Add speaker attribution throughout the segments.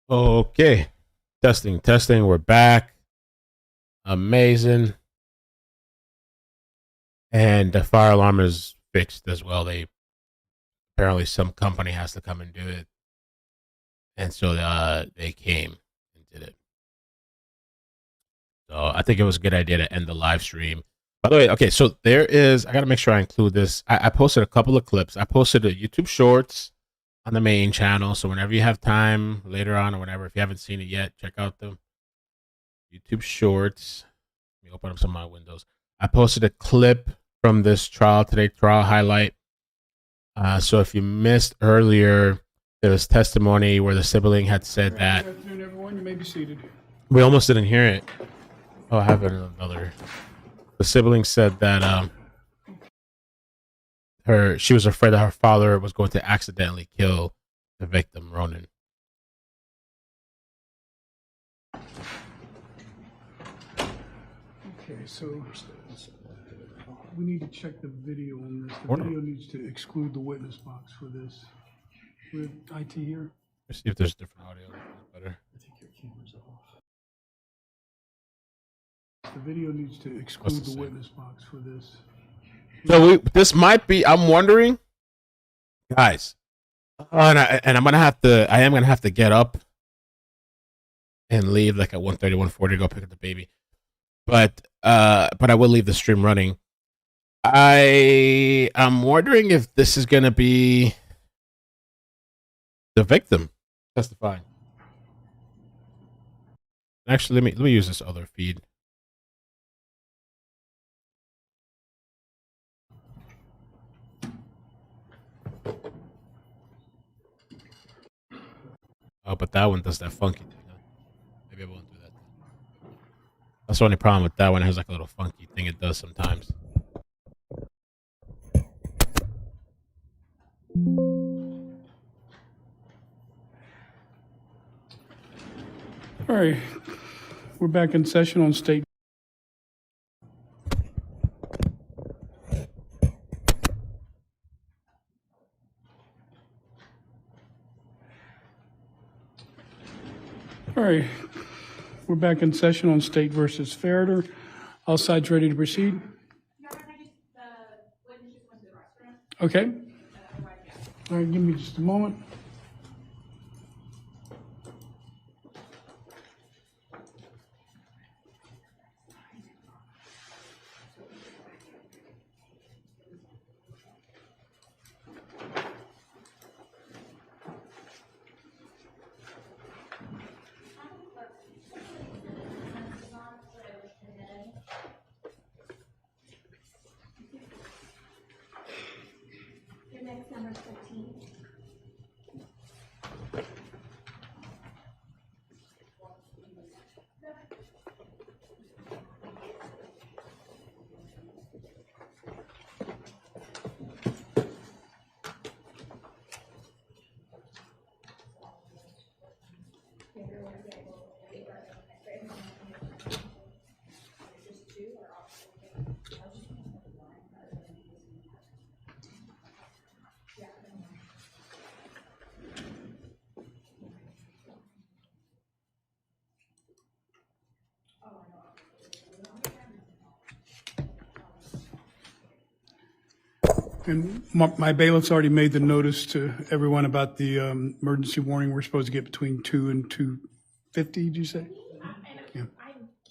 Speaker 1: Okay. Testing. We're back. Amazing. And the fire alarm is fixed as well. Apparently some company has to come and do it. And so they came and did it. So I think it was a good idea to end the live stream. By the way, okay, so I got to make sure I include this. I posted a couple of clips. I posted a YouTube Shorts on the main channel. So whenever you have time later on or whenever, if you haven't seen it yet, check out the YouTube Shorts. Let me open up some of my windows. I posted a clip from this trial highlight. So if you missed earlier, there was testimony where the sibling had said that.
Speaker 2: Good afternoon, everyone. You may be seated.
Speaker 1: We almost didn't hear it. Oh, I have another. The sibling said that she was afraid that her father was going to accidentally kill the victim, Ronan.
Speaker 2: Okay, so we need to check the video on this. The video needs to exclude the witness box for this. With IT here.
Speaker 1: Let's see if there's different audio. Better.
Speaker 2: I think your camera's off. The video needs to exclude the witness box for this.
Speaker 1: So this might be. I'm wondering, guys, and I am gonna have to get up and leave like at 1:30, 1:40 to go pick up the baby. But I will leave the stream running. I am wondering if this is gonna be the victim testifying. Actually, let me use this other feed. Oh, but that one does that funky thing. Huh? Maybe I won't do that. That's the only problem with that one. It has like a little funky thing it does sometimes.
Speaker 2: All right, we're back in session on state. All right, we're back in session on State versus Ferriter. All sides ready to proceed? Okay. All right, give me just a moment.
Speaker 3: Number 14. And my bailiff's already made the notice to everyone about the emergency warning. We're supposed to get between 2 and 2:50, did you say?
Speaker 4: Yeah. Can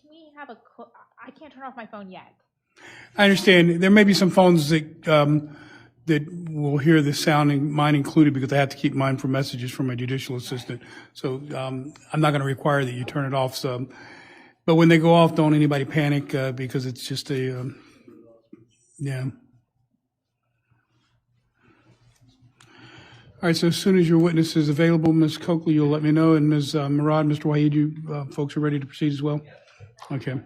Speaker 4: we have I can't turn off my phone yet.
Speaker 2: I understand. There may be some phones that will hear the sounding, mine included, because I have to keep mine for messages from my judicial assistant. So I'm not going to require that you turn it off. So, but when they go off, don't anybody panic because it's just yeah. All right, so as soon as your witness is available, Ms. Coakley, you'll let me know, and Ms. Murad, Mr. Waheed, you folks are ready to proceed as well? Okay.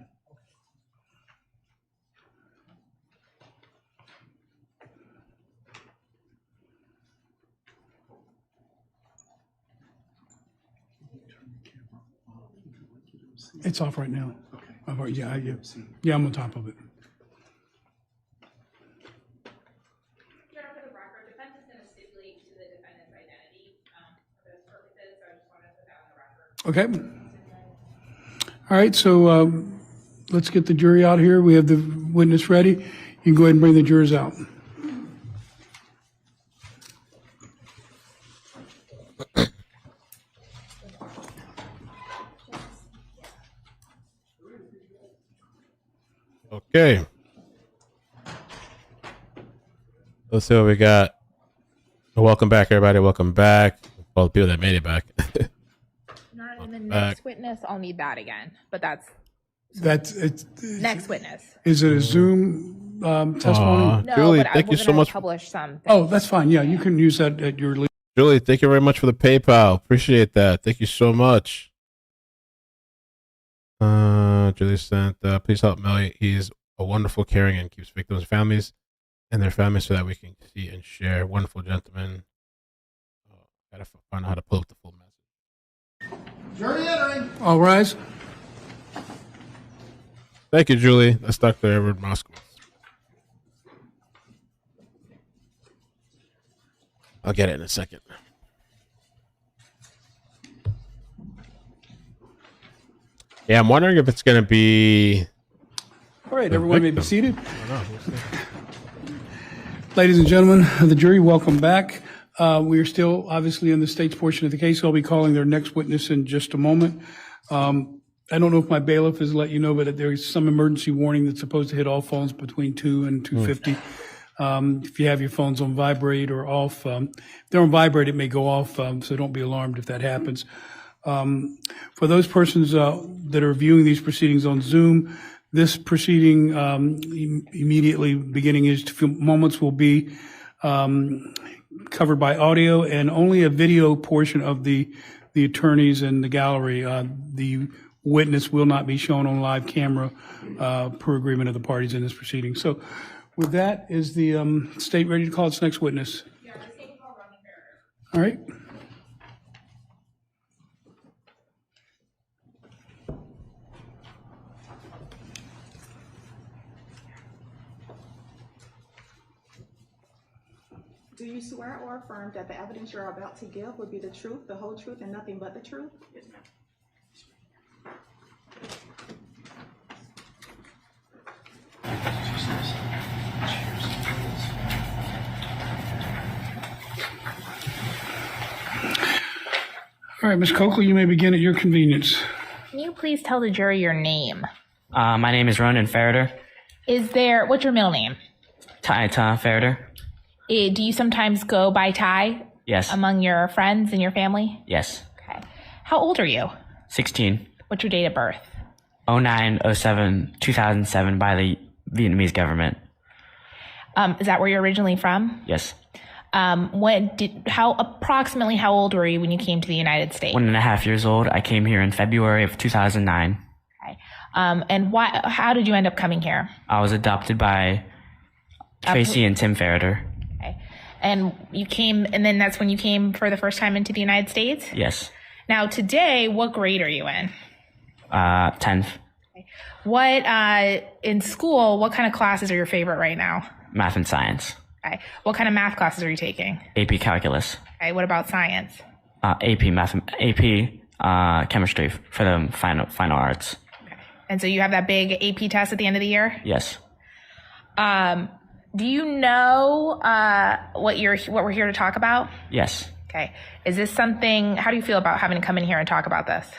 Speaker 2: It's off right now. Okay. Yeah, I'm on top of it.
Speaker 4: Defense is going to stipulate to the defendant's identity for those purposes, so I just wanted to put that on the record.
Speaker 2: Okay. All right, so let's get the jury out here. We have the witness ready. You can go ahead and bring the jurors out.
Speaker 1: Okay. Let's see what we got. Welcome back, everybody. Welcome back. All the people that made it back.
Speaker 4: Not in the next witness. I'll need that again, but that's next witness.
Speaker 2: Is it a Zoom testimony?
Speaker 4: No,
Speaker 1: Julie,
Speaker 4: but
Speaker 1: thank you
Speaker 4: we're
Speaker 1: so
Speaker 4: gonna
Speaker 1: much.
Speaker 4: publish some.
Speaker 2: Oh, that's fine. Yeah, you can use that at your leisure.
Speaker 1: Julie, thank you very much for the PayPal. Appreciate that. Thank you so much. Julie sent, please help Mel. He's a wonderful, caring, and keeps victims and families and their families so that we can see and share. Wonderful gentleman. Gotta find out how to pull up the full message.
Speaker 3: Jury entering.
Speaker 2: All rise.
Speaker 1: Thank you, Julie. That's Dr. Edward Moskowitz. I'll get it in a second. Yeah, I'm wondering if it's going to be...
Speaker 2: All right, everyone may be
Speaker 1: victim.
Speaker 2: seated.
Speaker 1: We'll see.
Speaker 2: Ladies and gentlemen of the jury, welcome back. We are still obviously in the state's portion of the case. I'll be calling their next witness in just a moment. I don't know if my bailiff has let you know, but there is some emergency warning that's supposed to hit all phones between 2 and 2:50. If you have your phones on vibrate or off, if they're on vibrate, it may go off, so don't be alarmed if that happens. For those persons that are viewing these proceedings on Zoom, this proceeding immediately beginning in just a few moments will be covered by audio and only a video portion of the attorneys and the gallery. The witness will not be shown on live camera per agreement of the parties in this proceeding. So with that, is the state ready to call its next witness?
Speaker 4: Yeah, the state called Ronnie Ferriter.
Speaker 2: All right.
Speaker 5: Do you swear or affirm that the evidence you're about to give will be the truth, the whole truth, and nothing but the truth? Yes, ma'am.
Speaker 2: All right, Ms. Coakley, you may begin at your convenience.
Speaker 4: Can you please tell the jury your name?
Speaker 6: My name is Ronan Ferriter.
Speaker 4: What's your middle name?
Speaker 6: Ty Ferriter.
Speaker 4: Do you sometimes go by Ty?
Speaker 6: Yes.
Speaker 4: Among your friends and your family?
Speaker 6: Yes.
Speaker 4: Okay. How old are you?
Speaker 6: 16.
Speaker 4: What's your date of birth?
Speaker 6: 09/07/2007 by the Vietnamese government.
Speaker 4: Is that where you're originally from?
Speaker 6: Yes.
Speaker 4: Approximately how old were you when you came to the United States?
Speaker 6: 1.5 years old. I came here in February of 2009.
Speaker 4: Okay. And how did you end up coming here?
Speaker 6: I was adopted by Tracy and Tim Ferriter.
Speaker 4: Okay. And you came, and then that's when you came for the first time into the United States?
Speaker 6: Yes.
Speaker 4: Now today, what grade are you in?
Speaker 6: 10th.
Speaker 4: What, in school, what kind of classes are your favorite right now?
Speaker 6: Math and science.
Speaker 4: Okay. What kind of math classes are you taking?
Speaker 6: AP calculus.
Speaker 4: Okay. What about science?
Speaker 6: AP chemistry for the final arts.
Speaker 4: Okay. And so you have that big AP test at the end of the year?
Speaker 6: Yes.
Speaker 4: Do you know what we're here to talk about?
Speaker 6: Yes.
Speaker 4: Okay. Is this something? How do you feel about having to come in here and talk about this?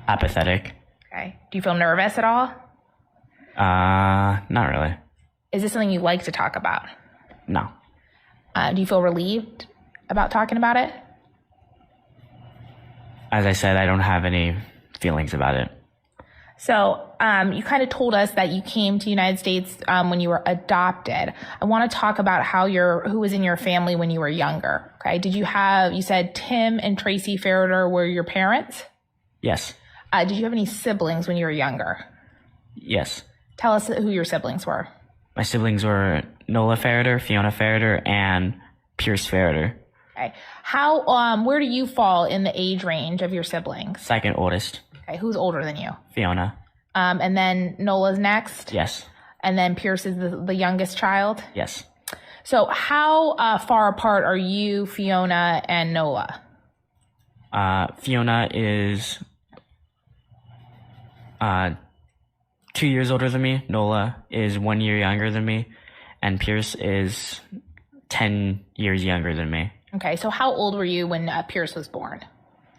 Speaker 6: Apathetic.
Speaker 4: Okay. Do you feel nervous at all?
Speaker 6: Not really.
Speaker 4: Is this something you like to talk about?
Speaker 6: No.
Speaker 4: Do you feel relieved about talking about it?
Speaker 6: As I said, I don't have any feelings about it.
Speaker 4: So you kind of told us that you came to the United States when you were adopted. I want to talk about who was in your family when you were younger. Okay. You said Tim and Tracy Ferriter were your parents?
Speaker 6: Yes.
Speaker 4: Did you have any siblings when you were younger?
Speaker 6: Yes.
Speaker 4: Tell us who your siblings were.
Speaker 6: My siblings were Nola Ferriter, Fiona Ferriter, and Pierce Ferriter.
Speaker 4: Okay. Where do you fall in the age range of your siblings?
Speaker 6: Second oldest.
Speaker 4: Okay. Who's older than you?
Speaker 6: Fiona.
Speaker 4: And then Nola's next?
Speaker 6: Yes.
Speaker 4: And then Pierce is the youngest child?
Speaker 6: Yes.
Speaker 4: So how far apart are you, Fiona, and Nola?
Speaker 6: Fiona is 2 years older than me. Nola is 1 year younger than me. And Pierce is 10 years younger than me.
Speaker 4: Okay, so how old were you when Pierce was born?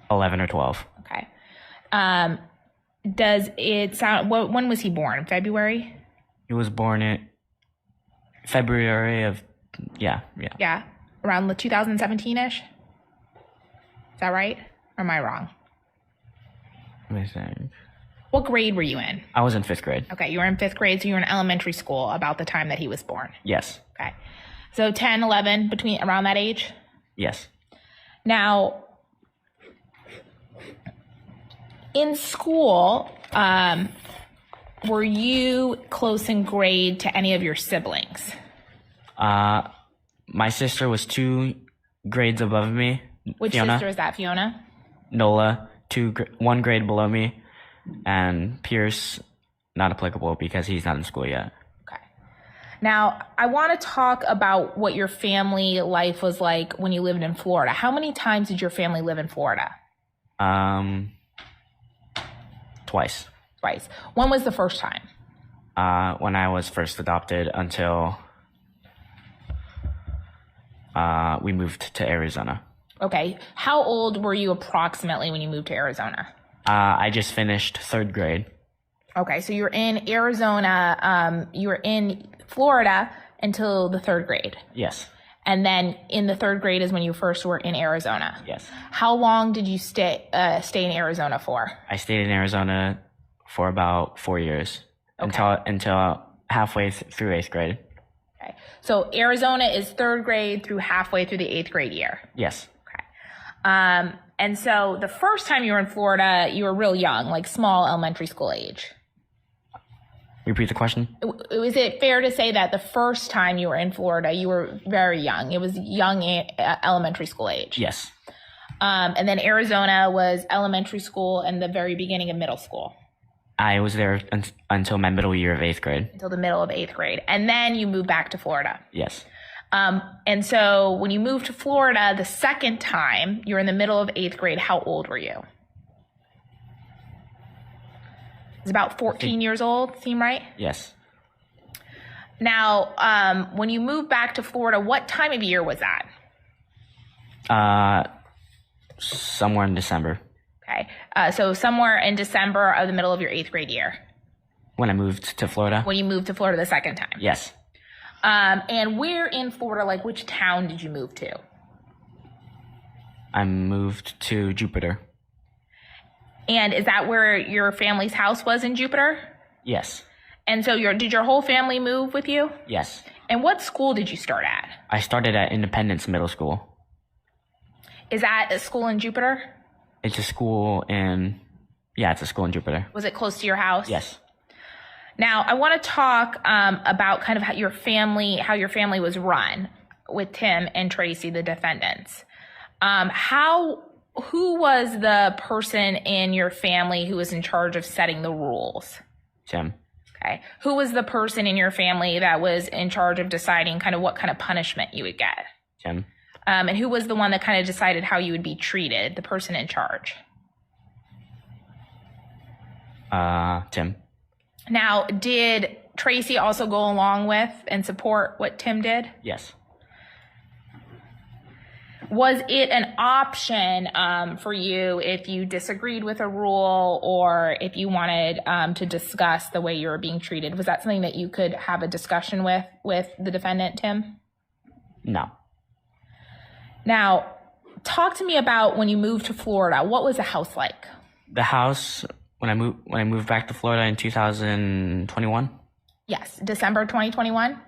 Speaker 6: 11 or 12.
Speaker 4: Okay. Does it sound, when was he born? February?
Speaker 6: He was born in February of, yeah.
Speaker 4: Yeah, around the 2017-ish? Is that right? Or am I wrong?
Speaker 6: Let me think.
Speaker 4: What grade were you in?
Speaker 6: I was in 5th grade.
Speaker 4: Okay, you were in 5th grade, so you were in elementary school about the time that he was born.
Speaker 6: Yes.
Speaker 4: Okay. So 10, 11, around that age?
Speaker 6: Yes.
Speaker 4: Now, in school, were you close in grade to any of your siblings?
Speaker 6: My sister was 2 grades above me.
Speaker 4: Which
Speaker 6: Fiona.
Speaker 4: sister is that, Fiona?
Speaker 6: Nola, 1 grade below me. And Pierce, not applicable because he's not in school yet.
Speaker 4: Okay. Now, I want to talk about what your family life was like when you lived in Florida. How many times did your family live in Florida?
Speaker 6: Twice.
Speaker 4: Twice. When was the first time?
Speaker 6: When I was first adopted until we moved to Arizona.
Speaker 4: Okay. How old were you approximately when you moved to Arizona?
Speaker 6: I just finished 3rd grade.
Speaker 4: Okay, so you were in Arizona, you were in Florida until the 3rd grade.
Speaker 6: Yes.
Speaker 4: And then in the 3rd grade is when you first were in Arizona.
Speaker 6: Yes.
Speaker 4: How long did you stay in Arizona for?
Speaker 6: I stayed in Arizona for about 4 years.
Speaker 4: Okay.
Speaker 6: Until halfway through 8th grade.
Speaker 4: Okay. So Arizona is 3rd grade through halfway through the 8th grade year.
Speaker 6: Yes.
Speaker 4: Okay. And so the first time you were in Florida, you were real young, like small elementary school age.
Speaker 6: Repeat the question.
Speaker 4: Is it fair to say that the first time you were in Florida, you were very young? It was young elementary school age.
Speaker 6: Yes.
Speaker 4: And then Arizona was elementary school and the very beginning of middle school.
Speaker 6: I was there until my middle year of 8th grade.
Speaker 4: Until the middle of 8th grade. And then you moved back to Florida.
Speaker 6: Yes.
Speaker 4: And so when you moved to Florida the second time, you were in the middle of 8th grade. How old were you? It was about 14 years old, seem right?
Speaker 6: Yes.
Speaker 4: Now, when you moved back to Florida, what time of year was that?
Speaker 6: Somewhere in December.
Speaker 4: Okay. So somewhere in December of the middle of your 8th grade year.
Speaker 6: When I moved to Florida?
Speaker 4: When you moved to Florida the second time?
Speaker 6: Yes.
Speaker 4: And where in Florida, like which town did you move to?
Speaker 6: I moved to Jupiter.
Speaker 4: And is that where your family's house was in Jupiter?
Speaker 6: Yes.
Speaker 4: And so did your whole family move with you?
Speaker 6: Yes.
Speaker 4: And what school did you start at?
Speaker 6: I started at Independence Middle School.
Speaker 4: Is that a school in Jupiter?
Speaker 6: It's a school in Jupiter.
Speaker 4: Was it close to your house?
Speaker 6: Yes.
Speaker 4: Now, I want to talk about kind of how your family was run with Tim and Tracy, the defendants. Who was the person in your family who was in charge of setting the rules?
Speaker 6: Tim.
Speaker 4: Okay. Who was the person in your family that was in charge of deciding kind of what kind of punishment you would get?
Speaker 6: Tim.
Speaker 4: And who was the one that kind of decided how you would be treated, the person in charge?
Speaker 6: Tim.
Speaker 4: Now, did Tracy also go along with and support what Tim did?
Speaker 6: Yes.
Speaker 4: Was it an option for you if you disagreed with a rule or if you wanted to discuss the way you were being treated? Was that something that you could have a discussion with the defendant, Tim?
Speaker 6: No.
Speaker 4: Now, talk to me about when you moved to Florida. What was the house like?
Speaker 6: The house when I moved back to Florida in 2021?
Speaker 4: Yes, December 2021?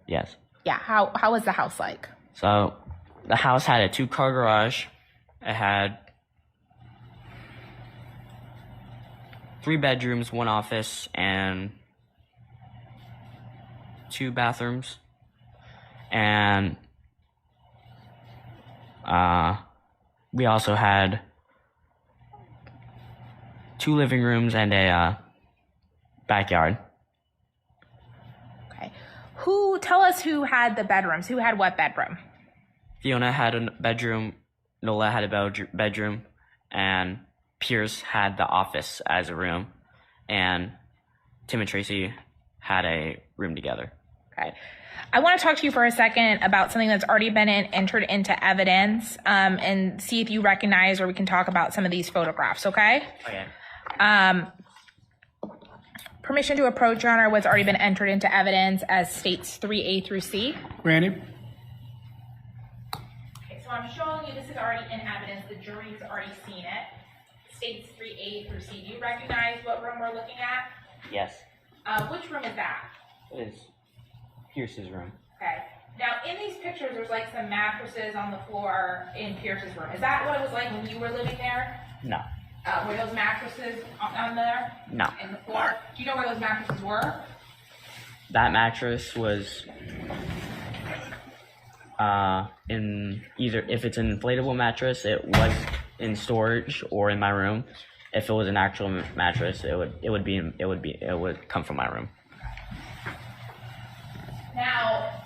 Speaker 6: Yes.
Speaker 4: Yeah, how was the house like?
Speaker 6: So the house had a 2-car garage. It had 3 bedrooms, 1 office, and 2 bathrooms. And we also had 2 living rooms and a backyard.
Speaker 4: Okay. Tell us who had the bedrooms. Who had what bedroom?
Speaker 6: Fiona had a bedroom, Nola had a bedroom, and Pierce had the office as a room, and Tim and Tracy had a room together.
Speaker 4: Okay. I want to talk to you for a second about something that's already been entered into evidence, and see if you recognize, or we can talk about some of these photographs, okay?
Speaker 6: Okay.
Speaker 4: Permission to approach, Your Honor, what's already been entered into evidence as states 3A through C.
Speaker 2: Granted.
Speaker 4: Okay, so I'm showing you this is already in evidence. The jury's already seen it. States 3A through C. Do you recognize what room we're looking at?
Speaker 6: Yes.
Speaker 4: Which room is that?
Speaker 6: It is Pierce's room.
Speaker 4: Okay. Now, in these pictures, there's like some mattresses on the floor in Pierce's room. Is that what it was like when you were living there?
Speaker 6: No.
Speaker 4: Were those mattresses on there?
Speaker 6: No.
Speaker 4: In the floor? Do you know where those mattresses were?
Speaker 6: That mattress was in either, if it's an inflatable mattress, it was in storage or in my room. If it was an actual mattress, it would come from my room.
Speaker 4: Now,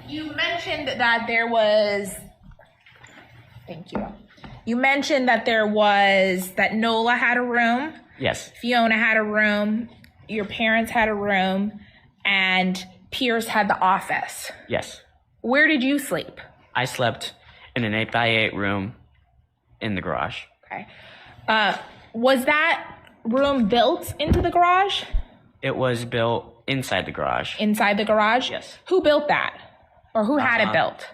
Speaker 4: you mentioned that there was, thank you. You mentioned that that Nola had a room.
Speaker 6: Yes.
Speaker 4: Fiona had a room. Your parents had a room. And Pierce had the office.
Speaker 6: Yes.
Speaker 4: Where did you sleep?
Speaker 6: I slept in an 8x8 room in the garage.
Speaker 4: Okay. Was that room built into the garage?
Speaker 6: It was built inside the garage.
Speaker 4: Inside the garage?
Speaker 6: Yes.
Speaker 4: Who built that? Or who had it built?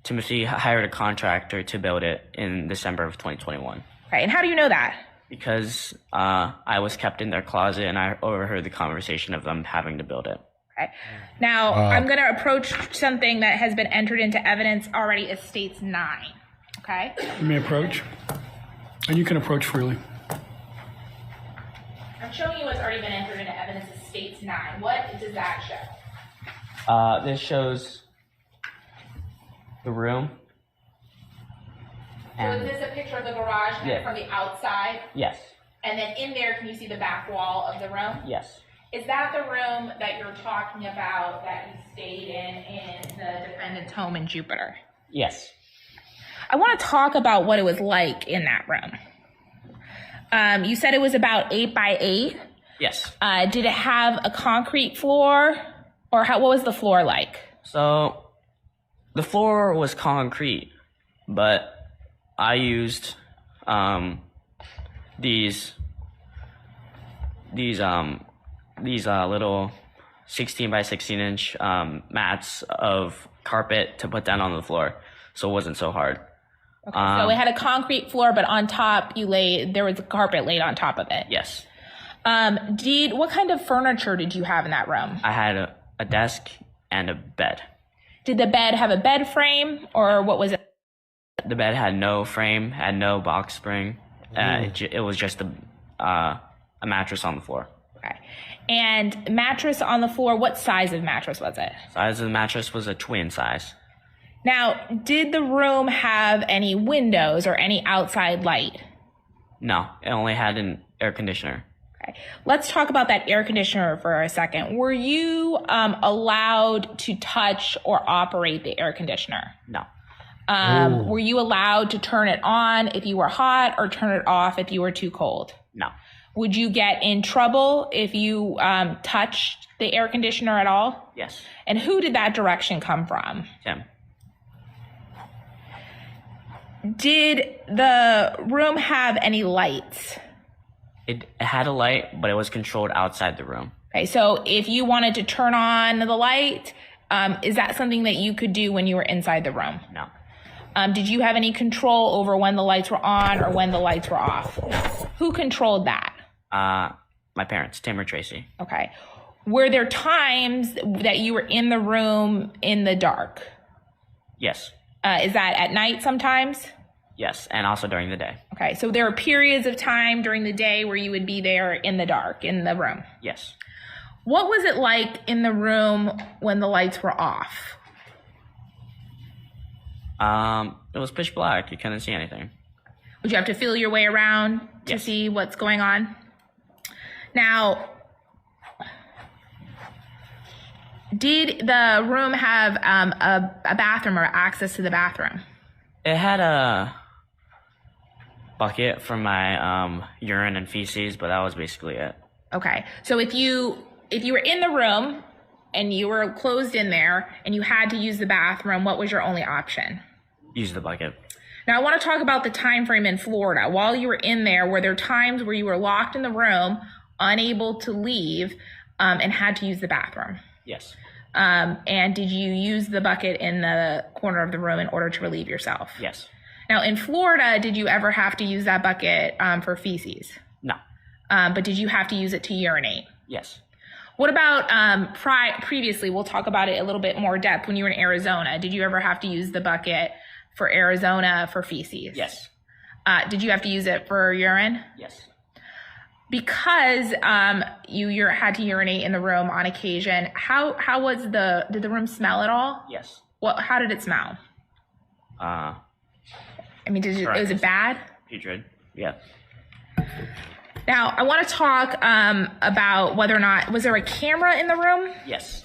Speaker 6: Timothy hired a contractor to build it in December of 2021.
Speaker 4: Okay, and how do you know that?
Speaker 6: Because I was kept in their closet and I overheard the conversation of them having to build it.
Speaker 4: Okay. Now, I'm going to approach something that has been entered into evidence already as states 9. Okay?
Speaker 2: You may approach. And you can approach freely.
Speaker 4: I'm showing you what's already been entered into evidence as states 9. What does that show?
Speaker 6: This shows the room.
Speaker 4: So is this a picture of the garage kind of from the outside?
Speaker 6: Yes.
Speaker 4: And then in there, can you see the back wall of the room?
Speaker 6: Yes.
Speaker 4: Is that the room that you're talking about that you stayed in the defendant's home in Jupiter?
Speaker 6: Yes.
Speaker 4: I want to talk about what it was like in that room. You said it was about 8 by 8.
Speaker 6: Yes.
Speaker 4: Did it have a concrete floor, or what was the floor like?
Speaker 6: So the floor was concrete, but I used these little 16 by 16 inch mats of carpet to put down on the floor, so it wasn't so hard.
Speaker 4: Okay, so it had a concrete floor, but on top there was a carpet laid on top of it.
Speaker 6: Yes.
Speaker 4: What kind of furniture did you have in that room?
Speaker 6: I had a desk and a bed.
Speaker 4: Did the bed have a bed frame, or what was it?
Speaker 6: The bed had no frame, had no box spring. It was just a mattress on the floor.
Speaker 4: Okay. And mattress on the floor, what size of mattress was it?
Speaker 6: Size of the mattress was a twin size.
Speaker 4: Now, did the room have any windows or any outside light?
Speaker 6: No, it only had an air conditioner.
Speaker 4: Okay. Let's talk about that air conditioner for a second. Were you allowed to touch or operate the air conditioner?
Speaker 6: No.
Speaker 4: Were you allowed to turn it on if you were hot or turn it off if you were too cold?
Speaker 6: No.
Speaker 4: Would you get in trouble if you touched the air conditioner at all?
Speaker 6: Yes.
Speaker 4: And who did that direction come from?
Speaker 6: Tim.
Speaker 4: Did the room have any lights?
Speaker 6: It had a light, but it was controlled outside the room.
Speaker 4: Okay, so if you wanted to turn on the light, is that something that you could do when you were inside the room?
Speaker 6: No.
Speaker 4: Did you have any control over when the lights were on or when the lights were off? Who controlled that?
Speaker 6: My parents, Tim or Tracy.
Speaker 4: Okay. Were there times that you were in the room in the dark?
Speaker 6: Yes.
Speaker 4: Is that at night sometimes?
Speaker 6: Yes, and also during the day.
Speaker 4: Okay, so there are periods of time during the day where you would be there in the dark, in the room.
Speaker 6: Yes.
Speaker 4: What was it like in the room when the lights were off?
Speaker 6: It was pitch black. You couldn't see anything.
Speaker 4: Would you have to feel your way around to see what's going on? Now, Did the room have a bathroom or access to the bathroom?
Speaker 6: It had a bucket for my urine and feces, but that was basically it.
Speaker 4: Okay. So if you were in the room and you were closed in there and you had to use the bathroom, what was your only option?
Speaker 6: Use the bucket.
Speaker 4: Now I want to talk about the time frame in Florida. While you were in there, were there times where you were locked in the room, unable to leave, and had to use the bathroom?
Speaker 6: Yes.
Speaker 4: And did you use the bucket in the corner of the room in order to relieve yourself?
Speaker 6: Yes.
Speaker 4: Now in Florida, did you ever have to use that bucket for feces?
Speaker 6: No.
Speaker 4: But did you have to use it to urinate?
Speaker 6: Yes.
Speaker 4: What about previously? We'll talk about it a little bit more depth. When you were in Arizona, did you ever have to use the bucket for Arizona for feces?
Speaker 6: Yes.
Speaker 4: Did you have to use it for urine?
Speaker 6: Yes.
Speaker 4: Because you had to urinate in the room on occasion. How was did the room smell at all?
Speaker 6: Yes.
Speaker 4: How did it smell? I mean, was it bad?
Speaker 6: Putrid. Yeah.
Speaker 4: Now, I want to talk about whether or not, was there a camera in the room?
Speaker 6: Yes.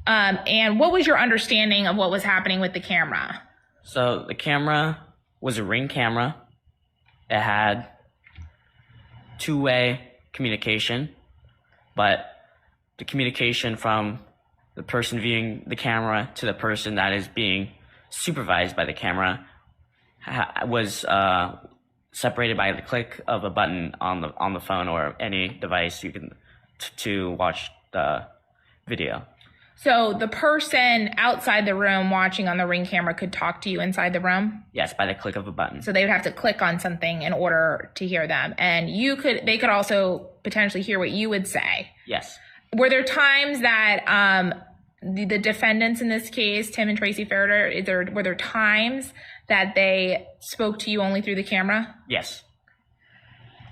Speaker 4: And what was your understanding of what was happening with the camera?
Speaker 6: So the camera was a Ring camera. It had two-way communication, but the communication from the person viewing the camera to the person that is being supervised by the camera was separated by the click of a button on the phone or any device you can to watch the video.
Speaker 4: So the person outside the room watching on the Ring camera could talk to you inside the room?
Speaker 6: Yes, by the click of a button.
Speaker 4: So they would have to click on something in order to hear them. And they could also potentially hear what you would say.
Speaker 6: Yes.
Speaker 4: Were there times that the defendants in this case, Tim and Tracy Ferriter, were there times that they spoke to you only through the camera?
Speaker 6: Yes.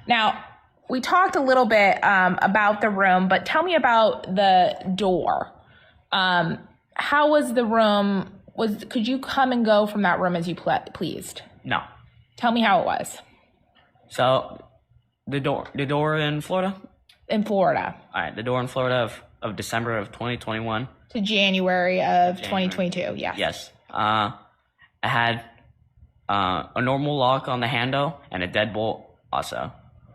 Speaker 4: Now, we talked a little bit about the room, but tell me about the door. How was the room? Could you come and go from that room as you pleased?
Speaker 6: No.
Speaker 4: Tell me how it was.
Speaker 6: So the door in Florida?
Speaker 4: In Florida.
Speaker 6: All right, the door in Florida of December of 2021
Speaker 4: to January of 2022. Yes.
Speaker 6: Yes. It had a normal lock on the handle and a deadbolt also.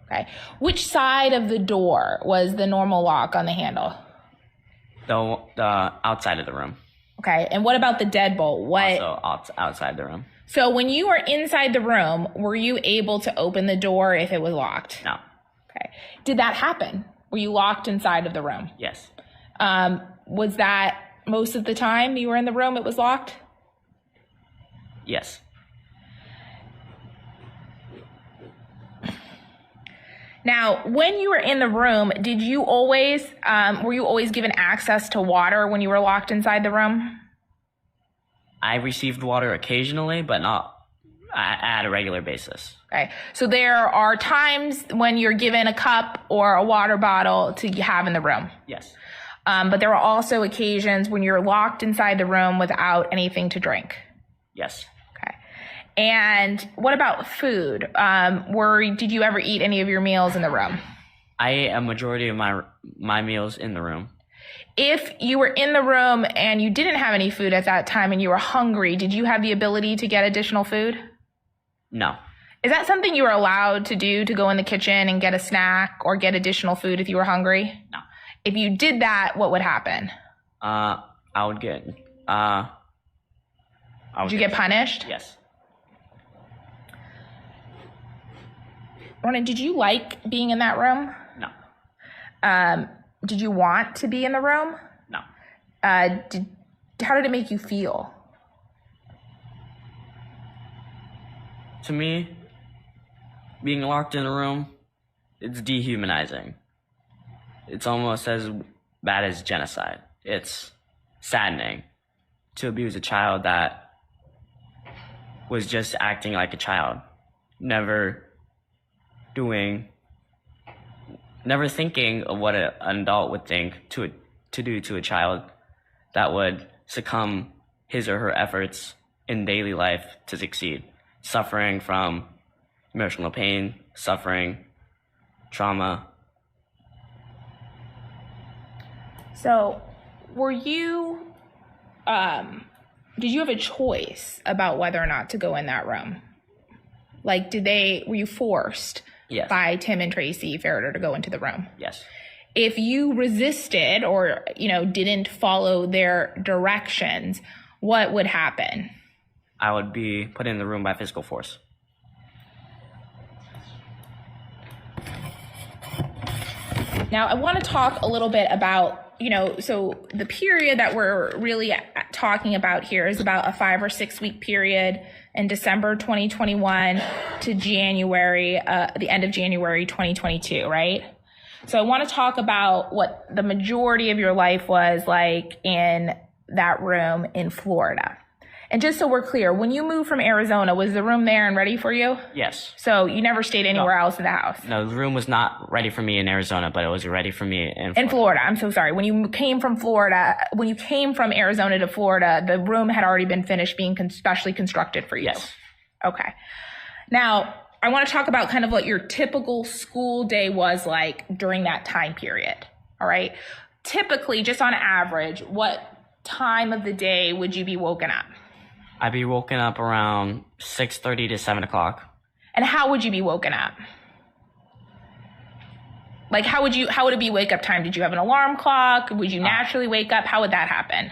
Speaker 4: Okay. Which side of the door was the normal lock on the handle?
Speaker 6: The outside of the room.
Speaker 4: Okay. And what about the deadbolt?
Speaker 6: Also outside the room.
Speaker 4: So when you were inside the room, were you able to open the door if it was locked?
Speaker 6: No.
Speaker 4: Okay. Did that happen? Were you locked inside of the room?
Speaker 6: Yes.
Speaker 4: Was that most of the time you were in the room it was locked?
Speaker 6: Yes.
Speaker 4: Now, when you were in the room, were you always given access to water when you were locked inside the room?
Speaker 6: I received water occasionally, but not at a regular basis.
Speaker 4: Okay. So there are times when you're given a cup or a water bottle to have in the room.
Speaker 6: Yes.
Speaker 4: But there are also occasions when you're locked inside the room without anything to drink.
Speaker 6: Yes.
Speaker 4: Okay. And what about food? Did you ever eat any of your meals in the room?
Speaker 6: I ate a majority of my meals in the room.
Speaker 4: If you were in the room and you didn't have any food at that time and you were hungry, did you have the ability to get additional food?
Speaker 6: No.
Speaker 4: Is that something you were allowed to do, to go in the kitchen and get a snack or get additional food if you were hungry?
Speaker 6: No.
Speaker 4: If you did that, what would happen?
Speaker 6: I would get.
Speaker 4: Would you get punished?
Speaker 6: Yes.
Speaker 4: Ronan, did you like being in that room?
Speaker 6: No.
Speaker 4: Did you want to be in the room?
Speaker 6: No.
Speaker 4: How did it make you feel?
Speaker 6: To me, being locked in a room, it's dehumanizing. It's almost as bad as genocide. It's saddening to abuse a child that was just acting like a child, never thinking of what an adult would think to do to a child that would succumb his or her efforts in daily life to succeed, suffering from emotional pain, suffering, trauma.
Speaker 4: So were you, did you have a choice about whether or not to go in that room? Like, were you forced
Speaker 6: Yes.
Speaker 4: by Tim and Tracy Ferriter to go into the room?
Speaker 6: Yes.
Speaker 4: If you resisted or, didn't follow their directions, what would happen?
Speaker 6: I would be put in the room by physical force.
Speaker 4: Now, I want to talk a little bit about, so the period that we're really talking about here is about a 5 or 6 week period in December 2021 to January, the end of January 2022, right? So I want to talk about what the majority of your life was like in that room in Florida. And just so we're clear, when you moved from Arizona, was the room there and ready for you?
Speaker 6: Yes.
Speaker 4: So you never stayed anywhere else in the house?
Speaker 6: No, the room was not ready for me in Arizona, but it was ready for me in Florida.
Speaker 4: In Florida, I'm so sorry. When you came from Arizona to Florida, the room had already been finished being specially constructed for you?
Speaker 6: Yes.
Speaker 4: Okay. Now, I want to talk about kind of what your typical school day was like during that time period. All right. Typically, just on average, what time of the day would you be woken up?
Speaker 6: I'd be woken up around 6:30 to 7 o'clock.
Speaker 4: And how would you be woken up? Like, how would it be wake up time? Did you have an alarm clock? Would you naturally wake up? How would that happen?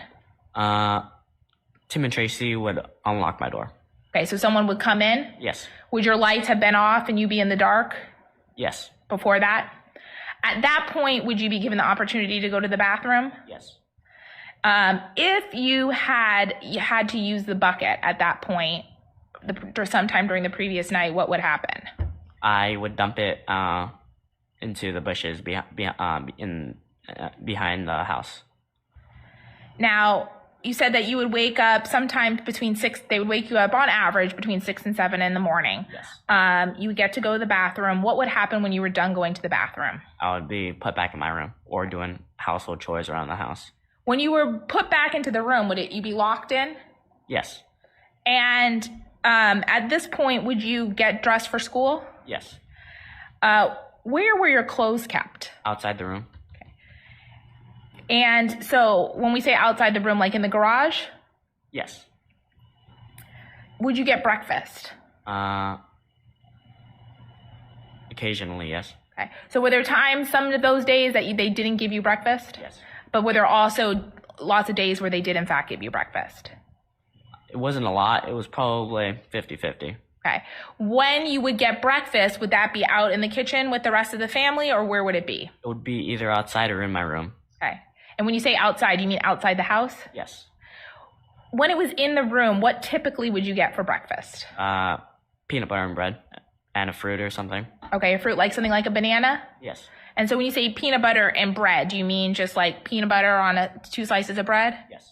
Speaker 6: Tim and Tracy would unlock my door.
Speaker 4: Okay, so someone would come in?
Speaker 6: Yes.
Speaker 4: Would your lights have been off and you be in the dark
Speaker 6: Yes.
Speaker 4: before that? At that point, would you be given the opportunity to go to the bathroom?
Speaker 6: Yes.
Speaker 4: If you had to use the bucket at that point, sometime during the previous night, what would happen?
Speaker 6: I would dump it into the bushes behind the house.
Speaker 4: Now, you said that you would wake up sometime between 6, they would wake you up on average between 6 and 7 in the morning.
Speaker 6: Yes.
Speaker 4: You would get to go to the bathroom. What would happen when you were done going to the bathroom?
Speaker 6: I would be put back in my room or doing household chores around the house.
Speaker 4: When you were put back into the room, you be locked in?
Speaker 6: Yes.
Speaker 4: And at this point, would you get dressed for school?
Speaker 6: Yes.
Speaker 4: Where were your clothes kept?
Speaker 6: Outside the room.
Speaker 4: And so when we say outside the room, like in the garage,
Speaker 6: Yes.
Speaker 4: would you get breakfast?
Speaker 6: Occasionally, yes.
Speaker 4: Okay. So were there times, some of those days that they didn't give you breakfast?
Speaker 6: Yes.
Speaker 4: But were there also lots of days where they did in fact give you breakfast?
Speaker 6: It wasn't a lot. It was probably 50-50.
Speaker 4: Okay. When you would get breakfast, would that be out in the kitchen with the rest of the family, or where would it be?
Speaker 6: It would be either outside or in my room.
Speaker 4: Okay. And when you say outside, you mean outside the house?
Speaker 6: Yes.
Speaker 4: When it was in the room, what typically would you get for breakfast?
Speaker 6: Peanut butter and bread and a fruit or something.
Speaker 4: Okay, a fruit like something like a banana?
Speaker 6: Yes.
Speaker 4: And so when you say peanut butter and bread, do you mean just like peanut butter on 2 slices of bread?
Speaker 6: Yes.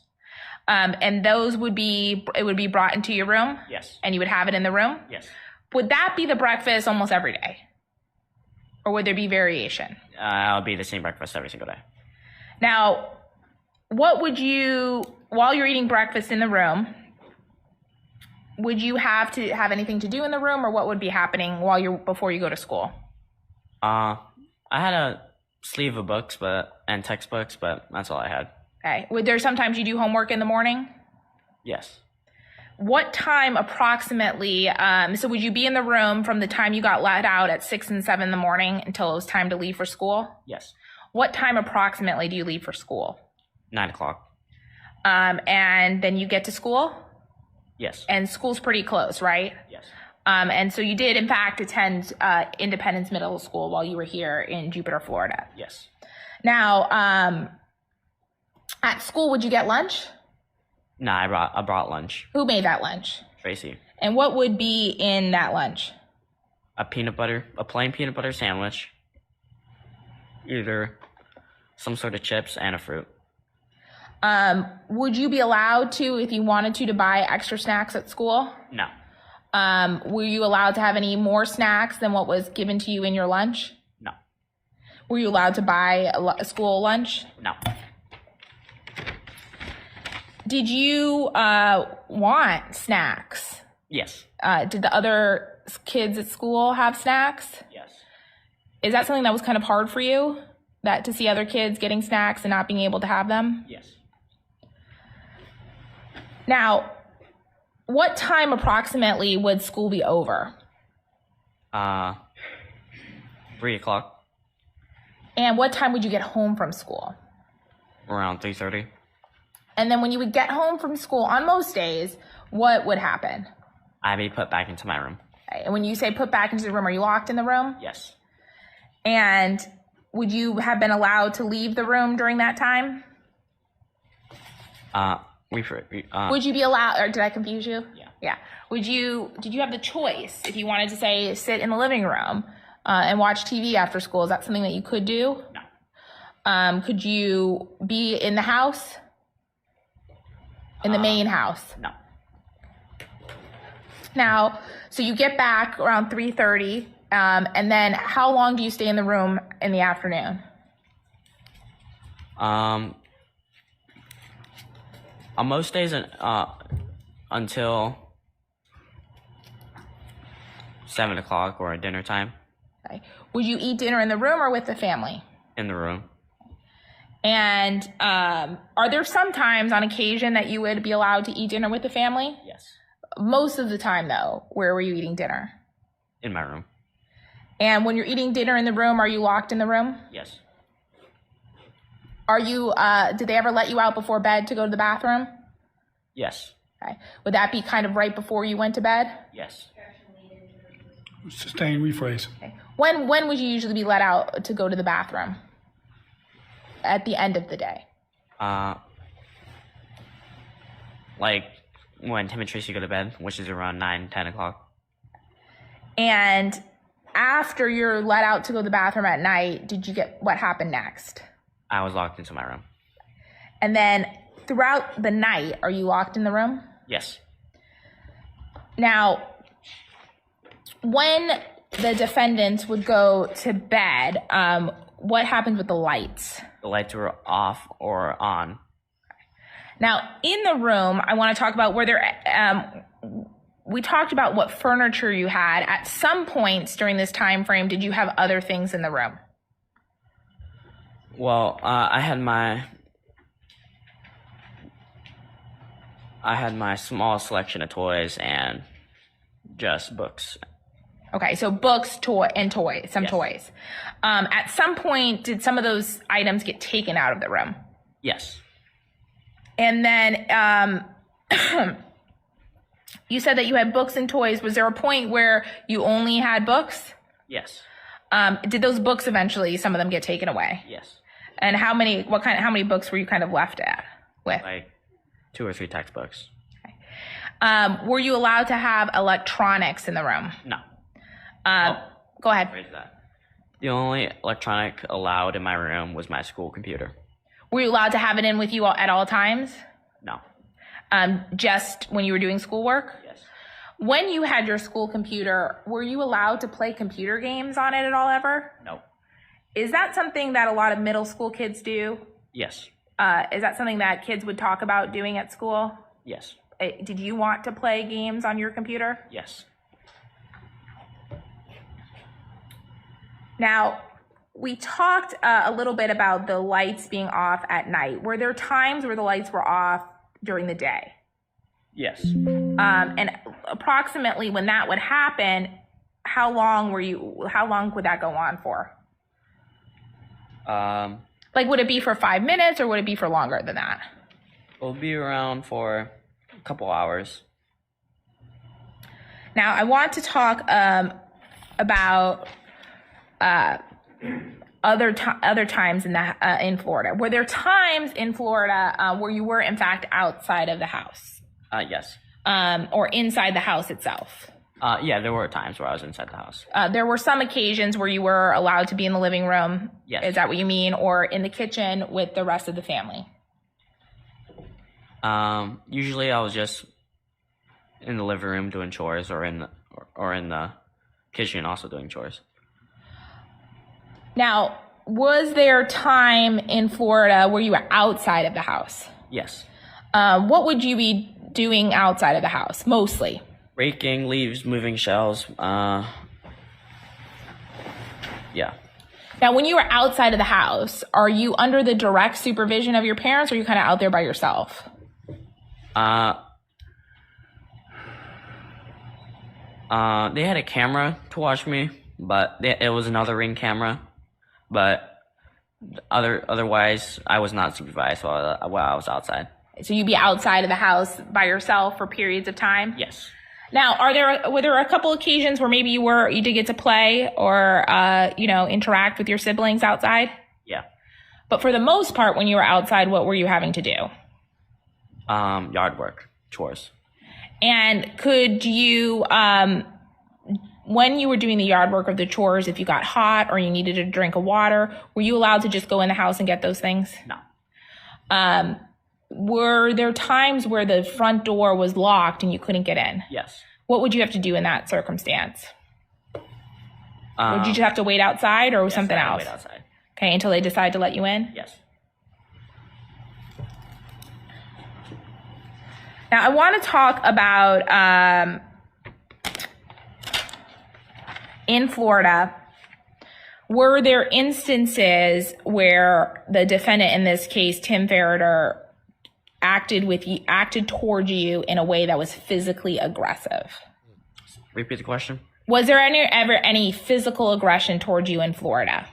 Speaker 4: And those would be brought into your room?
Speaker 6: Yes.
Speaker 4: And you would have it in the room?
Speaker 6: Yes.
Speaker 4: Would that be the breakfast almost every day? Or would there be variation?
Speaker 6: It'll be the same breakfast every single day.
Speaker 4: Now, while you're eating breakfast in the room, would you have to have anything to do in the room, or what would be happening before you go to school?
Speaker 6: I had a sleeve of books and textbooks, but that's all I had.
Speaker 4: Okay. Would there sometimes you do homework in the morning?
Speaker 6: Yes.
Speaker 4: What time approximately, so would you be in the room from the time you got let out at 6 and 7 in the morning until it was time to leave for school?
Speaker 6: Yes.
Speaker 4: What time approximately do you leave for school?
Speaker 6: 9 o'clock.
Speaker 4: And then you get to school?
Speaker 6: Yes.
Speaker 4: And school's pretty close, right?
Speaker 6: Yes.
Speaker 4: And so you did, in fact, attend Independence Middle School while you were here in Jupiter, Florida.
Speaker 6: Yes.
Speaker 4: Now, at school, would you get lunch?
Speaker 6: No, I brought lunch.
Speaker 4: Who made that lunch?
Speaker 6: Tracy.
Speaker 4: And what would be in that lunch?
Speaker 6: A plain peanut butter sandwich. Either some sort of chips and a fruit.
Speaker 4: Would you be allowed to, if you wanted to buy extra snacks at school?
Speaker 6: No.
Speaker 4: Were you allowed to have any more snacks than what was given to you in your lunch?
Speaker 6: No.
Speaker 4: Were you allowed to buy a school lunch?
Speaker 6: No.
Speaker 4: Did you want snacks?
Speaker 6: Yes.
Speaker 4: Did the other kids at school have snacks?
Speaker 6: Yes.
Speaker 4: Is that something that was kind of hard for you? That to see other kids getting snacks and not being able to have them?
Speaker 6: Yes.
Speaker 4: Now, what time approximately would school be over?
Speaker 6: 3 o'clock,
Speaker 4: And what time would you get home from school?
Speaker 6: around 3:30.
Speaker 4: And then when you would get home from school on most days, what would happen?
Speaker 6: I'd be put back into my room.
Speaker 4: Okay, and when you say put back into the room, are you locked in the room?
Speaker 6: Yes.
Speaker 4: And would you have been allowed to leave the room during that time? Would you be allowed, or did I confuse you?
Speaker 6: Yeah.
Speaker 4: Yeah. Did you have the choice if you wanted to say sit in the living room and watch TV after school? Is that something that you could do?
Speaker 6: No.
Speaker 4: Could you be in the house? In the main house?
Speaker 6: No.
Speaker 4: Now, so you get back around 3:30, and then how long do you stay in the room in the afternoon?
Speaker 6: On most days, until 7 o'clock or dinner time.
Speaker 4: Okay. Would you eat dinner in the room or with the family?
Speaker 6: In the room.
Speaker 4: And are there some times on occasion that you would be allowed to eat dinner with the family?
Speaker 6: Yes.
Speaker 4: Most of the time, though, where were you eating dinner?
Speaker 6: In my room.
Speaker 4: And when you're eating dinner in the room, are you locked in the room?
Speaker 6: Yes.
Speaker 4: Are you, did they ever let you out before bed to go to the bathroom?
Speaker 6: Yes.
Speaker 4: Okay. Would that be kind of right before you went to bed?
Speaker 6: Yes.
Speaker 2: Sustain, rephrase.
Speaker 4: Okay. When would you usually be let out to go to the bathroom? At the end of the day?
Speaker 6: Like when Tim and Tracy go to bed, which is around 9, 10 o'clock.
Speaker 4: And after you're let out to go to the bathroom at night, what happened next?
Speaker 6: I was locked into my room.
Speaker 4: And then throughout the night, are you locked in the room?
Speaker 6: Yes.
Speaker 4: Now, when the defendants would go to bed, what happened with the lights?
Speaker 6: The lights were off or on.
Speaker 4: Now, in the room, I want to talk about we talked about what furniture you had. At some points during this time frame, did you have other things in the room?
Speaker 6: Well, I had my small selection of toys and just books.
Speaker 4: Okay, so books, toys. Toys. At some point, did some of those items get taken out of the room?
Speaker 6: Yes.
Speaker 4: And then you said that you had books and toys. Was there a point where you only had books?
Speaker 6: Yes.
Speaker 4: Did those books eventually, some of them get taken away?
Speaker 6: Yes.
Speaker 4: And how many books were you kind of left with?
Speaker 6: Like 2 or 3 textbooks.
Speaker 4: Were you allowed to have electronics in the room?
Speaker 6: No.
Speaker 4: Go ahead.
Speaker 6: Where's that? The only electronic allowed in my room was my school computer.
Speaker 4: Were you allowed to have it in with you at all times?
Speaker 6: No.
Speaker 4: Just when you were doing schoolwork?
Speaker 6: Yes.
Speaker 4: When you had your school computer, were you allowed to play computer games on it at all ever?
Speaker 6: No.
Speaker 4: Is that something that a lot of middle school kids do?
Speaker 6: Yes.
Speaker 4: Is that something that kids would talk about doing at school?
Speaker 6: Yes.
Speaker 4: Did you want to play games on your computer?
Speaker 6: Yes.
Speaker 4: Now, we talked a little bit about the lights being off at night. Were there times where the lights were off during the day?
Speaker 6: Yes.
Speaker 4: And approximately when that would happen, how long would that go on for? Like, would it be for 5 minutes or would it be for longer than that?
Speaker 6: It'll be around for a couple hours.
Speaker 4: Now, I want to talk about other times in Florida. Were there times in Florida where you were in fact outside of the house?
Speaker 6: Yes.
Speaker 4: Or inside the house itself?
Speaker 6: Yeah, there were times where I was inside the house.
Speaker 4: There were some occasions where you were allowed to be in the living room.
Speaker 6: Yes.
Speaker 4: Is that what you mean? Or in the kitchen with the rest of the family?
Speaker 6: Usually I was just in the living room doing chores, or in the kitchen also doing chores.
Speaker 4: Now, was there time in Florida where you were outside of the house?
Speaker 6: Yes.
Speaker 4: What would you be doing outside of the house, mostly?
Speaker 6: Raking leaves, moving shelves. Yeah.
Speaker 4: Now, when you were outside of the house, are you under the direct supervision of your parents, or are you kind of out there by yourself?
Speaker 6: They had a camera to watch me, but it was another Ring camera. But otherwise, I was not supervised while I was outside.
Speaker 4: So you'd be outside of the house by yourself for periods of time?
Speaker 6: Yes.
Speaker 4: Now, were there a couple occasions where maybe you did get to play or interact with your siblings outside?
Speaker 6: Yeah.
Speaker 4: But for the most part, when you were outside, what were you having to do?
Speaker 6: Yard work, chores.
Speaker 4: And could you, when you were doing the yard work or the chores, if you got hot or you needed a drink of water, were you allowed to just go in the house and get those things?
Speaker 6: No.
Speaker 4: Were there times where the front door was locked and you couldn't get in?
Speaker 6: Yes.
Speaker 4: What would you have to do in that circumstance? Would you just have to wait outside, or was something else?
Speaker 6: Wait outside.
Speaker 4: Okay, until they decide to let you in?
Speaker 6: Yes.
Speaker 4: Now, I want to talk about, in Florida, were there instances where the defendant in this case, Tim Ferriter, acted towards you in a way that was physically aggressive?
Speaker 6: Repeat the question.
Speaker 4: Was there ever any physical aggression towards you in Florida?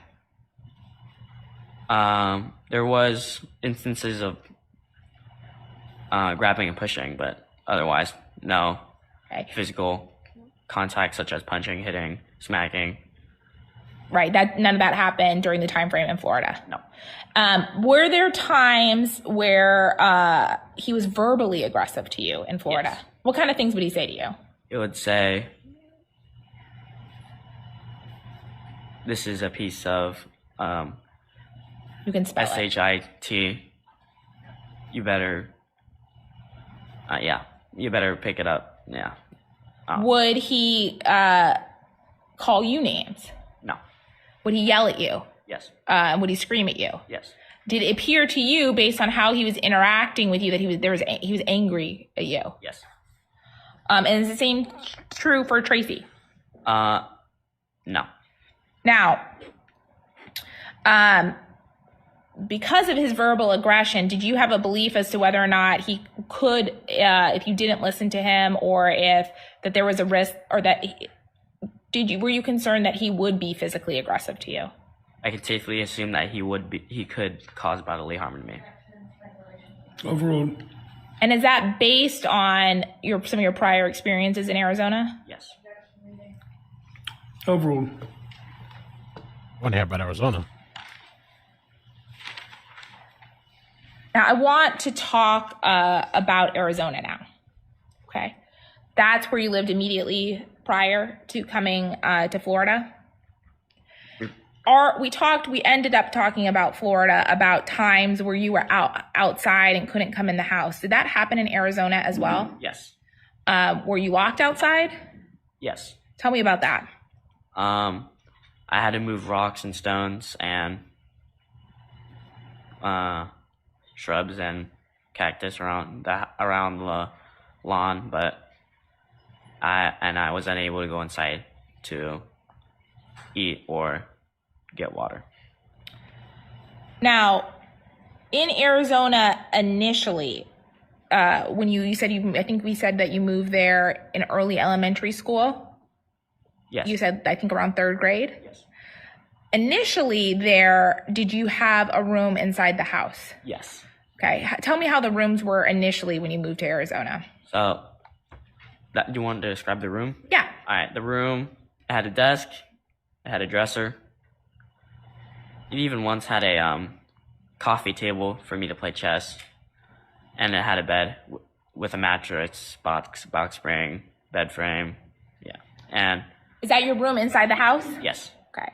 Speaker 6: There was instances of grabbing and pushing, but otherwise, no.
Speaker 4: Okay.
Speaker 6: Physical contact such as punching, hitting, smacking.
Speaker 4: Right. None of that happened during the time frame in Florida.
Speaker 6: No.
Speaker 4: Were there times where he was verbally aggressive to you in Florida?
Speaker 6: Yes.
Speaker 4: What kind of things would he say to you?
Speaker 6: It would say, "This is a piece of
Speaker 4: You can spell it.
Speaker 6: SHIT. You better, you better pick it up." Yeah.
Speaker 4: Would he call you names?
Speaker 6: No.
Speaker 4: Would he yell at you?
Speaker 6: Yes.
Speaker 4: Would he scream at you?
Speaker 6: Yes.
Speaker 4: Did it appear to you, based on how he was interacting with you, that he was angry at you?
Speaker 6: Yes.
Speaker 4: And is the same true for Tracy?
Speaker 6: No.
Speaker 4: Now, because of his verbal aggression, did you have a belief as to whether or not he could, if you didn't listen to him, or that there was a risk, or were you concerned that he would be physically aggressive to you?
Speaker 6: I could safely assume that he could cause bodily harm to me.
Speaker 2: Overruled.
Speaker 4: And is that based on some of your prior experiences in Arizona?
Speaker 6: Yes.
Speaker 2: Overruled.
Speaker 1: I want to hear about Arizona.
Speaker 4: Now, I want to talk about Arizona now. Okay. That's where you lived immediately prior to coming to Florida. We ended up talking about Florida, about times where you were outside and couldn't come in the house. Did that happen in Arizona as well?
Speaker 6: Yes.
Speaker 4: Were you locked outside?
Speaker 6: Yes.
Speaker 4: Tell me about that.
Speaker 6: I had to move rocks and stones and shrubs and cactus around the lawn, but I was unable to go inside to eat or get water.
Speaker 4: Now, in Arizona initially, when you said I think we said that you moved there in early elementary school.
Speaker 6: Yes.
Speaker 4: You said, I think, around third grade.
Speaker 6: Yes.
Speaker 4: Initially there, did you have a room inside the house?
Speaker 6: Yes.
Speaker 4: Okay. Tell me how the rooms were initially when you moved to Arizona.
Speaker 6: So, do you want to describe the room?
Speaker 4: Yeah.
Speaker 6: All right. The room, it had a desk, it had a dresser. It even once had a coffee table for me to play chess, and it had a bed with a mattress, box spring, bed frame. Yeah. And
Speaker 4: Is that your room inside the house?
Speaker 6: yes.
Speaker 4: Okay.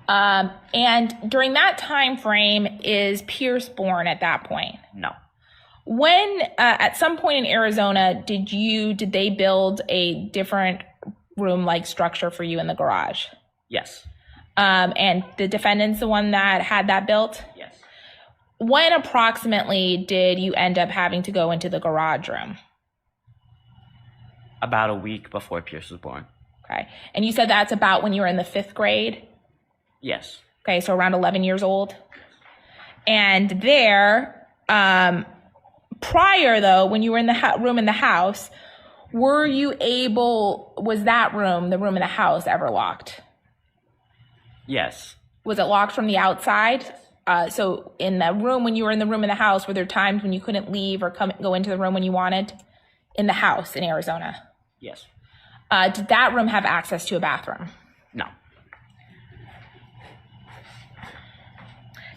Speaker 4: And during that time frame, is Pierce born at that point?
Speaker 6: No.
Speaker 4: When, at some point in Arizona, did they build a different room-like structure for you in the garage?
Speaker 6: Yes.
Speaker 4: And the defendant's the one that had that built?
Speaker 6: Yes.
Speaker 4: When approximately did you end up having to go into the garage room?
Speaker 6: About a week before Pierce was born.
Speaker 4: Okay. And you said that's about when you were in the 5th grade?
Speaker 6: Yes.
Speaker 4: Okay, so around 11 years old. And there, prior though, when you were in the room in the house, was that room, the room in the house, ever locked?
Speaker 6: Yes.
Speaker 4: Was it locked from the outside? So in the room, when you were in the room in the house, were there times when you couldn't leave or go into the room when you wanted? In the house in Arizona?
Speaker 6: Yes.
Speaker 4: Did that room have access to a bathroom?
Speaker 6: No.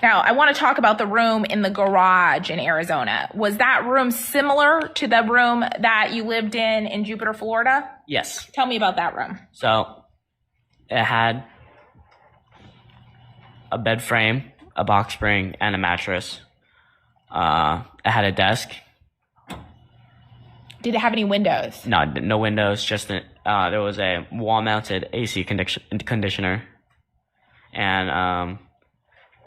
Speaker 4: Now, I want to talk about the room in the garage in Arizona. Was that room similar to the room that you lived in Jupiter, Florida?
Speaker 6: Yes.
Speaker 4: Tell me about that room.
Speaker 6: So it had a bed frame, a box spring, and a mattress. It had a desk.
Speaker 4: Did it have any windows?
Speaker 6: No windows. Just there was a wall-mounted AC conditioner, and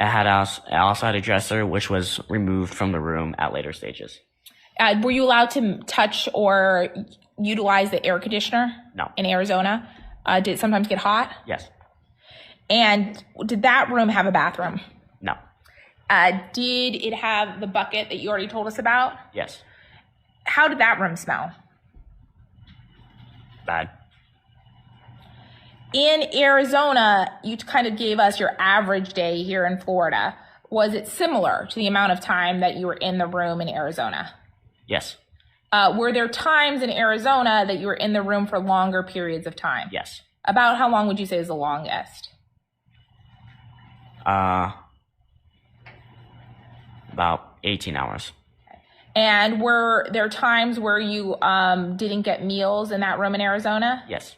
Speaker 6: it also had a dresser, which was removed from the room at later stages.
Speaker 4: Were you allowed to touch or utilize the air conditioner?
Speaker 6: No.
Speaker 4: In Arizona? Did it sometimes get hot?
Speaker 6: Yes.
Speaker 4: And did that room have a bathroom?
Speaker 6: No.
Speaker 4: Did it have the bucket that you already told us about?
Speaker 6: Yes.
Speaker 4: How did that room smell?
Speaker 6: Bad.
Speaker 4: In Arizona, you kind of gave us your average day here in Florida. Was it similar to the amount of time that you were in the room in Arizona?
Speaker 6: Yes.
Speaker 4: Were there times in Arizona that you were in the room for longer periods of time?
Speaker 6: Yes.
Speaker 4: About how long would you say is the longest?
Speaker 6: About 18 hours.
Speaker 4: And were there times where you didn't get meals in that room in Arizona?
Speaker 6: Yes.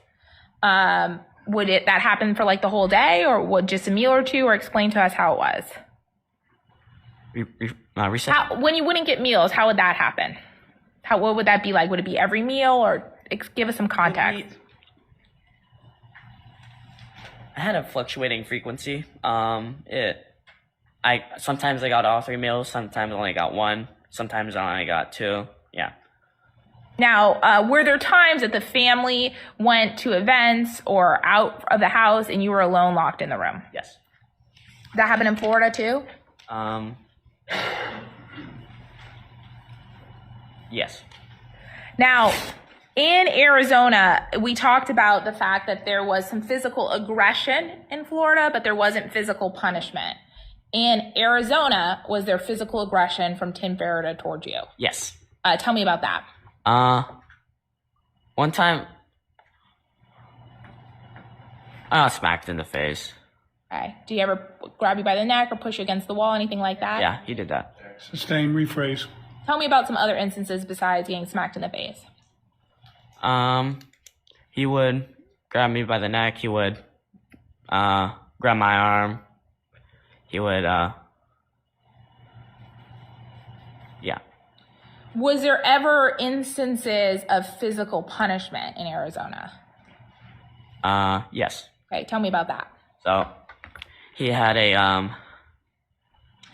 Speaker 4: Would that happen for like the whole day, or would just a meal or two, or explain to us how it was?
Speaker 6: Reset.
Speaker 4: When you wouldn't get meals, how would that happen? What would that be like? Would it be every meal, or give us some context?
Speaker 6: I had a fluctuating frequency. Sometimes I got all 3 meals. Sometimes I only got 1. Sometimes I only got 2. Yeah.
Speaker 4: Now, were there times that the family went to events or out of the house and you were alone locked in the room?
Speaker 6: Yes.
Speaker 4: That happened in Florida too?
Speaker 6: Yes.
Speaker 4: Now, in Arizona, we talked about the fact that there was some physical aggression in Florida, but there wasn't physical punishment. In Arizona, was there physical aggression from Tim Ferriter towards you?
Speaker 6: Yes.
Speaker 4: Tell me about that.
Speaker 6: One time, I got smacked in the face.
Speaker 4: Okay. Do you ever grab you by the neck or push you against the wall, anything like that?
Speaker 6: Yeah, he did that.
Speaker 2: Sustain, rephrase.
Speaker 4: Tell me about some other instances besides getting smacked in the face.
Speaker 6: He would grab me by the neck. He would grab my arm. He would, yeah.
Speaker 4: Was there ever instances of physical punishment in Arizona?
Speaker 6: Yes.
Speaker 4: Okay, tell me about that.
Speaker 6: So, he had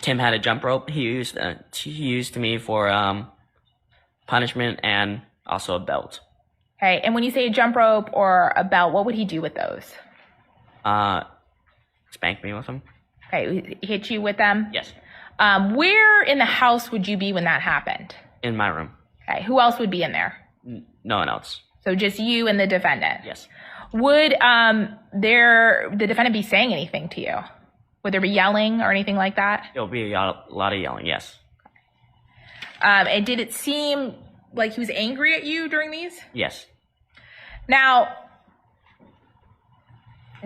Speaker 6: Tim had a jump rope. He used me for punishment and also a belt.
Speaker 4: Okay, and when you say a jump rope or a belt, what would he do with those?
Speaker 6: Spank me with them.
Speaker 4: Okay, he hit you with them?
Speaker 6: Yes.
Speaker 4: Where in the house would you be when that happened?
Speaker 6: In my room.
Speaker 4: Okay, who else would be in there?
Speaker 6: No one else.
Speaker 4: So just you and the defendant?
Speaker 6: Yes.
Speaker 4: Would the defendant be saying anything to you? Would there be yelling or anything like that?
Speaker 6: There'll be a lot of yelling, yes.
Speaker 4: And did it seem like he was angry at you during these?
Speaker 6: Yes.
Speaker 4: Now,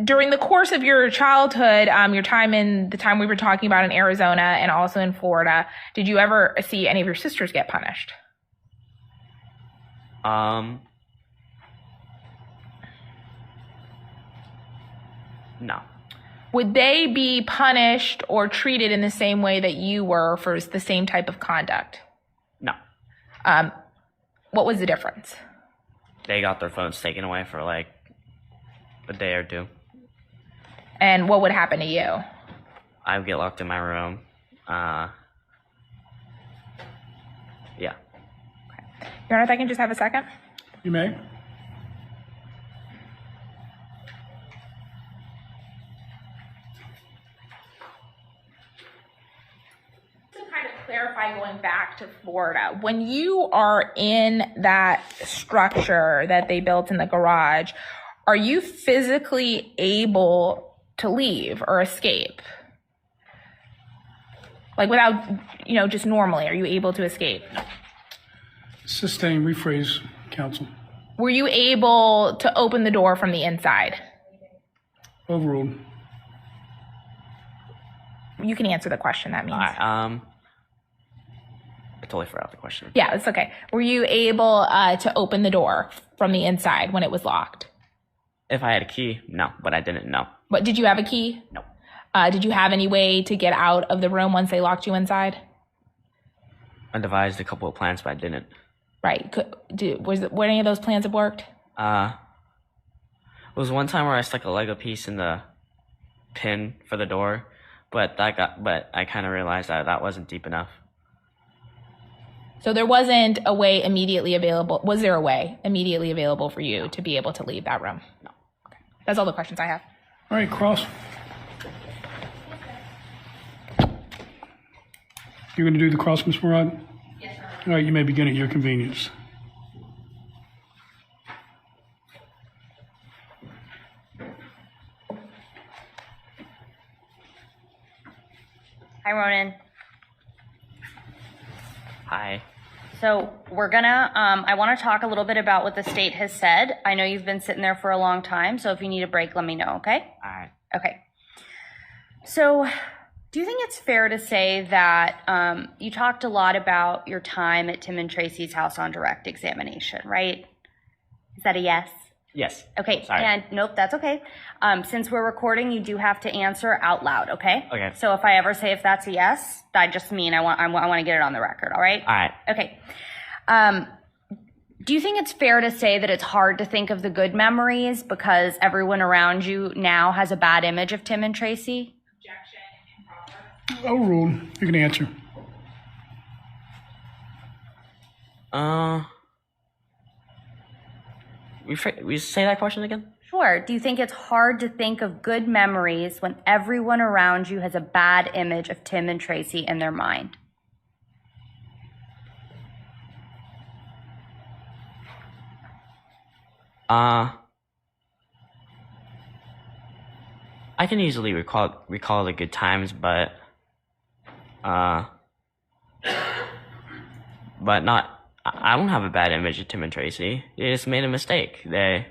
Speaker 4: during the course of your childhood, the time we were talking about in Arizona and also in Florida, did you ever see any of your sisters get punished?
Speaker 6: No.
Speaker 4: Would they be punished or treated in the same way that you were for the same type of conduct?
Speaker 6: No.
Speaker 4: What was the difference?
Speaker 6: They got their phones taken away for like a day or 2.
Speaker 4: And what would happen to you?
Speaker 6: I would get locked in my room. Yeah.
Speaker 4: Your Honor, if I can just have a second.
Speaker 2: You may.
Speaker 4: back to Florida. When you are in that structure that they built in the garage, are you physically able to leave or escape? Like without, just normally, are you able to escape?
Speaker 2: Sustain, rephrase, counsel.
Speaker 4: Were you able to open the door from the inside?
Speaker 2: Overruled.
Speaker 4: You can answer the question, that means.
Speaker 6: I totally forgot the question.
Speaker 4: Yeah, it's okay. Were you able to open the door from the inside when it was locked?
Speaker 6: If I had a key, no, but I didn't know.
Speaker 4: But did you have a key?
Speaker 6: No.
Speaker 4: Did you have any way to get out of the room once they locked you inside?
Speaker 6: I devised a couple of plans, but I didn't.
Speaker 4: Right. Were any of those plans have worked?
Speaker 6: It was one time where I stuck a Lego piece in the pin for the door, but I kind of realized that wasn't deep enough.
Speaker 4: So there wasn't a way immediately available. Was there a way immediately available for you to be able to leave that room?
Speaker 6: No.
Speaker 4: Okay. That's all the questions I have.
Speaker 2: All right, Cross. You're going to do the cross, Ms. Murad? Yes, sir. All right, you may begin at your convenience.
Speaker 7: Hi, Ronan.
Speaker 6: Hi.
Speaker 7: So we're gonna, I want to talk a little bit about what the state has said. I know you've been sitting there for a long time, so if you need a break, let me know, okay?
Speaker 6: All right.
Speaker 7: Okay. So do you think it's fair to say that you talked a lot about your time at Tim and Tracy's house on direct examination, right? Is that a yes?
Speaker 6: Yes.
Speaker 7: Okay,
Speaker 6: Sorry.
Speaker 7: and nope, that's okay. Since we're recording, you do have to answer out loud, okay?
Speaker 6: Okay.
Speaker 7: So if I ever say if that's a yes, I just mean I want to get it on the record, all right?
Speaker 6: All right.
Speaker 7: Okay. Do you think it's fair to say that it's hard to think of the good memories because everyone around you now has a bad image of Tim and Tracy?
Speaker 2: Overruled. You can answer.
Speaker 6: We say that question again?
Speaker 7: Sure. Do you think it's hard to think of good memories when everyone around you has a bad image of Tim and Tracy in their mind?
Speaker 6: I can easily recall the good times, but not. I don't have a bad image of Tim and Tracy. They just made a mistake. They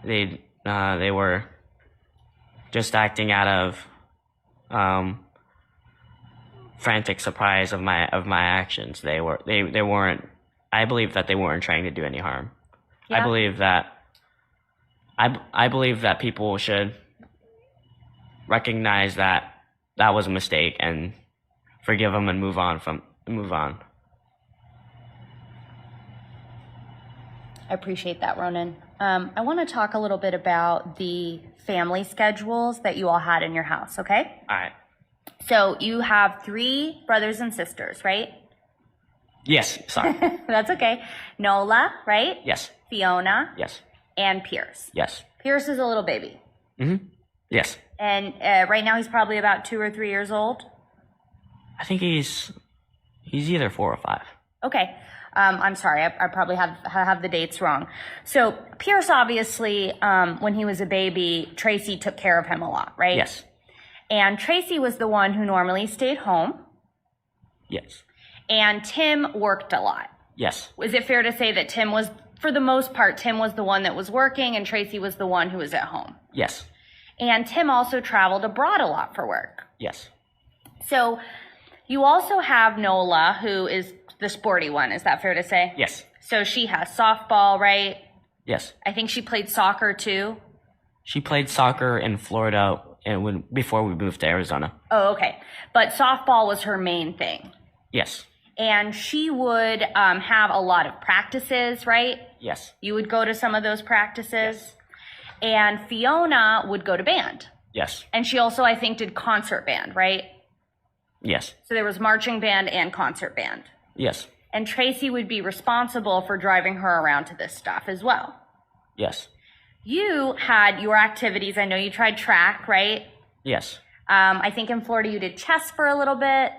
Speaker 6: were just acting out of frantic surprise of my actions. They weren't. I believe that they weren't trying to do any harm.
Speaker 7: Yeah.
Speaker 6: I believe that people should recognize that was a mistake and forgive them and move on.
Speaker 7: I appreciate that, Ronan. I want to talk a little bit about the family schedules that you all had in your house, okay?
Speaker 6: All right.
Speaker 7: So you have 3 brothers and sisters, right?
Speaker 6: Yes. Sorry.
Speaker 7: That's okay. Nola, right?
Speaker 6: Yes.
Speaker 7: Fiona.
Speaker 6: Yes.
Speaker 7: And Pierce.
Speaker 6: Yes.
Speaker 7: Pierce is a little baby.
Speaker 6: Mm-hmm. Yes.
Speaker 7: And right now he's probably about 2 or 3 years old.
Speaker 6: I think he's either 4 or 5.
Speaker 7: Okay. I'm sorry. I probably have the dates wrong. So Pierce, obviously, when he was a baby, Tracy took care of him a lot, right?
Speaker 6: Yes.
Speaker 7: And Tracy was the one who normally stayed home.
Speaker 6: Yes.
Speaker 7: And Tim worked a lot.
Speaker 6: Yes.
Speaker 7: Is it fair to say that Tim was, for the most part, Tim was the one that was working and Tracy was the one who was at home?
Speaker 6: Yes.
Speaker 7: And Tim also traveled abroad a lot for work.
Speaker 6: Yes.
Speaker 7: So you also have Nola, who is the sporty one. Is that fair to say?
Speaker 6: Yes.
Speaker 7: So she has softball, right?
Speaker 6: Yes.
Speaker 7: I think she played soccer too.
Speaker 6: She played soccer in Florida before we moved to Arizona.
Speaker 7: Oh, okay. But softball was her main thing.
Speaker 6: Yes.
Speaker 7: And she would have a lot of practices, right?
Speaker 6: Yes.
Speaker 7: You would go to some of those practices. And Fiona would go to band.
Speaker 6: Yes.
Speaker 7: And she also, I think, did concert band, right?
Speaker 6: Yes.
Speaker 7: So there was marching band and concert band.
Speaker 6: Yes.
Speaker 7: And Tracy would be responsible for driving her around to this stuff as well.
Speaker 6: Yes.
Speaker 7: You had your activities. I know you tried track, right?
Speaker 6: Yes.
Speaker 7: I think in Florida you did chess for a little bit.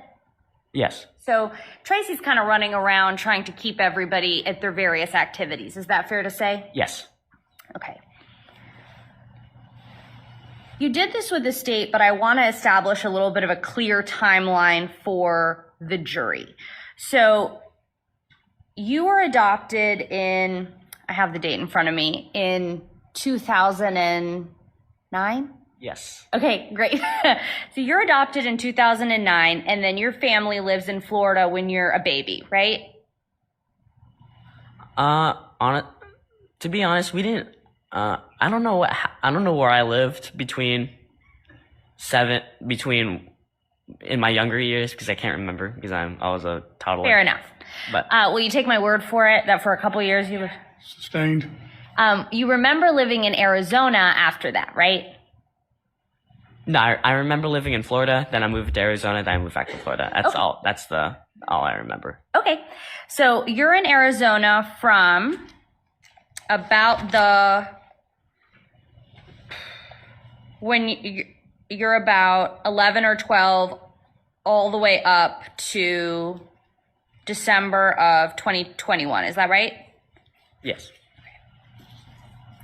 Speaker 6: Yes.
Speaker 7: So Tracy's kind of running around trying to keep everybody at their various activities. Is that fair to say?
Speaker 6: Yes.
Speaker 7: Okay. You did this with the state, but I want to establish a little bit of a clear timeline for the jury. So you were adopted in, I have the date in front of me, in 2009?
Speaker 6: Yes.
Speaker 7: Okay, great. So you're adopted in 2009, and then your family lives in Florida when you're a baby, right?
Speaker 6: To be honest, we didn't. I don't know where I lived between in my younger years, because I can't remember, because I was a toddler.
Speaker 7: Fair enough.
Speaker 6: But
Speaker 7: Will you take my word for it that for a couple years you were?
Speaker 2: Sustained.
Speaker 7: You remember living in Arizona after that, right?
Speaker 6: no, I remember living in Florida. Then I moved to Arizona. Then I moved back to Florida. That's
Speaker 7: Okay.
Speaker 6: all. That's all I remember.
Speaker 7: Okay. So you're in Arizona from about you're about 11 or 12 all the way up to December of 2021. Is that right?
Speaker 6: Yes.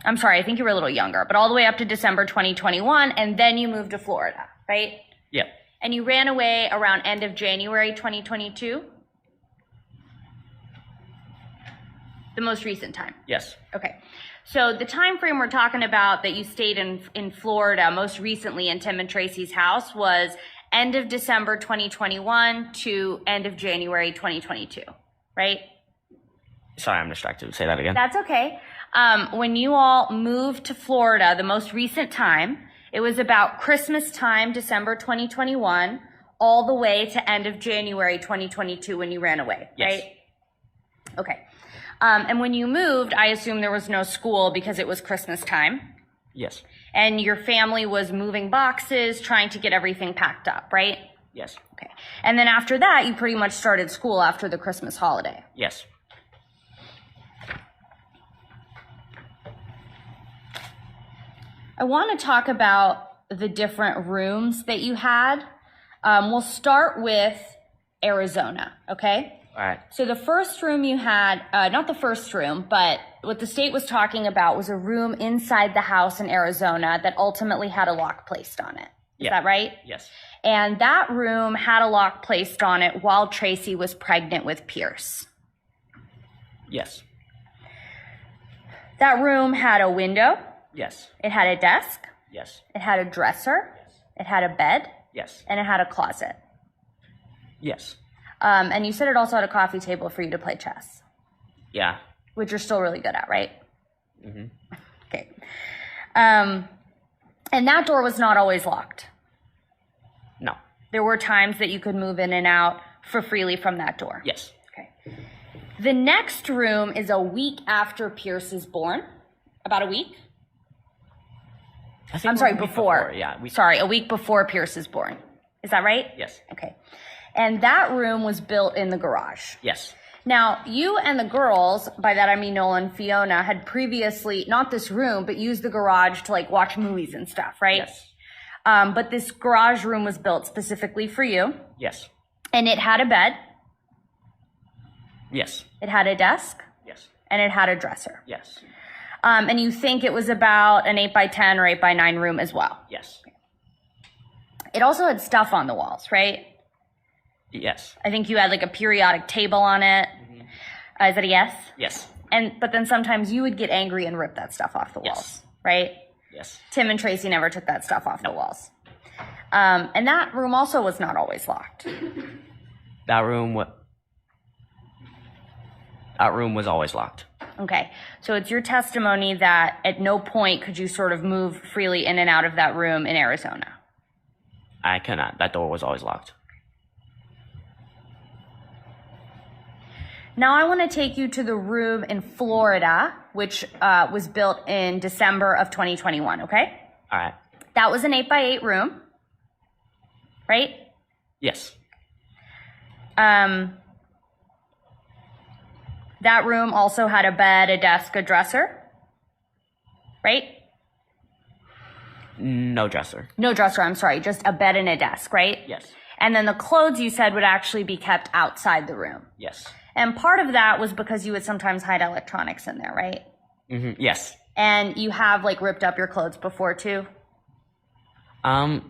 Speaker 7: I'm sorry, I think you were a little younger, but all the way up to December 2021, and then you moved to Florida, right?
Speaker 6: Yep.
Speaker 7: And you ran away around end of January 2022? The most recent time.
Speaker 6: Yes.
Speaker 7: Okay. So the time frame we're talking about that you stayed in Florida most recently in Tim and Tracy's house was end of December 2021 to end of January 2022, right?
Speaker 6: Sorry, I'm distracted. Say that again.
Speaker 7: That's okay. When you all moved to Florida, the most recent time, it was about Christmas time, December 2021, all the way to end of January 2022 when you ran away,
Speaker 6: Yes.
Speaker 7: right? Okay. And when you moved, I assume there was no school because it was Christmas time.
Speaker 6: Yes.
Speaker 7: And your family was moving boxes, trying to get everything packed up, right?
Speaker 6: Yes.
Speaker 7: Okay. And then after that, you pretty much started school after the Christmas holiday.
Speaker 6: Yes.
Speaker 7: I want to talk about the different rooms that you had. We'll start with Arizona, okay?
Speaker 6: All right.
Speaker 7: So the first room you had, not the first room, but what the state was talking about was a room inside the house in Arizona that ultimately had a lock placed on it. Is
Speaker 6: Yeah.
Speaker 7: that right?
Speaker 6: Yes.
Speaker 7: And that room had a lock placed on it while Tracy was pregnant with Pierce.
Speaker 6: Yes.
Speaker 7: That room had a window.
Speaker 6: Yes.
Speaker 7: It had a desk.
Speaker 6: Yes.
Speaker 7: It had a dresser. It had a bed.
Speaker 6: Yes.
Speaker 7: And it had a closet.
Speaker 6: Yes.
Speaker 7: And you said it also had a coffee table for you to play chess,
Speaker 6: Yeah.
Speaker 7: which you're still really good at, right?
Speaker 6: Mm-hmm.
Speaker 7: Okay. And that door was not always locked.
Speaker 6: No.
Speaker 7: There were times that you could move in and out for freely from that door.
Speaker 6: Yes.
Speaker 7: Okay. The next room is a week after Pierce is born. About a week?
Speaker 6: I think
Speaker 7: I'm
Speaker 6: we're
Speaker 7: sorry,
Speaker 6: a week
Speaker 7: before.
Speaker 6: Yeah.
Speaker 7: Sorry, a week before Pierce is born. Is that right?
Speaker 6: Yes.
Speaker 7: Okay. And that room was built in the garage.
Speaker 6: Yes.
Speaker 7: Now, you and the girls, by that I mean Nola and Fiona, had previously, not this room, but used the garage to like watch movies and stuff, right?
Speaker 6: Yes.
Speaker 7: But this garage room was built specifically for you.
Speaker 6: Yes.
Speaker 7: And it had a bed,
Speaker 6: Yes.
Speaker 7: it had a desk,
Speaker 6: Yes.
Speaker 7: and it had a dresser.
Speaker 6: Yes.
Speaker 7: And you think it was about an 8x10 or 8x9 room as well.
Speaker 6: Yes.
Speaker 7: It also had stuff on the walls, right?
Speaker 6: Yes.
Speaker 7: I think you had like a periodic table on it. Is that a yes?
Speaker 6: Yes.
Speaker 7: But then sometimes you would get angry and rip that stuff off the
Speaker 6: Yes.
Speaker 7: walls, right?
Speaker 6: Yes.
Speaker 7: Tim and Tracy never took that stuff off the walls. And that room also was not always locked.
Speaker 6: That room was always locked.
Speaker 7: Okay. So it's your testimony that at no point could you sort of move freely in and out of that room in Arizona.
Speaker 6: I cannot. That door was always locked.
Speaker 7: Now I want to take you to the room in Florida, which was built in December of 2021, okay?
Speaker 6: All right.
Speaker 7: That was an 8x8 room, right?
Speaker 6: Yes.
Speaker 7: That room also had a bed, a desk, a dresser, right?
Speaker 6: No dresser.
Speaker 7: No dresser, I'm sorry, just a bed and a desk, right?
Speaker 6: Yes.
Speaker 7: And then the clothes you said would actually be kept outside the room.
Speaker 6: Yes.
Speaker 7: And part of that was because you would sometimes hide electronics in there, right?
Speaker 6: Yes.
Speaker 7: And you have like ripped up your clothes before too?
Speaker 6: I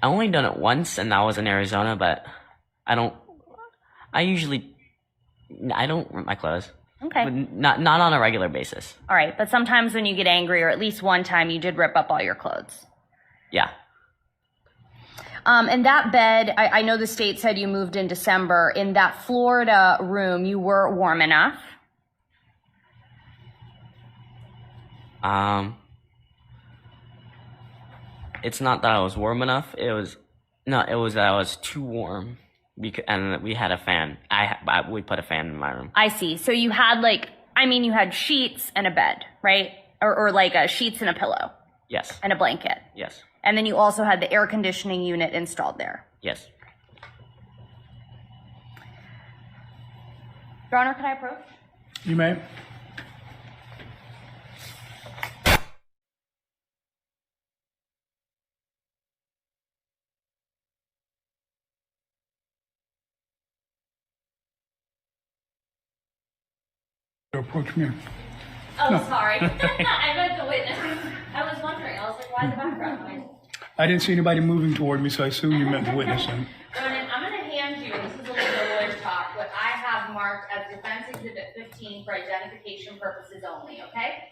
Speaker 6: only done it once, and that was in Arizona, but I don't rip my clothes.
Speaker 7: Okay.
Speaker 6: But not on a regular basis.
Speaker 7: All right. But sometimes when you get angry, or at least one time, you did rip up all your clothes.
Speaker 6: Yeah.
Speaker 7: And that bed, I know the state said you moved in December. In that Florida room, you were warm enough?
Speaker 6: It's not that I was warm enough. It was that I was too warm, and we had a fan. We put a fan in my room.
Speaker 7: I see. So you had you had sheets and a bed, right? Or like sheets and a pillow.
Speaker 6: Yes.
Speaker 7: And a blanket.
Speaker 6: Yes.
Speaker 7: And then you also had the air conditioning unit installed there.
Speaker 6: Yes.
Speaker 7: Your Honor, can I approach?
Speaker 2: You may. Approach me.
Speaker 7: Oh, sorry. I meant the witness. I was wondering. I was like, why the background noise?
Speaker 2: I didn't see anybody moving toward me, so I assume you meant the witness.
Speaker 7: Ronan, I'm going to hand you, this is a little bit of lawyer's talk, what I have marked as Defense Exhibit 15 for identification purposes only, okay?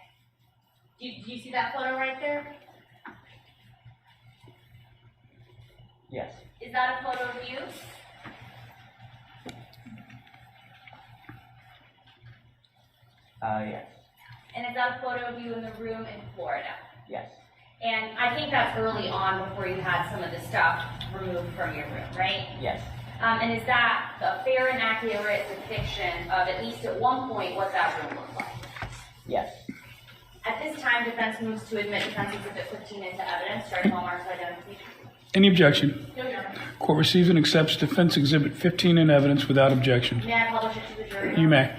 Speaker 7: Do you see that photo right there?
Speaker 6: Yes.
Speaker 7: Is that a photo of you?
Speaker 6: Yes.
Speaker 7: And is that a photo of you in the room in Florida?
Speaker 6: Yes.
Speaker 7: And I think that's early on before you had some of the stuff removed from your room, right?
Speaker 6: Yes.
Speaker 7: And is that a fair and accurate depiction of, at least at one point, what that room looked like?
Speaker 6: Yes.
Speaker 7: At this time, defense moves to admit Defense Exhibit 15 into evidence, starting hallmarks of identification.
Speaker 2: Any objection?
Speaker 7: No, Your Honor.
Speaker 2: Court receives and accepts Defense Exhibit 15 in evidence without objection.
Speaker 7: May I publish it to the jury?
Speaker 2: You may.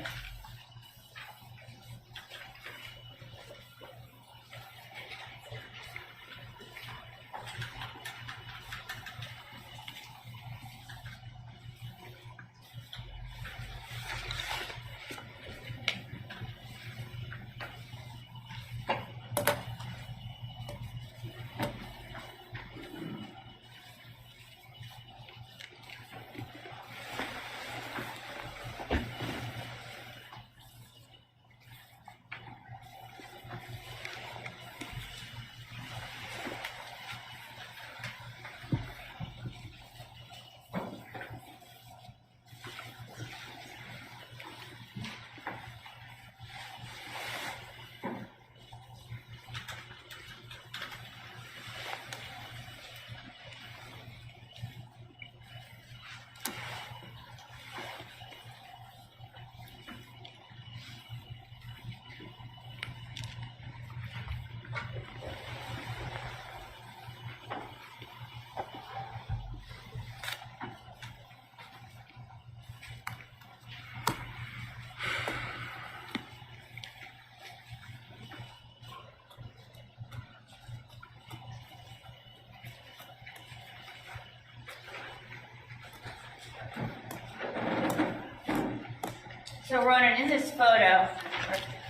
Speaker 7: So, Ronan, in this photo,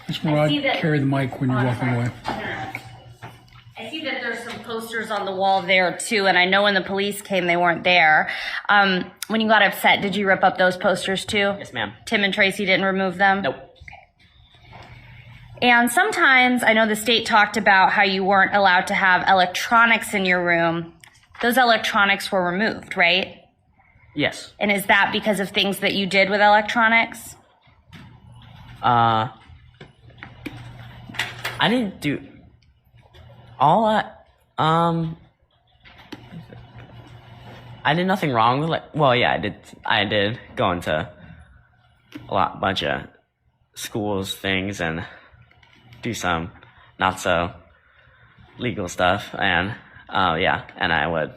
Speaker 2: Ms. Murad,
Speaker 7: see that-
Speaker 2: carry the mic when you're walking away.
Speaker 7: I see that there's some posters on the wall there too, and I know when the police came, they weren't there. When you got upset, did you rip up those posters too?
Speaker 6: Yes, ma'am.
Speaker 7: Tim and Tracy didn't remove them?
Speaker 6: Nope.
Speaker 7: And sometimes, I know the state talked about how you weren't allowed to have electronics in your room. Those electronics were removed, right?
Speaker 6: Yes.
Speaker 7: And is that because of things that you did with electronics?
Speaker 6: I didn't do all that. I did nothing wrong with it. Well, yeah, I did go into a bunch of schools things and do some not so legal stuff, and I would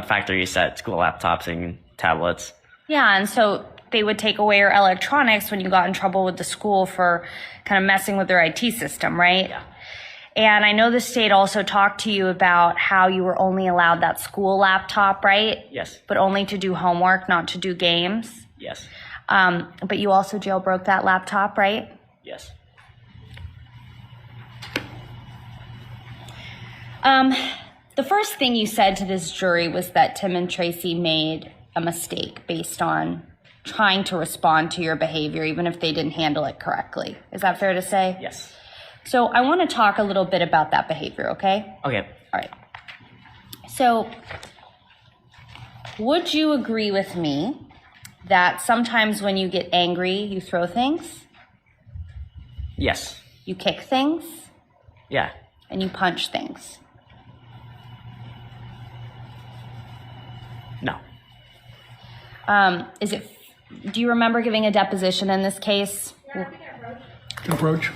Speaker 6: factory reset school laptops and tablets.
Speaker 7: Yeah, and so they would take away your electronics when you got in trouble with the school for kind of messing with their IT system, right?
Speaker 6: Yeah.
Speaker 7: And I know the state also talked to you about how you were only allowed that school laptop, right?
Speaker 6: Yes.
Speaker 7: But only to do homework, not to do games.
Speaker 6: Yes.
Speaker 7: But you also jailbroke that laptop, right?
Speaker 6: Yes.
Speaker 7: The first thing you said to this jury was that Tim and Tracy made a mistake based on trying to respond to your behavior, even if they didn't handle it correctly. Is that fair to say?
Speaker 6: Yes.
Speaker 7: So I want to talk a little bit about that behavior, okay?
Speaker 6: Okay.
Speaker 7: All right. So would you agree with me that sometimes when you get angry, you throw things,
Speaker 6: Yes.
Speaker 7: you kick things,
Speaker 6: Yeah.
Speaker 7: and you punch things?
Speaker 6: No.
Speaker 7: Do you remember giving a deposition in this case?
Speaker 2: Approach.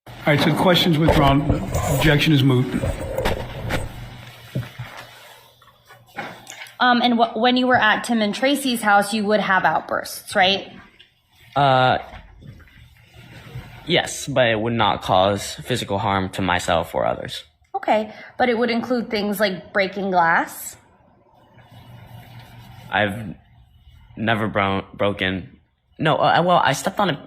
Speaker 2: All right, so the question's withdrawn. Objection is moot.
Speaker 7: And when you were at Tim and Tracy's house, you would have outbursts, right?
Speaker 6: Yes, but it would not cause physical harm to myself or others.
Speaker 7: Okay, but it would include things like breaking glass.
Speaker 6: I've never broken. No, well, I stepped on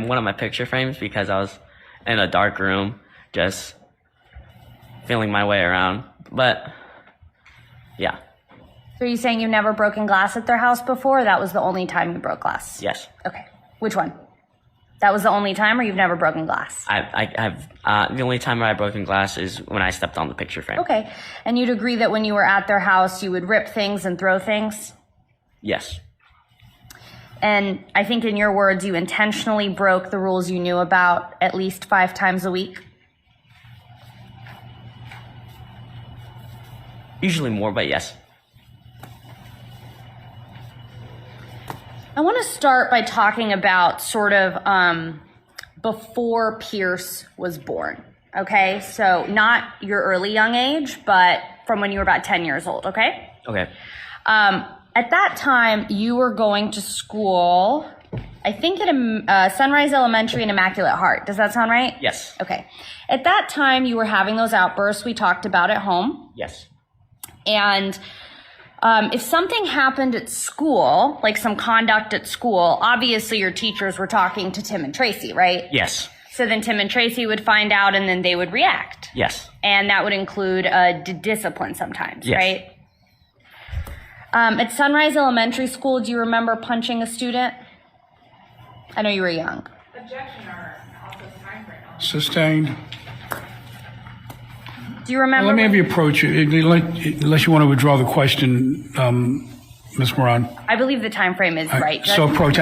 Speaker 6: one of my picture frames because I was in a dark room, just feeling my way around. But yeah,
Speaker 7: So are you saying you've never broken glass at their house before? Or that was the only time you broke glass?
Speaker 6: yes,
Speaker 7: Okay, which one? That was the only time, or you've never broken glass?
Speaker 6: I've the only time I've broken glass is when I stepped on the picture frame.
Speaker 7: Okay, and you'd agree that when you were at their house, you would rip things and throw things?
Speaker 6: Yes,
Speaker 7: And I think in your words, you intentionally broke the rules you knew about at least 5 times a week?
Speaker 6: usually more, but yes.
Speaker 7: I want to start by talking about sort of before Pierce was born, okay? So not your early young age, but from when you were about 10 years old, okay?
Speaker 6: Okay.
Speaker 7: At that time, you were going to school, I think at Sunrise Elementary and Immaculate Heart. Does that sound right?
Speaker 6: Yes.
Speaker 7: Okay. At that time, you were having those outbursts we talked about at home.
Speaker 6: Yes.
Speaker 7: And if something happened at school, like some conduct at school, obviously your teachers were talking to Tim and Tracy, right?
Speaker 6: Yes.
Speaker 7: So then Tim and Tracy would find out and then they would react.
Speaker 6: Yes.
Speaker 7: And that would include discipline sometimes,
Speaker 6: Yes.
Speaker 7: right? At Sunrise Elementary School, do you remember punching a student? I know you were young.
Speaker 4: Objection or also time frame.
Speaker 2: Sustained.
Speaker 7: Do you remember?
Speaker 2: Let me have
Speaker 7: when-
Speaker 2: you approach it, unless you want to withdraw the question, Ms. Moran.
Speaker 7: I believe the time frame is right.
Speaker 2: So
Speaker 7: Judge.
Speaker 2: approach.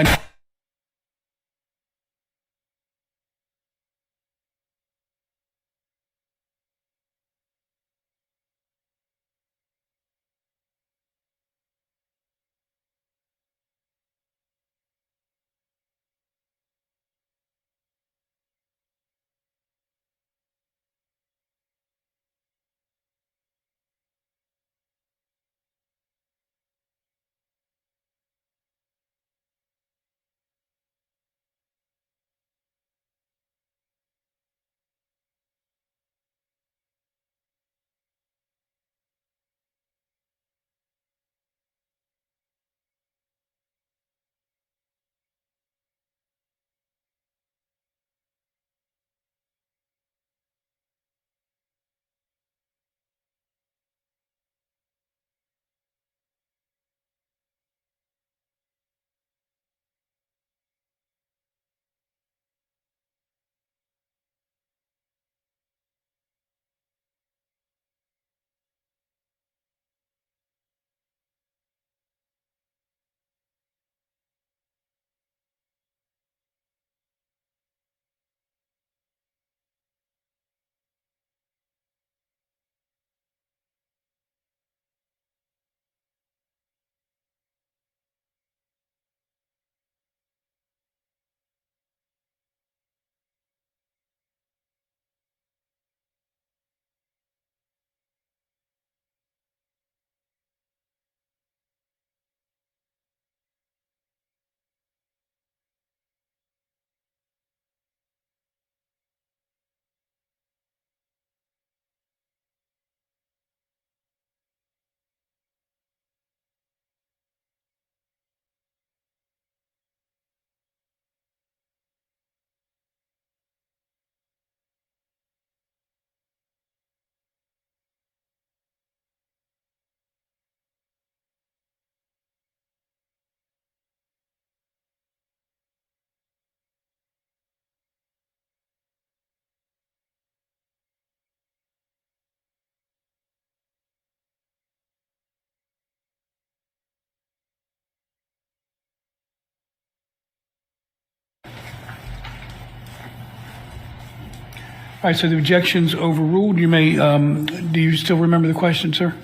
Speaker 2: right, so the objection's overruled. You may, do you still remember the question, sir?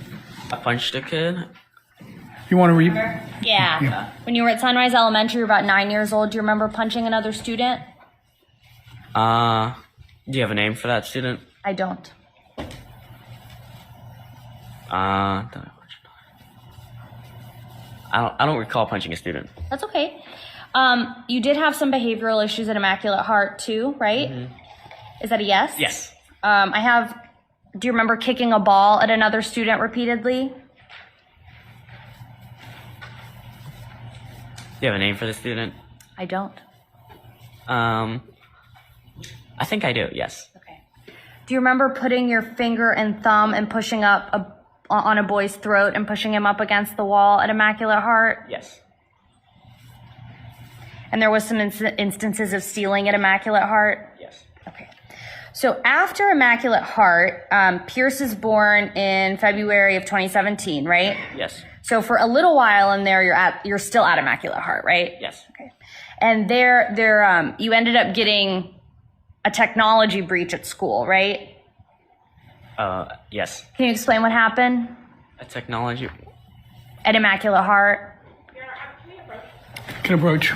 Speaker 6: I punched a kid.
Speaker 2: You want to read?
Speaker 7: Yeah. When you were at Sunrise Elementary, you were about 9 years old. Do you remember punching another student?
Speaker 6: Do you have a name for that student?
Speaker 7: I don't.
Speaker 6: I don't recall punching a student.
Speaker 7: That's okay. You did have some behavioral issues at Immaculate Heart too, right?
Speaker 6: Mm-hmm.
Speaker 7: Is that a yes?
Speaker 6: Yes.
Speaker 7: Do you remember kicking a ball at another student repeatedly?
Speaker 6: Do you have a name for the student?
Speaker 7: I don't.
Speaker 6: I think I do, yes.
Speaker 7: Okay. Do you remember putting your finger and thumb and pushing up on a boy's throat and pushing him up against the wall at Immaculate Heart?
Speaker 6: Yes.
Speaker 7: And there was some instances of stealing at Immaculate Heart?
Speaker 6: Yes.
Speaker 7: Okay. So after Immaculate Heart, Pierce is born in February of 2017, right?
Speaker 6: Yes.
Speaker 7: So for a little while in there, you're still at Immaculate Heart, right?
Speaker 6: Yes.
Speaker 7: Okay. And you ended up getting a technology breach at school, right?
Speaker 6: Yes.
Speaker 7: Can you explain what happened
Speaker 6: A technology.
Speaker 7: at Immaculate Heart?
Speaker 2: Can approach.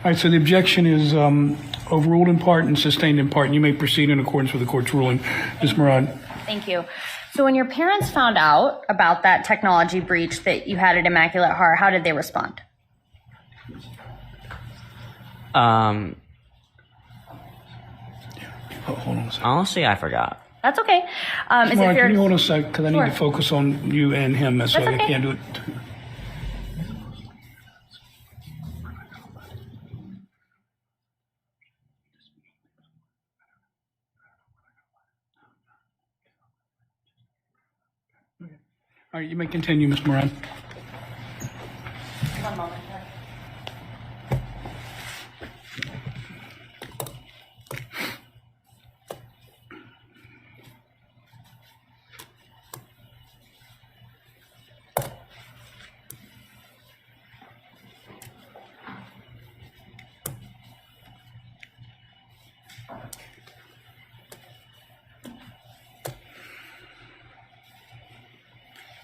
Speaker 2: All right, so the objection is overruled in part and sustained in part, and you may proceed in accordance with the court's ruling. Ms. Murad.
Speaker 7: Thank you. So when your parents found out about that technology breach that you had at Immaculate Heart, how did they respond?
Speaker 2: Hold on a second.
Speaker 6: Honestly, I forgot.
Speaker 7: That's okay. Is it
Speaker 2: Mark,
Speaker 7: fair
Speaker 2: can you
Speaker 7: to...
Speaker 2: hold on a sec, because I need to
Speaker 7: Sure.
Speaker 2: focus on you and him, so
Speaker 7: That's
Speaker 2: I
Speaker 7: okay.
Speaker 2: can't do it. All right, you may continue, Ms. Moran.
Speaker 7: One moment.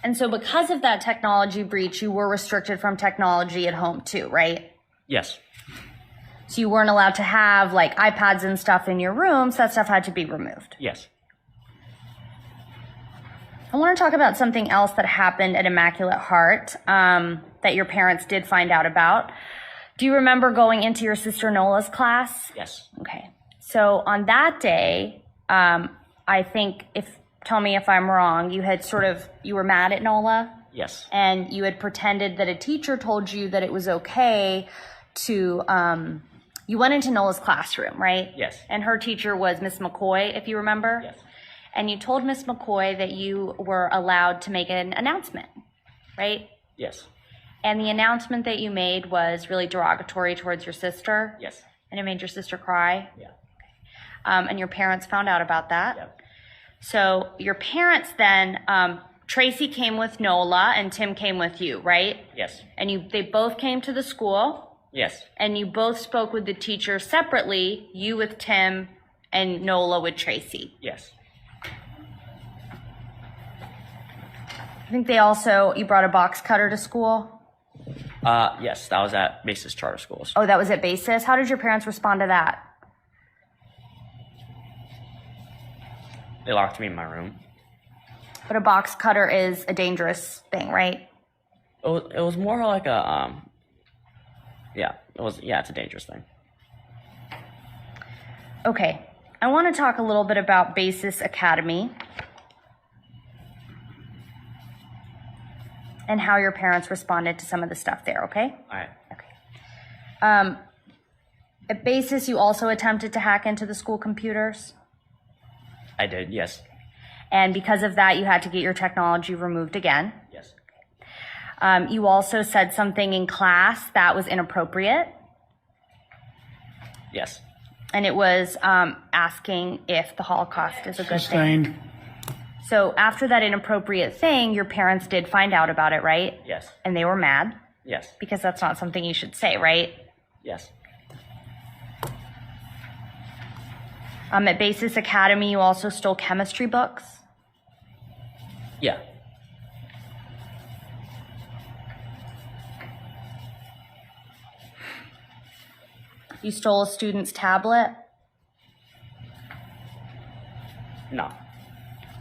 Speaker 7: And so because of that technology breach, you were restricted from technology at home too, right?
Speaker 6: Yes.
Speaker 7: So you weren't allowed to have like iPads and stuff in your room, so that stuff had to be removed.
Speaker 6: Yes.
Speaker 7: I want to talk about something else that happened at Immaculate Heart that your parents did find out about. Do you remember going into your sister Nola's class?
Speaker 6: Yes.
Speaker 7: Okay. So on that day, I think tell me if I'm wrong, you were mad at Nola?
Speaker 6: Yes.
Speaker 7: And you had pretended that a teacher told you that it was okay to, you went into Nola's classroom, right?
Speaker 6: Yes.
Speaker 7: And her teacher was Miss McCoy, if you remember?
Speaker 6: Yes.
Speaker 7: And you told Miss McCoy that you were allowed to make an announcement, right?
Speaker 6: Yes.
Speaker 7: And the announcement that you made was really derogatory towards your sister?
Speaker 6: Yes.
Speaker 7: And it made your sister cry?
Speaker 6: Yeah.
Speaker 7: And your parents found out about that?
Speaker 6: Yep.
Speaker 7: So your parents then, Tracy came with Nola and Tim came with you, right?
Speaker 6: Yes.
Speaker 7: And they both came to the school
Speaker 6: Yes.
Speaker 7: and you both spoke with the teacher separately, you with Tim and Nola with Tracy.
Speaker 6: Yes.
Speaker 7: I think you brought a box cutter to school?
Speaker 6: Yes, that was at Basis Charter Schools.
Speaker 7: Oh, that was at Basis? How did your parents respond to that?
Speaker 6: They locked me in my room.
Speaker 7: But a box cutter is a dangerous thing, right?
Speaker 6: It was more like a, it's a dangerous thing.
Speaker 7: Okay, I want to talk a little bit about Basis Academy and how your parents responded to some of the stuff there, okay?
Speaker 6: All right.
Speaker 7: Okay. At Basis, you also attempted to hack into the school computers?
Speaker 6: I did, yes.
Speaker 7: And because of that, you had to get your technology removed again?
Speaker 6: Yes.
Speaker 7: You also said something in class that was inappropriate?
Speaker 6: Yes.
Speaker 7: And it was asking if the Holocaust is a good thing.
Speaker 2: Sustained.
Speaker 7: So after that inappropriate thing, your parents did find out about it, right?
Speaker 6: Yes.
Speaker 7: And they were mad?
Speaker 6: Yes.
Speaker 7: Because that's not something you should say, right?
Speaker 6: Yes.
Speaker 7: At Basis Academy, you also stole chemistry books?
Speaker 6: Yeah.
Speaker 7: You stole a student's tablet?
Speaker 6: No.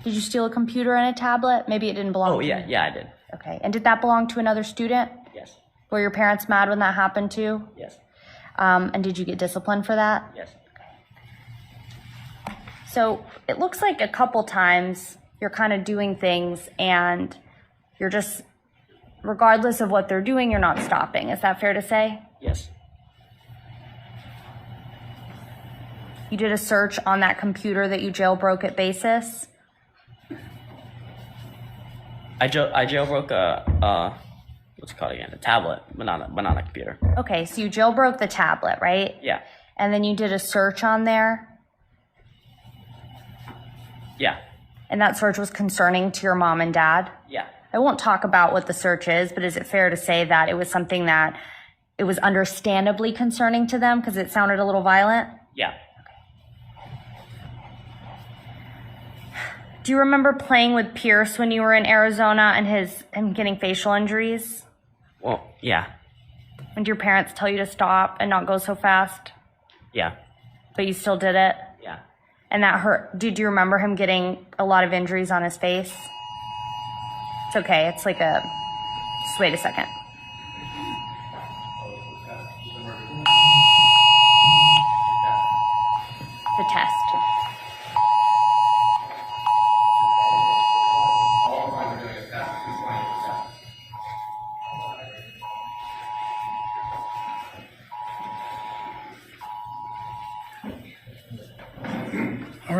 Speaker 7: Did you steal a computer and a tablet? Maybe it didn't belong
Speaker 6: Oh,
Speaker 7: to
Speaker 6: yeah,
Speaker 7: you.
Speaker 6: yeah, I did.
Speaker 7: Okay. And did that belong to another student?
Speaker 6: Yes.
Speaker 7: Were your parents mad when that happened too?
Speaker 6: Yes.
Speaker 7: And did you get disciplined for that?
Speaker 6: Yes.
Speaker 7: So it looks like a couple times you're kind of doing things and you're just, regardless of what they're doing, you're not stopping. Is that fair to say?
Speaker 6: Yes.
Speaker 7: You did a search on that computer that you jailbroke at Basis?
Speaker 6: I jailbroke what's it called again? A tablet, but not a computer.
Speaker 7: Okay, so you jailbroke the tablet, right?
Speaker 6: Yeah.
Speaker 7: And then you did a search on there?
Speaker 6: Yeah.
Speaker 7: And that search was concerning to your mom and dad?
Speaker 6: Yeah.
Speaker 7: I won't talk about what the search is, but is it fair to say that it was something that it was understandably concerning to them because it sounded a little violent?
Speaker 6: Yeah.
Speaker 7: Do you remember playing with Pierce when you were in Arizona and him getting facial injuries?
Speaker 6: Well, yeah.
Speaker 7: And did your parents tell you to stop and not go so fast?
Speaker 6: Yeah.
Speaker 7: But you still did it?
Speaker 6: Yeah.
Speaker 7: And that hurt. Did you remember him getting a lot of injuries on his face? It's okay. It's like just wait a second. The test.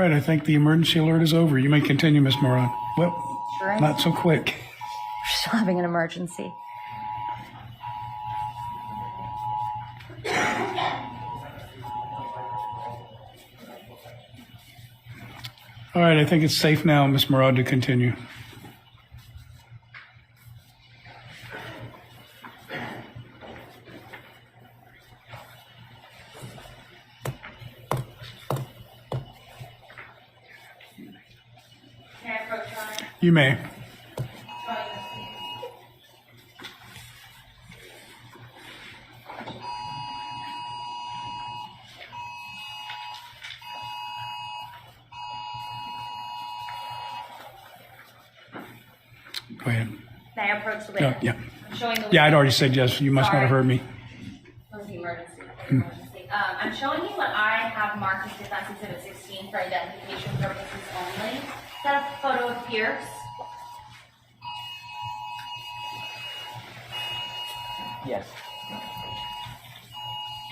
Speaker 2: right, I think the emergency alert is over. You may continue, Ms. Moran. Well,
Speaker 7: Sure.
Speaker 2: not so quick.
Speaker 7: We're still having an emergency.
Speaker 2: All right, I think it's safe now, Ms. Moran, to continue. You may. Go ahead.
Speaker 7: May I approach the
Speaker 2: No,
Speaker 7: witness?
Speaker 2: yeah.
Speaker 7: I'm showing the
Speaker 2: Yeah, I'd already said yes. You must not have heard me.
Speaker 7: What was the emergency? I'm showing you what I have marked as Defense Exhibit 16 for identification purposes only. Is that a photo of Pierce?
Speaker 6: Yes.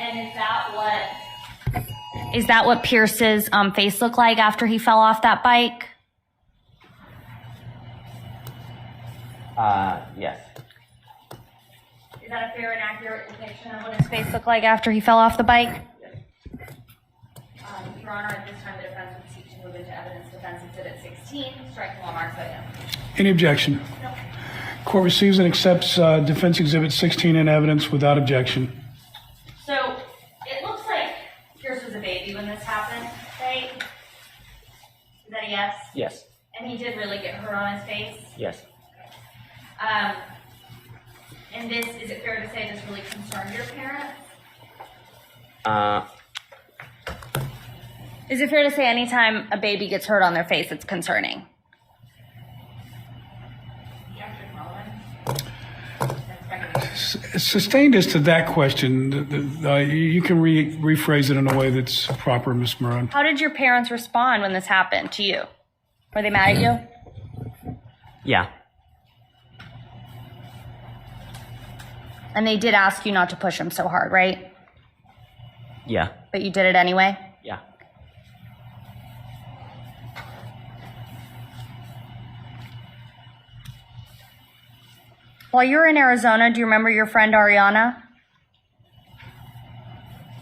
Speaker 7: And is that what Pierce's face looked like after he fell off that bike?
Speaker 6: Yes.
Speaker 7: Is that a fair and accurate depiction of what his face looked like after he fell off the bike?
Speaker 6: Yes.
Speaker 7: Your Honor, at this time, the defense would seek to move into evidence Defense Exhibit 16, striking all marks of identification.
Speaker 2: Any objection?
Speaker 7: No.
Speaker 2: Court receives and accepts Defense Exhibit 16 in evidence without objection.
Speaker 7: So it looks like Pierce was a baby when this happened, right? Is that a yes?
Speaker 6: Yes.
Speaker 7: And he did really get hurt on his face?
Speaker 6: Yes.
Speaker 7: And this, is it fair to say this really concerned your parents? Is it fair to say anytime a baby gets hurt on their face, it's concerning?
Speaker 2: Sustained as to that question, you can rephrase it in a way that's proper, Ms. Moran.
Speaker 7: How did your parents respond when this happened to you? Were they mad at you?
Speaker 6: Yeah.
Speaker 7: And they did ask you not to push him so hard, right?
Speaker 6: Yeah.
Speaker 7: But you did it anyway?
Speaker 6: Yeah.
Speaker 7: While you were in Arizona, do you remember your friend Ariana?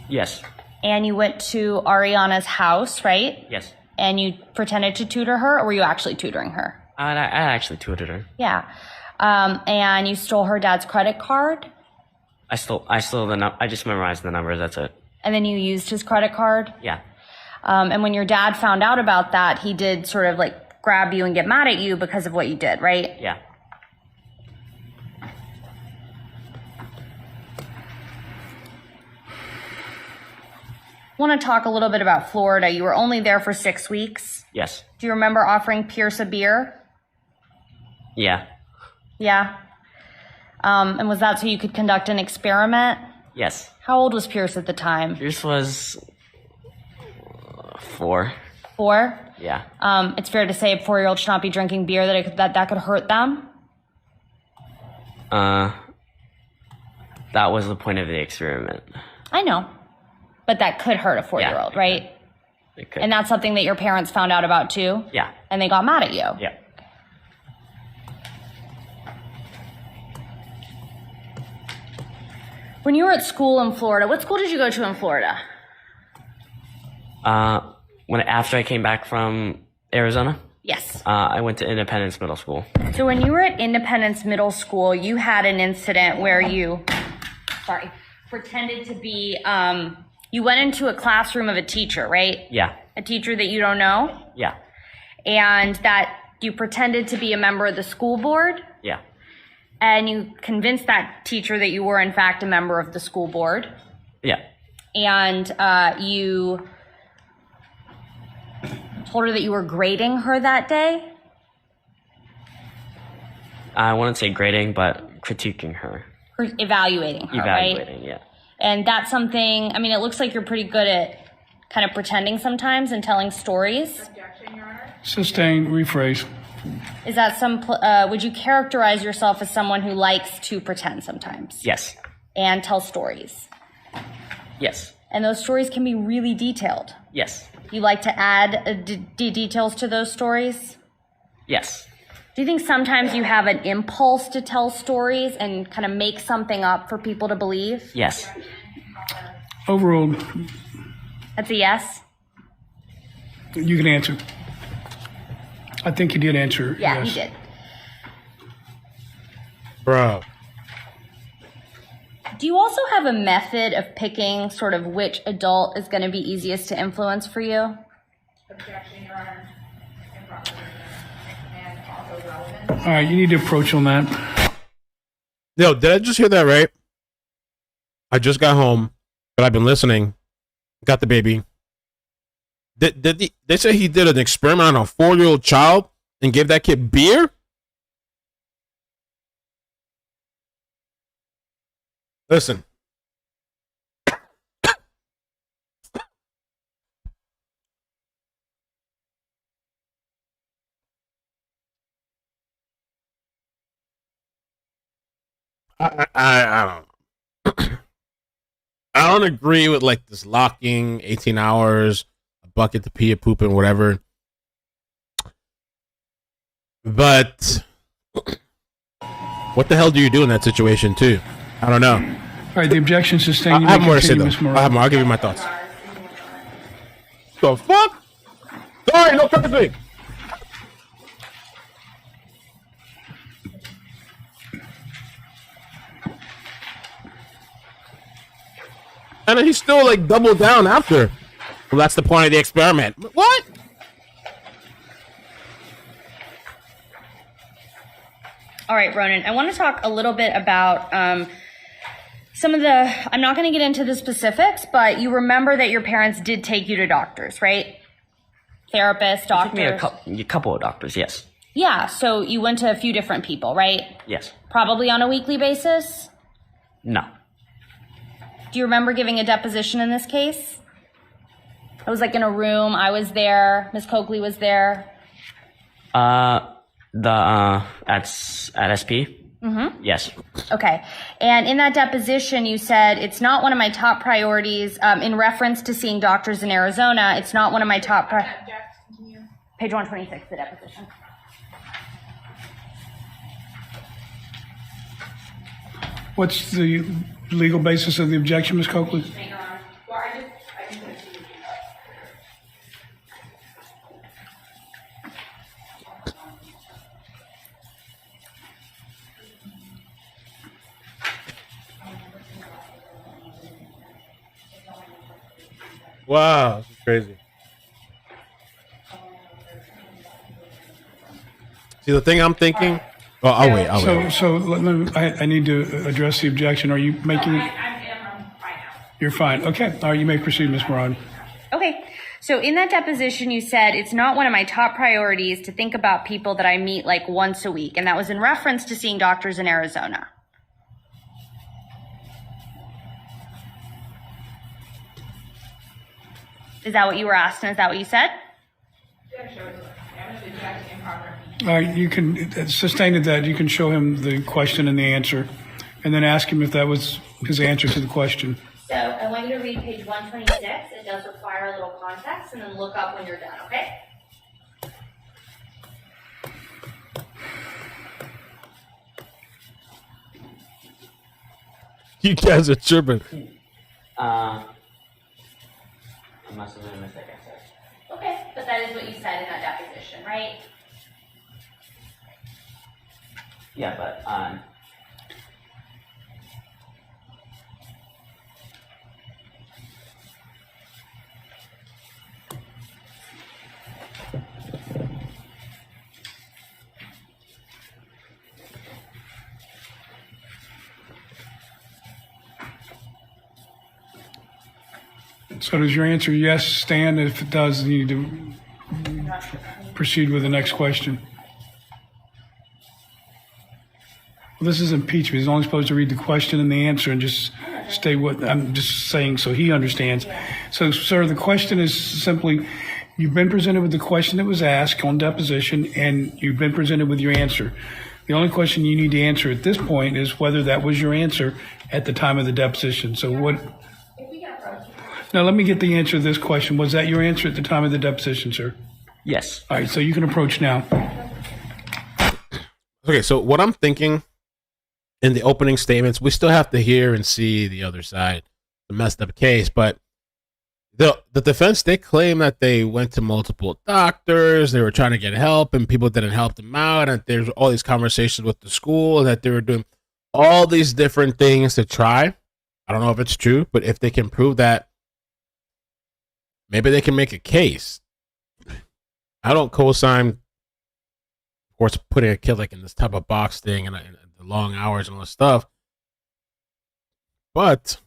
Speaker 6: Yes.
Speaker 7: And you went to Ariana's house, right?
Speaker 6: Yes.
Speaker 7: And you pretended to tutor her, or were you actually tutoring her?
Speaker 6: I actually tutored her.
Speaker 7: Yeah. And you stole her dad's credit card,
Speaker 6: I stole I just memorized the numbers. That's it.
Speaker 7: and then you used his credit card.
Speaker 6: Yeah.
Speaker 7: And when your dad found out about that, he did sort of like grab you and get mad at you because of what you did, right?
Speaker 6: Yeah.
Speaker 7: I want to talk a little bit about Florida. You were only there for 6 weeks.
Speaker 6: Yes.
Speaker 7: Do you remember offering Pierce a beer?
Speaker 6: Yeah.
Speaker 7: Yeah. And was that so you could conduct an experiment?
Speaker 6: Yes.
Speaker 7: How old was Pierce at the time?
Speaker 6: Yours was 4.
Speaker 7: 4?
Speaker 6: Yeah.
Speaker 7: It's fair to say a 4-year-old should not be drinking beer that could hurt them?
Speaker 6: That was the point of the experiment.
Speaker 7: I know. But that could hurt a 4-year-old,
Speaker 6: Yeah,
Speaker 7: right?
Speaker 6: It could.
Speaker 7: And that's something that your parents found out about too?
Speaker 6: Yeah.
Speaker 7: And they got mad at you?
Speaker 6: Yeah.
Speaker 7: When you were at school in Florida, what school did you go to in Florida?
Speaker 6: After I came back from Arizona,
Speaker 7: Yes.
Speaker 6: I went to Independence Middle School.
Speaker 7: So when you were at Independence Middle School, you had an incident where you, pretended to be, you went into a classroom of a teacher, right?
Speaker 6: Yeah.
Speaker 7: A teacher that you don't know?
Speaker 6: Yeah.
Speaker 7: And that you pretended to be a member of the school board?
Speaker 6: Yeah.
Speaker 7: And you convinced that teacher that you were in fact a member of the school board?
Speaker 6: Yeah.
Speaker 7: And you told her that you were grading her that day?
Speaker 6: I wouldn't say grading, but critiquing her.
Speaker 7: Or evaluating her, right?
Speaker 6: Evaluating, yeah.
Speaker 7: And that's something, I mean, it looks like you're pretty good at kind of pretending sometimes and telling stories.
Speaker 5: Objection, Your Honor.
Speaker 2: Sustained, rephrase.
Speaker 7: Is that would you characterize yourself as someone who likes to pretend sometimes?
Speaker 6: Yes.
Speaker 7: And tell stories?
Speaker 6: Yes.
Speaker 7: And those stories can be really detailed.
Speaker 6: Yes.
Speaker 7: You like to add details to those stories?
Speaker 6: Yes.
Speaker 7: Do you think sometimes you have an impulse to tell stories and kind of make something up for people to believe?
Speaker 6: Yes.
Speaker 2: Overall,
Speaker 7: That's a yes?
Speaker 2: you can answer. I think you did answer.
Speaker 7: Yeah,
Speaker 2: yes.
Speaker 7: he did.
Speaker 1: Bro.
Speaker 7: Do you also have a method of picking sort of which adult is going to be easiest to influence for you?
Speaker 4: Objection, Your Honor. Improper and also relevant.
Speaker 2: All right, you need to approach on that.
Speaker 1: Yo, did I just hear that right? I just got home, but I've been listening. Got the baby. They say he did an experiment on a 4-year-old child and gave that kid beer? Listen. I don't I don't agree with like this locking 18 hours, a bucket to pee, a poop, and whatever. But what the hell do you do in that situation too? I don't know.
Speaker 2: All right, the objection sustained.
Speaker 1: I have more to say though.
Speaker 2: Ms. Moran.
Speaker 1: I have more. I'll give you my thoughts. The fuck? Sorry, no cursing. And then he still like doubled down after. Well, that's the point of the experiment. What?
Speaker 7: All right, Ronan, I want to talk a little bit about some of the, I'm not going to get into the specifics, but you remember that your parents did take you to doctors, right? Therapists, doctors.
Speaker 6: Took me a couple of doctors, yes.
Speaker 7: Yeah, so you went to a few different people, right?
Speaker 6: Yes.
Speaker 7: Probably on a weekly basis?
Speaker 6: No.
Speaker 7: Do you remember giving a deposition in this case? I was like in a room, I was there, Ms. Coakley was there.
Speaker 6: At SP? Mm-hmm. Yes.
Speaker 7: Okay. And in that deposition, you said, it's not one of my top priorities, in reference to seeing doctors in Arizona, it's not one of my top Page 126, the deposition.
Speaker 2: What's the legal basis of the objection, Ms. Coakley?
Speaker 1: Wow, this is crazy. See, the thing I'm thinking. Oh, I'll wait.
Speaker 2: I need to address the objection. Are you making?
Speaker 4: I'm fine now.
Speaker 2: You're fine. Okay. All right, you may proceed, Ms. Moran.
Speaker 7: Okay. So in that deposition, you said it's not one of my top priorities to think about people that I meet like once a week. And that was in reference to seeing doctors in Arizona. Is that what you were asked? And is that what you said?
Speaker 2: All right, you can sustain that. You can show him the question and the answer, and then ask him if that was his answer to the question.
Speaker 7: So I want you to read page 126. It does require a little context, and then look up when you're done, okay?
Speaker 1: You guys are tripping.
Speaker 6: I must have made a mistake, I said.
Speaker 7: Okay, but that is what you said in that deposition, right?
Speaker 6: Yeah, but
Speaker 2: So does your answer yes stand? If it does, then you need to proceed with the next question. Well, this is impeachment. He's only supposed to read the question and the answer and just stay what I'm just saying so he understands. So, sir, the question is simply, you've been presented with the question that was asked on deposition, and you've been presented with your answer. The only question you need to answer at this point is whether that was your answer at the time of the deposition. So what? Now, let me get the answer to this question. Was that your answer at the time of the deposition, sir?
Speaker 6: Yes.
Speaker 2: All right, so you can approach now.
Speaker 1: Okay, so what I'm thinking in the opening statements, we still have to hear and see the other side, the messed up case, but the defense, they claim that they went to multiple doctors, they were trying to get help, and people didn't help them out, and there's all these conversations with the school, that they were doing all these different things to try. I don't know if it's true, but if they can prove that, maybe they can make a case. I don't co-sign, of course, putting a kid like in this type of box thing and the long hours and all this stuff, but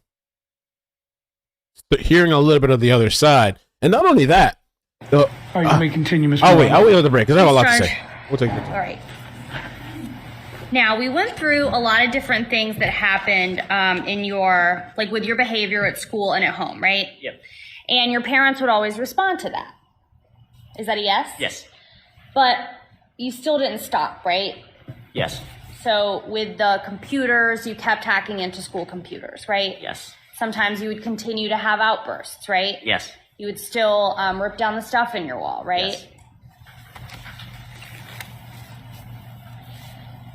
Speaker 1: hearing a little bit of the other side, and not only that.
Speaker 2: All right, you may continue, Mr.
Speaker 1: I'll wait with the break because I have a lot to say. We'll take the time.
Speaker 7: All right. Now, we went through a lot of different things that happened in your, like with your behavior at school and at home, right?
Speaker 6: Yep.
Speaker 7: And your parents would always respond to that. Is that a yes?
Speaker 6: Yes.
Speaker 7: But you still didn't stop, right?
Speaker 6: Yes.
Speaker 7: So with the computers, you kept hacking into school computers, right?
Speaker 6: Yes.
Speaker 7: Sometimes you would continue to have outbursts, right?
Speaker 6: Yes.
Speaker 7: You would still rip down the stuff in your wall, right?
Speaker 6: Yes.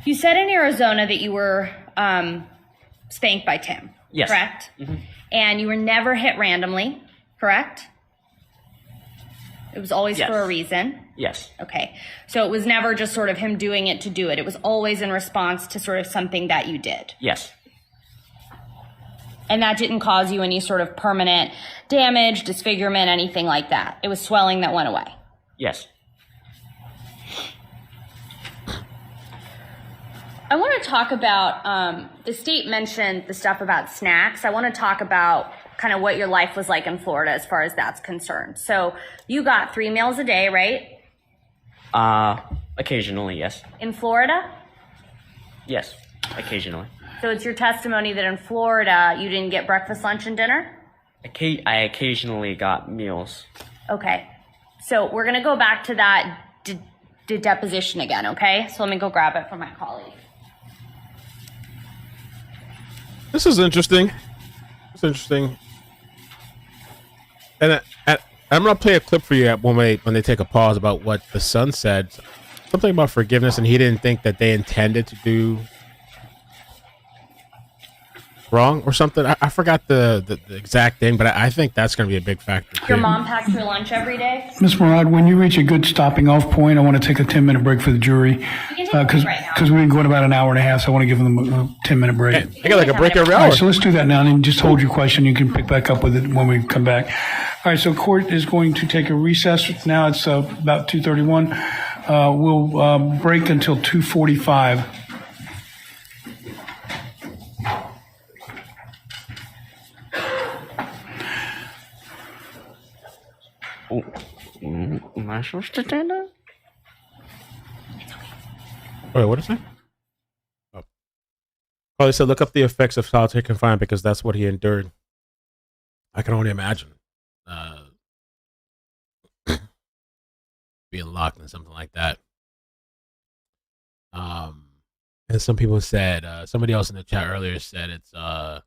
Speaker 7: You said in Arizona that you were spanked by Tim,
Speaker 6: Yes.
Speaker 7: correct?
Speaker 6: Mm-hmm.
Speaker 7: And you were never hit randomly, correct? It was always
Speaker 6: Yes.
Speaker 7: for a reason.
Speaker 6: Yes.
Speaker 7: Okay. So it was never just sort of him doing it to do it. It was always in response to sort of something that you did.
Speaker 6: Yes.
Speaker 7: And that didn't cause you any sort of permanent damage, disfigurement, anything like that. It was swelling that went away.
Speaker 6: Yes.
Speaker 7: I want to talk about, the state mentioned the stuff about snacks. I want to talk about kind of what your life was like in Florida as far as that's concerned. So you got 3 meals a day, right?
Speaker 6: Occasionally, yes.
Speaker 7: In Florida?
Speaker 6: Yes. Occasionally.
Speaker 7: So it's your testimony that in Florida you didn't get breakfast, lunch, and dinner?
Speaker 6: I occasionally got meals.
Speaker 7: Okay. So we're going to go back to that deposition again, okay? So let me go grab it from my colleague.
Speaker 1: This is interesting. It's interesting. And I'm going to play a clip for you when they take a pause about what the son said. Something about forgiveness, and he didn't think that they intended to do wrong or something. I forgot the exact thing, but I think that's going to be a big factor too.
Speaker 7: Your mom packs your lunch every day?
Speaker 2: Ms. Murad, when you reach a good stopping off point, I want to take a 10-minute break for the jury.
Speaker 7: You can take
Speaker 2: Because
Speaker 7: it right now.
Speaker 2: we've been going about an hour and a half, so I want to give them a 10-minute break.
Speaker 1: Hey, I got like a break every
Speaker 2: All
Speaker 1: hour.
Speaker 2: right, so let's do that now, and then just hold your question. You can pick back up with it when we come back. All right, so court is going to take a recess. Now it's about 2:31. We'll break until 2:45.
Speaker 6: Am I supposed to do that?
Speaker 1: Wait, what is that? Oh, they said look up the effects of solitary confinement because that's what he endured. I can only imagine being locked in something like that. And some people said, somebody else in the chat earlier said it's what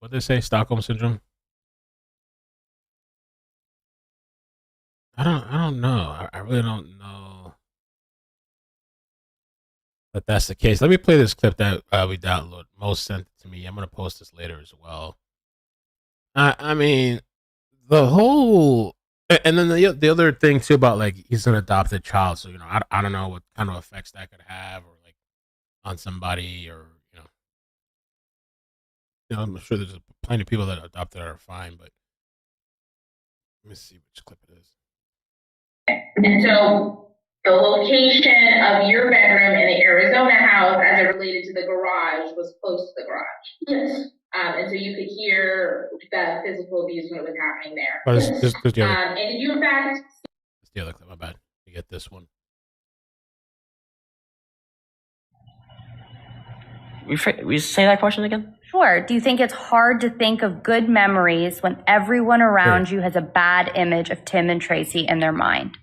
Speaker 1: did they say? Stockholm syndrome. I don't know. I really don't know that that's the case. Let me play this clip that we downloaded. Most sent it to me. I'm gonna post this later as well. I mean, the whole, and then the other thing too about like he's an adopted child, so I don't know what kind of effects that could have, or like on somebody, or I'm sure there's plenty of people that adopted are fine, but let me see which clip it is.
Speaker 8: And so the location of your bedroom in the Arizona house as it related to the garage was close to the garage. Yes. And so you could hear the physical abuse when it was happening there.
Speaker 1: Oh, this the other,
Speaker 8: And did you in fact?
Speaker 1: it's the other clip. My bad. You get this one.
Speaker 6: We say that question again?
Speaker 7: Sure. Do you think it's hard to think of good memories when everyone around you has a bad image of Tim and Tracy in their mind?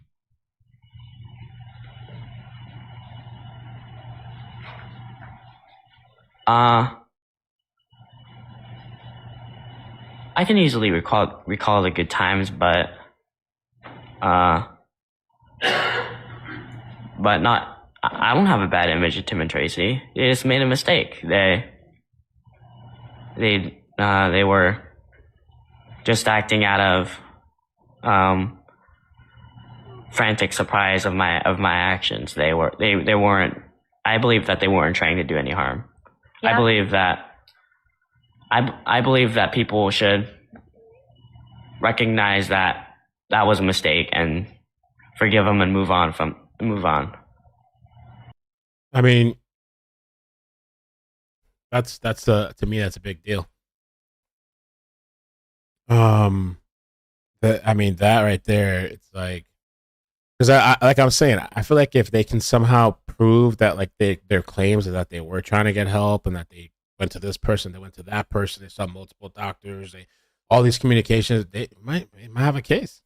Speaker 6: I can easily recall the good times, but not. I don't have a bad image of Tim and Tracy. They just made a mistake. They were just acting out of frantic surprise of my actions. They weren't. I believe that they weren't trying to do any harm. Yeah. I believe that people should recognize that was a mistake and forgive them and move on.
Speaker 1: I mean, that's to me that's a big deal. That right there, it's like, because I like I'm saying, I feel like if they can somehow prove that like their claims are that they were trying to get help and that they went to this person, they went to that person, they saw multiple doctors, all these communications, they might have a case.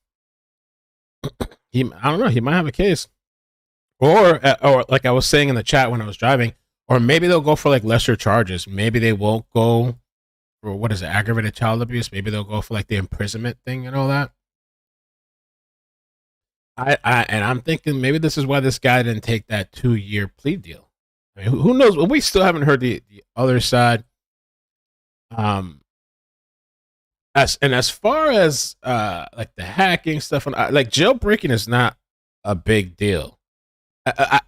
Speaker 1: I don't know, he might have a case. Or like I was saying in the chat when I was driving, or maybe they'll go for like lesser charges. Maybe they won't go for, what is it, aggravated child abuse. Maybe they'll go for like the imprisonment thing and all that. I'm thinking maybe this is why this guy didn't take that 2-year plea deal. I mean, who knows? We still haven't heard the other side. As far as like the hacking stuff, and like jailbreaking is not a big deal.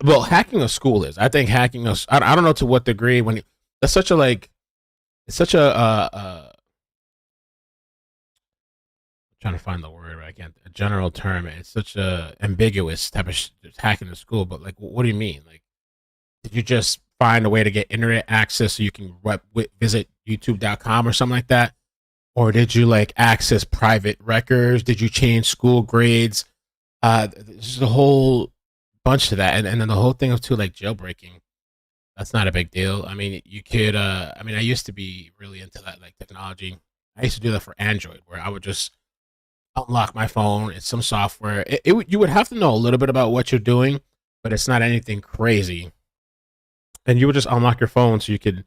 Speaker 1: Well, hacking a school is. I think hacking us. I don't know to what degree. When that's such a like, it's such a. I'm trying to find the word. I can't. A general term. It's such a ambiguous type of hacking a school. But like, what do you mean? Like, did you just find a way to get internet access so you can visit YouTube.com or something like that, or did you like access private records? Did you change school grades? There's a whole bunch to that, and then the whole thing of too like jailbreaking, that's not a big deal. I mean, you could I used to be really into that like technology. I used to do that for Android, where I would just unlock my phone. It's some software. You would have to know a little bit about what you're doing, but it's not anything crazy. And you would just unlock your phone so you could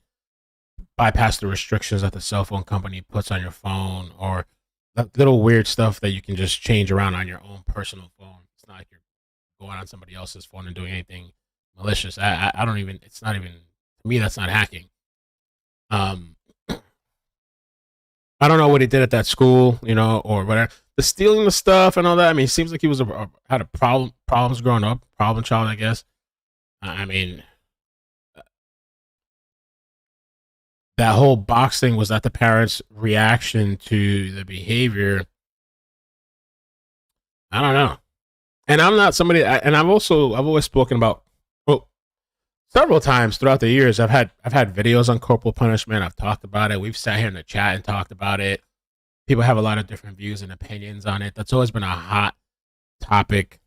Speaker 1: bypass the restrictions that the cell phone company puts on your phone, or that little weird stuff that you can just change around on your own personal phone. It's not like you're going on somebody else's phone and doing anything malicious. I don't even, it's not even, to me, that's not hacking. I don't know what he did at that school, or whatever. The stealing the stuff and all that. I mean, it seems like he was had a problems growing up, problem child, I guess. I mean, that whole box thing, was that the parents' reaction to the behavior? I don't know. And I'm not somebody, and I've always spoken about, well, several times throughout the years, I've had videos on corporal punishment. I've talked about it. We've sat here in the chat and talked about it. People have a lot of different views and opinions on it. That's always been a hot topic,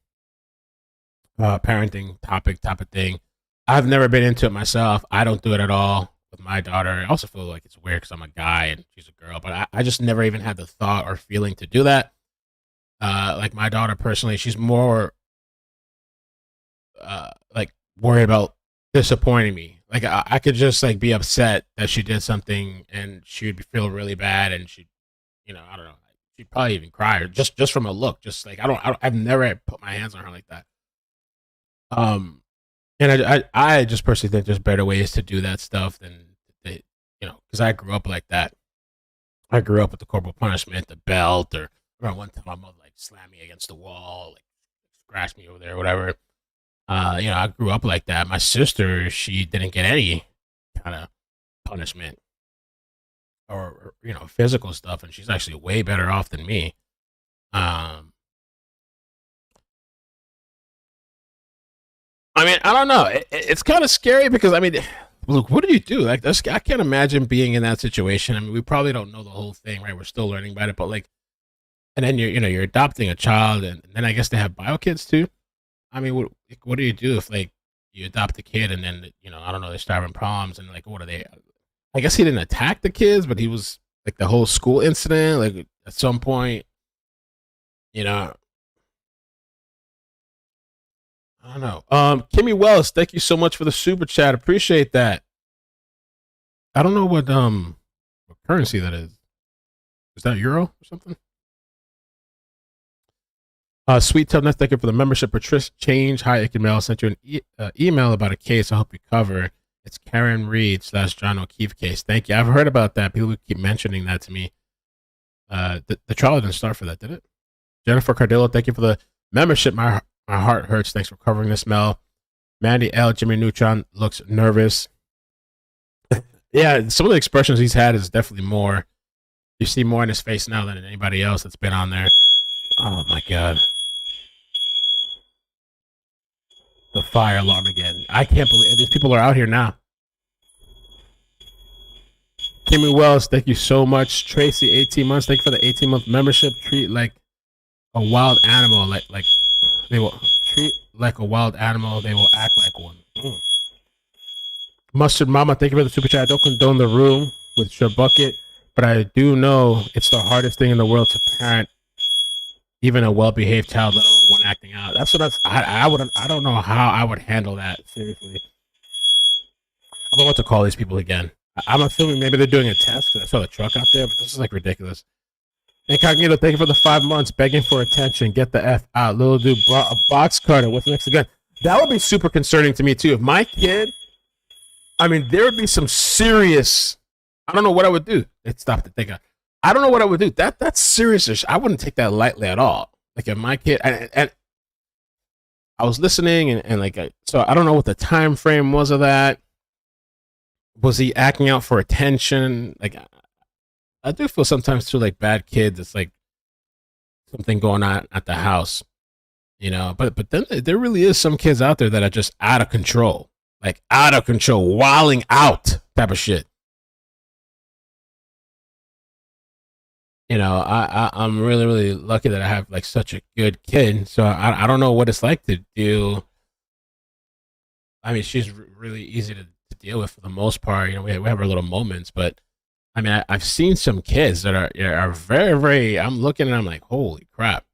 Speaker 1: parenting topic type of thing. I've never been into it myself. I don't do it at all with my daughter. I also feel like it's weird because I'm a guy and she's a girl, but I just never even had the thought or feeling to do that. Like my daughter personally, she's more like worried about disappointing me. Like I could just like be upset that she did something and she would feel really bad, and she, I don't know, she'd probably even cry, or just from a look. Just like I've never put my hands on her like that. And I just personally think there's better ways to do that stuff than because I grew up like that. I grew up with the corporal punishment, the belt, or remember one time my mother like slammed me against the wall, like scratched me over there or whatever. I grew up like that. My sister, she didn't get any kind of punishment or physical stuff, and she's actually way better off than me. I mean, I don't know. It's kind of scary because, I mean, look, what do you do? Like, I can't imagine being in that situation. I mean, we probably don't know the whole thing, right? We're still learning about it, but like, and then you're adopting a child, and then I guess they have bio kids too. I mean, what do you do if like you adopt a kid and then I don't know, they're starving problems, and like what are they? I guess he didn't attack the kids, but he was like the whole school incident. Like at some point, I don't know. Kimmy Wells, thank you so much for the super chat. Appreciate that. I don't know what currency that is. Is that euro or something? Sweet Toughness, thank you for the membership. Patricia Change, hi, iCkEdMeL. Sent you an email about a case I hope you cover. It's Karen Reed / John O'Keefe case. Thank you. I've heard about that. People keep mentioning that to me. The trial didn't start for that, did it? Jennifer Cardillo, thank you for the membership. My heart hurts. Thanks for covering this, Mel. Mandy L. Jimmy Neutron looks nervous. Yeah, some of the expressions he's had is definitely more. You see more in his face now than anybody else that's been on there. Oh, my God. The fire alarm again. I can't believe these people are out here now. Kimmy Wells, thank you so much. Tracy, 18 months. Thank you for the 18-month membership. Treat like a wild animal. Like they will treat like a wild animal. They will act like one. Mustard Mama, thank you for the super chat. I don't condone the room with your bucket, but I do know it's the hardest thing in the world to parent even a well-behaved child, let alone one acting out. That's what I don't know how I would handle that. Seriously, I don't want to call these people again. I'm assuming maybe they're doing a test because I saw the truck out there, but this is like ridiculous. Incognito, thank you for the 5 months begging for attention. Get the F out. Little dude brought a box cutter. What's next again? That would be super concerning to me too. If my kid, I mean, there would be some serious. I don't know what I would do. It stopped to think. I don't know what I would do. That's serious. I wouldn't take that lightly at all. Like if my kid, and I was listening and like, so I don't know what the time frame was of that. Was he acting out for attention? Like, I do feel sometimes too like bad kids. It's like something going on at the house, you know. But then there really is some kids out there that are just out of control, like out of control, wilding out type of shit. You know, I'm really lucky that I have like such a good kid. So I don't know what it's like to deal. I mean, she's really easy to deal with for the most part. You know, we have our little moments, but I mean, I've seen some kids that are very. I'm looking and I'm like, holy crap.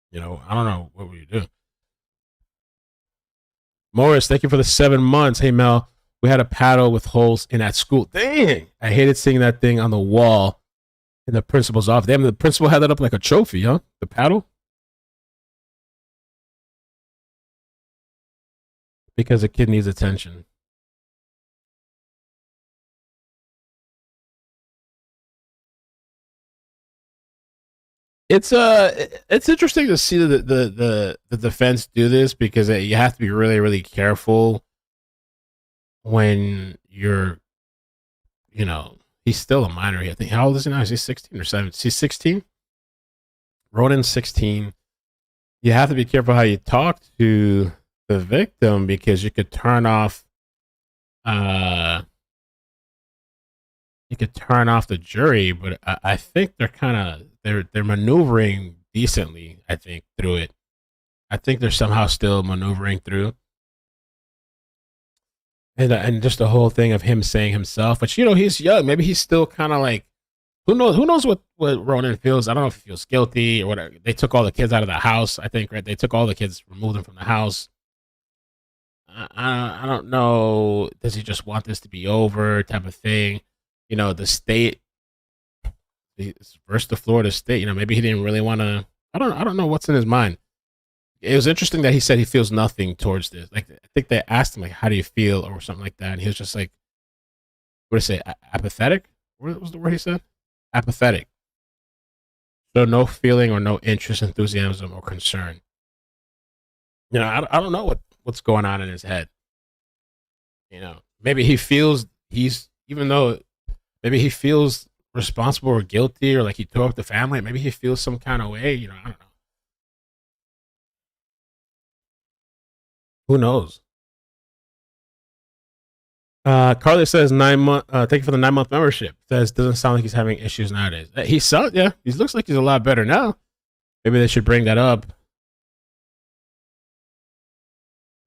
Speaker 1: You know, I don't know what would you do. Morris, thank you for the 7 months. Hey Mel. We had a paddle with holes in at school. Dang! I hated seeing that thing on the wall in the principal's office. Damn, the principal had that up like a trophy, huh? The paddle? Because a kid needs attention. It's interesting to see the defense do this because you have to be really careful when you're, you know, he's still a minor. I think, how old is he now? Is he 16 or 17? He's 16. Ronan's 16. You have to be careful how you talk to the victim because you could turn off, the jury. But I think they're maneuvering decently. I think through it. I think they're somehow still maneuvering through. And just the whole thing of him saying himself, but you know, he's young. Maybe he's still kind of like, who knows what Ronan feels. I don't know if he feels guilty or whatever. They took all the kids out of the house, I think, right? They took all the kids, removed them from the house. I don't know. Does he just want this to be over type of thing? You know, the state versus the Florida state, you know, maybe he didn't really want to, I don't know what's in his mind. It was interesting that he said he feels nothing towards this. Like, I think they asked him, like, how do you feel or something like that. And he was just like, what did he say? Apathetic? What was the word he said? Apathetic. So no feeling or no interest, enthusiasm, or concern. You know, I don't know what's going on in his head. You know, maybe he feels maybe he feels responsible or guilty or like he tore up the family. Maybe he feels some kind of way. You know, I don't know. Who knows? Carly says 9 month. Thank you for the 9-month membership. Says doesn't sound like he's having issues nowadays. He looks like he's a lot better now. Maybe they should bring that up.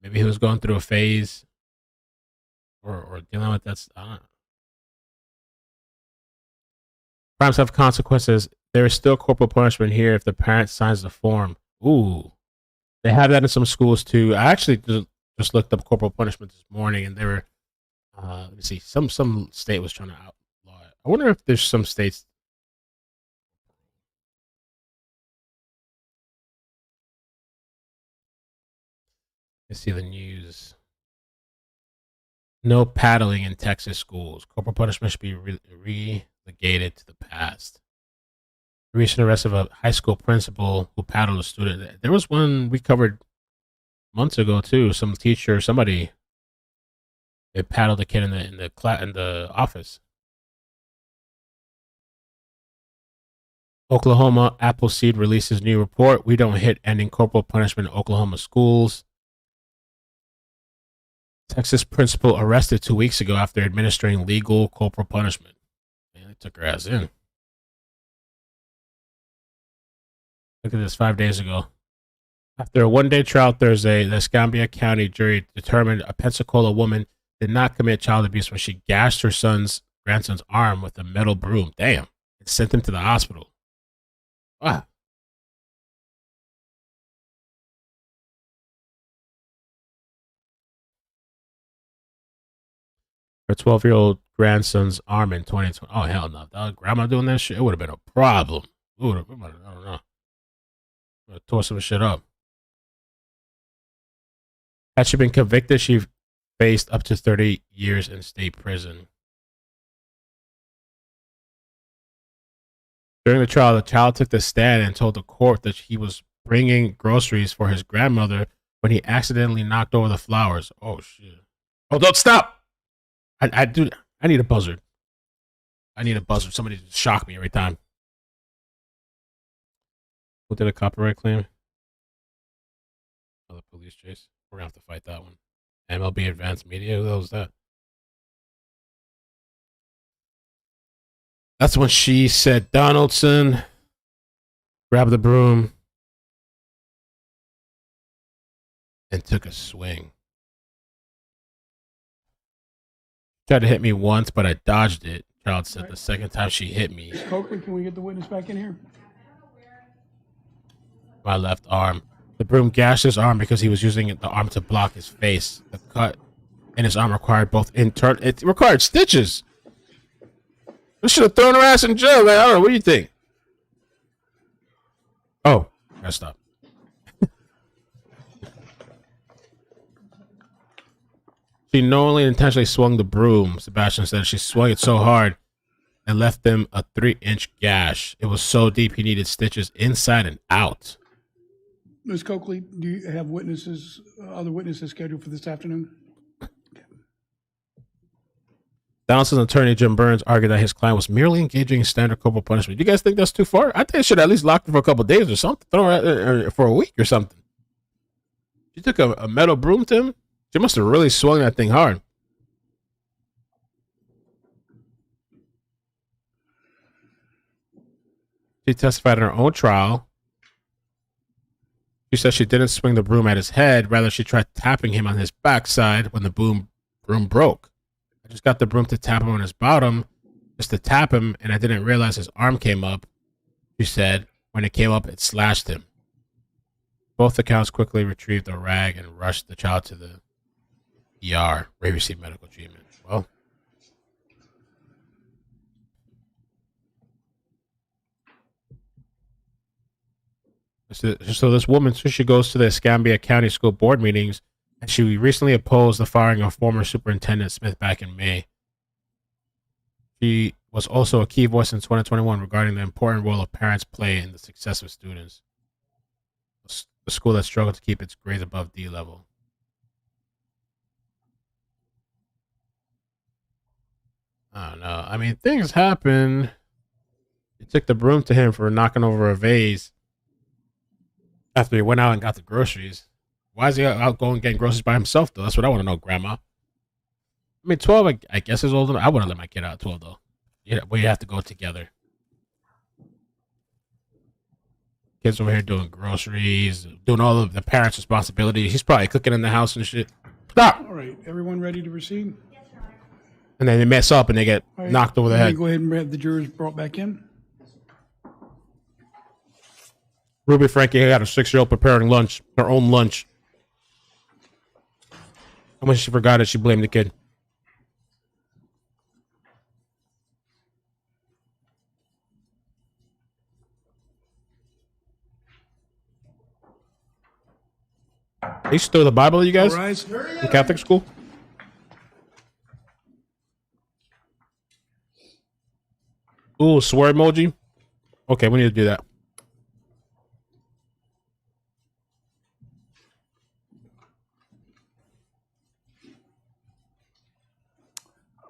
Speaker 1: Maybe he was going through a phase, or dealing with that. I don't know. Crimes have consequences. There is still corporal punishment here if the parent signs the form. Ooh. They have that in some schools too. I actually just looked up corporal punishment this morning, and they were, let me see, some state was trying to outlaw it. I wonder if there's some states. Let's see the news. No paddling in Texas schools. Corporal punishment should be relegated to the past. The recent arrest of a high school principal who paddled a student. There was one we covered months ago too. Some teacher, somebody, they paddled a kid in the office. Oklahoma Appleseed releases new report. We don't hit ending corporal punishment in Oklahoma schools. Texas principal arrested 2 weeks ago after administering legal corporal punishment. Man, they took her ass in. Look at this, 5 days ago. After a one-day trial Thursday, the Escambia County jury determined a Pensacola woman did not commit child abuse when she gashed her grandson's arm with a metal broom. Damn. And sent him to the hospital. Wow. Her 12-year-old grandson's arm in 2020. Oh, hell no. That grandma doing that shit, it would have been a problem. I don't know. Would have tore some shit up. Had she been convicted, she faced up to 30 years in state prison. During the trial, the child took the stand and told the court that he was bringing groceries for his grandmother when he accidentally knocked over the flowers. Oh, shit. Oh, don't stop! I need a buzzard. I need a buzzard. Somebody just shock me every time. Who did a copyright claim? Oh, the police chase. We're going to have to fight that one. MLB Advanced Media? Who the hell is that? That's when she said Donaldson. Grabbed the broom. And took a swing. Tried to hit me once, but I dodged it. Child said the second time she hit me.
Speaker 2: Coakley, can we get the witness back in here?
Speaker 1: My left arm. The broom gashed his arm because he was using the arm to block his face. The cut in his arm required it required stitches. We should have thrown her ass in jail, man. I don't know. What do you think? Oh, gotta stop. She knowingly and intentionally swung the broom, Sebastian said. She swung it so hard and left him a 3-inch gash. It was so deep he needed stitches inside and out.
Speaker 2: Ms. Coakley, do you have other witnesses scheduled for this afternoon?
Speaker 1: Donaldson's attorney, Jim Burns, argued that his client was merely engaging in standard corporal punishment. Do you guys think that's too far? I think they should at least lock her for a couple of days or something. Throw her for a week or something. She took a metal broom to him. She must have really swung that thing hard. She testified in her own trial. She said she didn't swing the broom at his head. Rather, she tried tapping him on his backside when the broom broke. I just got the broom to tap him on his bottom, just to tap him, and I didn't realize his arm came up. She said, when it came up, it slashed him. Both accounts quickly retrieved a rag and rushed the child to the ER, where he received medical treatment. Well, so this woman, she goes to the Escambia County School Board meetings, and she recently opposed the firing of former Superintendent Smith back in May. She was also a key voice in 2021 regarding the important role of parents play in the success of students. A school that struggled to keep its grades above D level. I don't know. I mean, things happen. He took the broom to him for knocking over a vase after he went out and got the groceries. Why is he out going getting groceries by himself, though? That's what I want to know, Grandma. I mean, 12, I guess is old enough. I wouldn't let my kid out at 12, though. Yeah, we have to go together. Kids over here doing groceries, doing all of the parents' responsibilities. He's probably cooking in the house and shit. Stop!
Speaker 2: All right, everyone ready to proceed?
Speaker 1: And then they mess up and they get knocked over the head.
Speaker 2: Go ahead and have the jurors brought back in.
Speaker 1: Ruby Frankie got a 6-year-old preparing lunch, her own lunch. And when she forgot it, she blamed the kid. They used to throw the Bible at you guys
Speaker 2: Rise.
Speaker 1: in Catholic school. Ooh, swear emoji. Okay, we need to do that.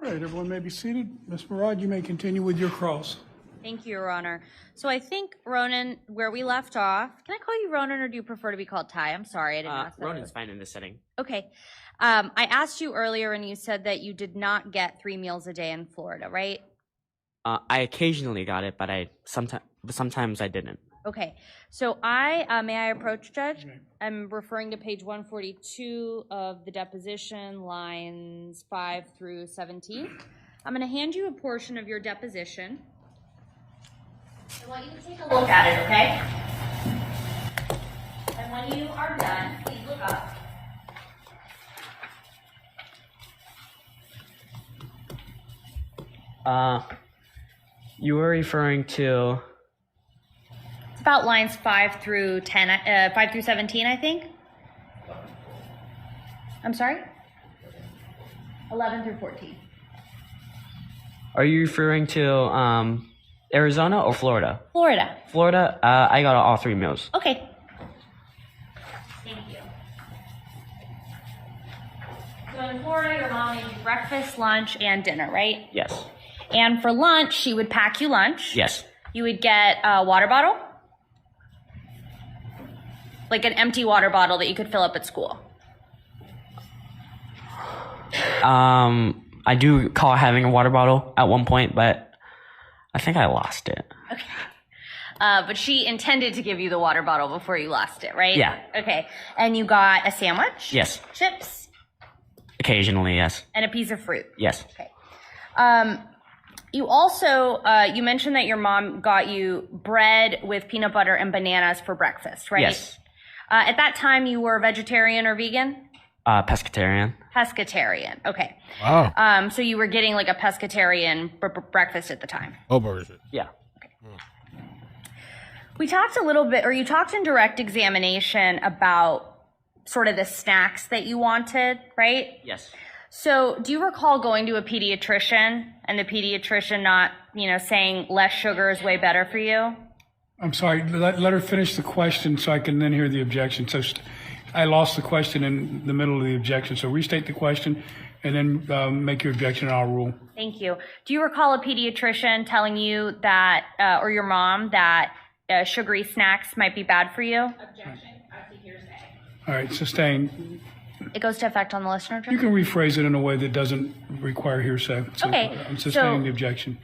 Speaker 2: All right, everyone may be seated. Ms. Murad, you may continue with your cross.
Speaker 7: Thank you, Your Honor. So I think, Ronan, where we left off, can I call you Ronan or do you prefer to be called Ty? I'm sorry, I didn't ask that.
Speaker 6: Ronan's fine in this setting.
Speaker 7: Okay. I asked you earlier and you said that you did not get 3 meals a day in Florida, right?
Speaker 6: I occasionally got it, but sometimes I didn't.
Speaker 7: Okay. So may I approach, Judge? I'm referring to page 142 of the deposition, lines 5 through 17. I'm going to hand you a portion of your deposition. I want you to take a look at it, okay? And when you are done, please look up.
Speaker 6: You were referring to...
Speaker 7: It's about lines 5 through 5 through 17, I think. I'm sorry? 11 through 14.
Speaker 6: Are you referring to Arizona or Florida?
Speaker 7: Florida.
Speaker 6: Florida, I got all 3 meals.
Speaker 7: Okay. Thank you. So in Florida, your mom made you breakfast, lunch, and dinner, right?
Speaker 6: Yes.
Speaker 7: And for lunch, she would pack you lunch.
Speaker 6: Yes.
Speaker 7: You would get a water bottle. Like an empty water bottle that you could fill up at school.
Speaker 6: I do recall having a water bottle at one point, but I think I lost it.
Speaker 7: Okay. But she intended to give you the water bottle before you lost it, right?
Speaker 6: Yeah.
Speaker 7: Okay. And you got a sandwich?
Speaker 6: Yes.
Speaker 7: Chips?
Speaker 6: Occasionally, yes.
Speaker 7: And a piece of fruit?
Speaker 6: Yes.
Speaker 7: Okay. You also, you mentioned that your mom got you bread with peanut butter and bananas for breakfast, right?
Speaker 6: Yes.
Speaker 7: At that time, you were vegetarian or vegan?
Speaker 6: Pescatarian.
Speaker 7: Pescatarian. Okay.
Speaker 1: Wow.
Speaker 7: So you were getting like a pescatarian breakfast at the time.
Speaker 1: Oh, burgers.
Speaker 6: Yeah.
Speaker 7: We talked a little bit, or you talked in direct examination about sort of the snacks that you wanted, right?
Speaker 6: Yes.
Speaker 7: So do you recall going to a pediatrician and the pediatrician not, saying less sugar is way better for you?
Speaker 2: I'm sorry, let her finish the question so I can then hear the objection. So I lost the question in the middle of the objection. So restate the question and then make your objection and I'll rule.
Speaker 7: Thank you. Do you recall a pediatrician telling you that, or your mom, that sugary snacks might be bad for you?
Speaker 4: Objection. I see hearsay.
Speaker 2: All right, sustain.
Speaker 7: It goes to effect on the listener, Judge?
Speaker 2: You can rephrase it in a way that doesn't require hearsay. So
Speaker 7: Okay,
Speaker 2: I'm sustaining
Speaker 7: so-
Speaker 2: the objection.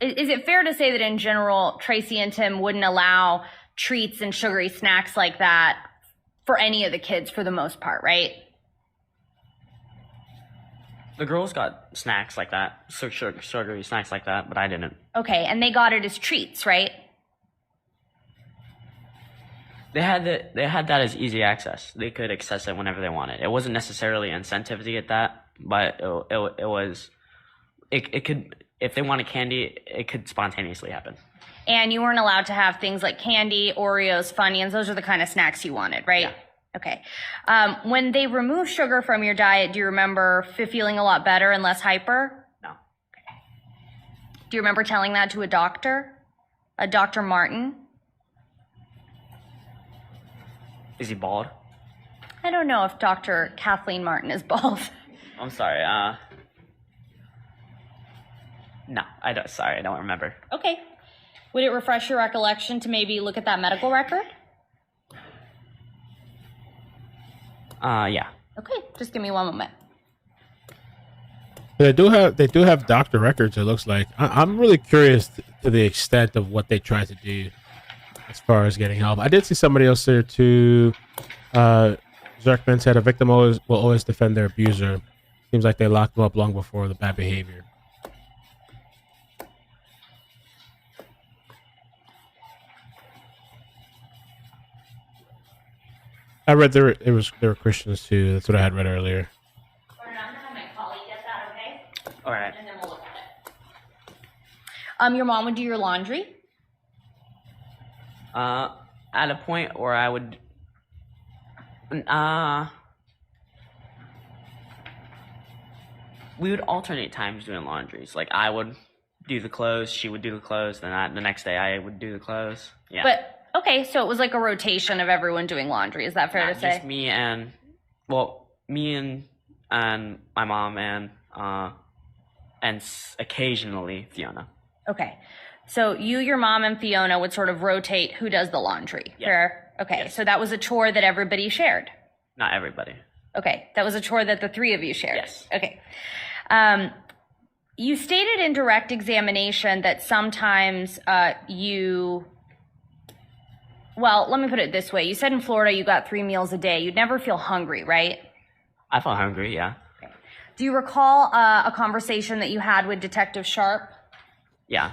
Speaker 7: Is it fair to say that in general, Tracy and Tim wouldn't allow treats and sugary snacks like that for any of the kids for the most part, right?
Speaker 6: The girls got snacks like that, sugary snacks like that, but I didn't.
Speaker 7: Okay, and they got it as treats, right?
Speaker 6: They had that as easy access. They could access it whenever they wanted. It wasn't necessarily an incentive to get that, but it could, if they wanted candy, it could spontaneously happen.
Speaker 7: And you weren't allowed to have things like candy, Oreos, Funyuns. Those are the kind of snacks you wanted, right?
Speaker 6: Yeah.
Speaker 7: Okay. When they removed sugar from your diet, do you remember feeling a lot better and less hyper?
Speaker 6: No.
Speaker 7: Do you remember telling that to a doctor? A Dr. Martin?
Speaker 6: Is he bald?
Speaker 7: I don't know if Dr. Kathleen Martin is bald.
Speaker 6: I'm sorry. No, I don't. Sorry, I don't remember.
Speaker 7: Okay. Would it refresh your recollection to maybe look at that medical record?
Speaker 6: Yeah.
Speaker 7: Okay, just give me one moment.
Speaker 1: They do have doctor records. It looks like. I'm really curious to the extent of what they try to do as far as getting help. I did see somebody else there too. Zerkman said a victim will always defend their abuser. Seems like they locked them up long before the bad behavior. I read there were Christians too. That's what I had read earlier.
Speaker 7: I'm gonna have my colleague get that, okay?
Speaker 6: All right.
Speaker 7: And then we'll look at it. Your mom would do your laundry?
Speaker 6: At a point where I would, we would alternate times doing laundries. Like I would do the clothes, she would do the clothes, then the next day I would do the clothes. Yeah.
Speaker 7: But okay, so it was like a rotation of everyone doing laundry. Is that fair to say?
Speaker 6: Just me and my mom and occasionally Fiona.
Speaker 7: Okay. So you, your mom, and Fiona would sort of rotate who does the laundry.
Speaker 6: Yes.
Speaker 7: Fair? Okay.
Speaker 6: Yes.
Speaker 7: So that was a chore that everybody shared.
Speaker 6: Not everybody.
Speaker 7: Okay. That was a chore that the three of you shared.
Speaker 6: Yes.
Speaker 7: Okay. You stated in direct examination that sometimes well, let me put it this way. You said in Florida you got 3 meals a day. You'd never feel hungry, right?
Speaker 6: I felt hungry, yeah.
Speaker 7: Okay. Do you recall a conversation that you had with Detective Sharp?
Speaker 6: Yeah.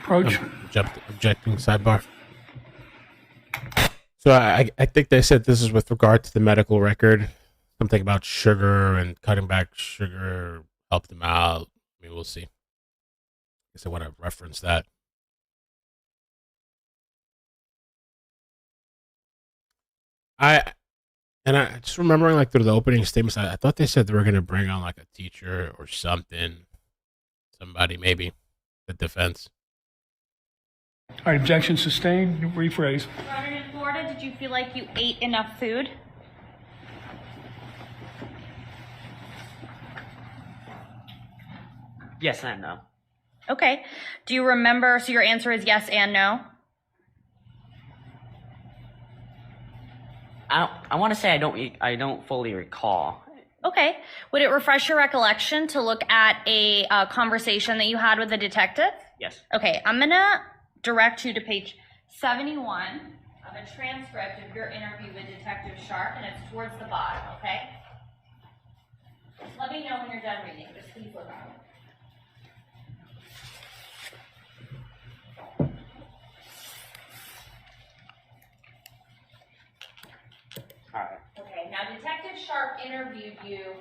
Speaker 2: Approach.
Speaker 1: Objecting sidebar. So I think they said this is with regard to the medical record. Something about sugar and cutting back sugar helped them out. I mean, we'll see. I guess I want to reference that. I just remembering like through the opening statements, I thought they said they were going to bring on like a teacher or something, somebody maybe, the defense.
Speaker 2: All right, objection sustained. Rephrase.
Speaker 7: Robert, in Florida, did you feel like you ate enough food?
Speaker 6: Yes and no.
Speaker 7: Okay. Do you remember? So your answer is yes and no?
Speaker 6: I want to say I don't fully recall.
Speaker 7: Okay. Would it refresh your recollection to look at a conversation that you had with a detective?
Speaker 6: Yes.
Speaker 7: Okay. I'm going to direct you to page 71 of a transcript of your interview with Detective Sharp, and it's towards the bottom, okay? Let me know when you're done reading. Just please look at it.
Speaker 6: All right.
Speaker 7: Okay, now Detective Sharp interviewed you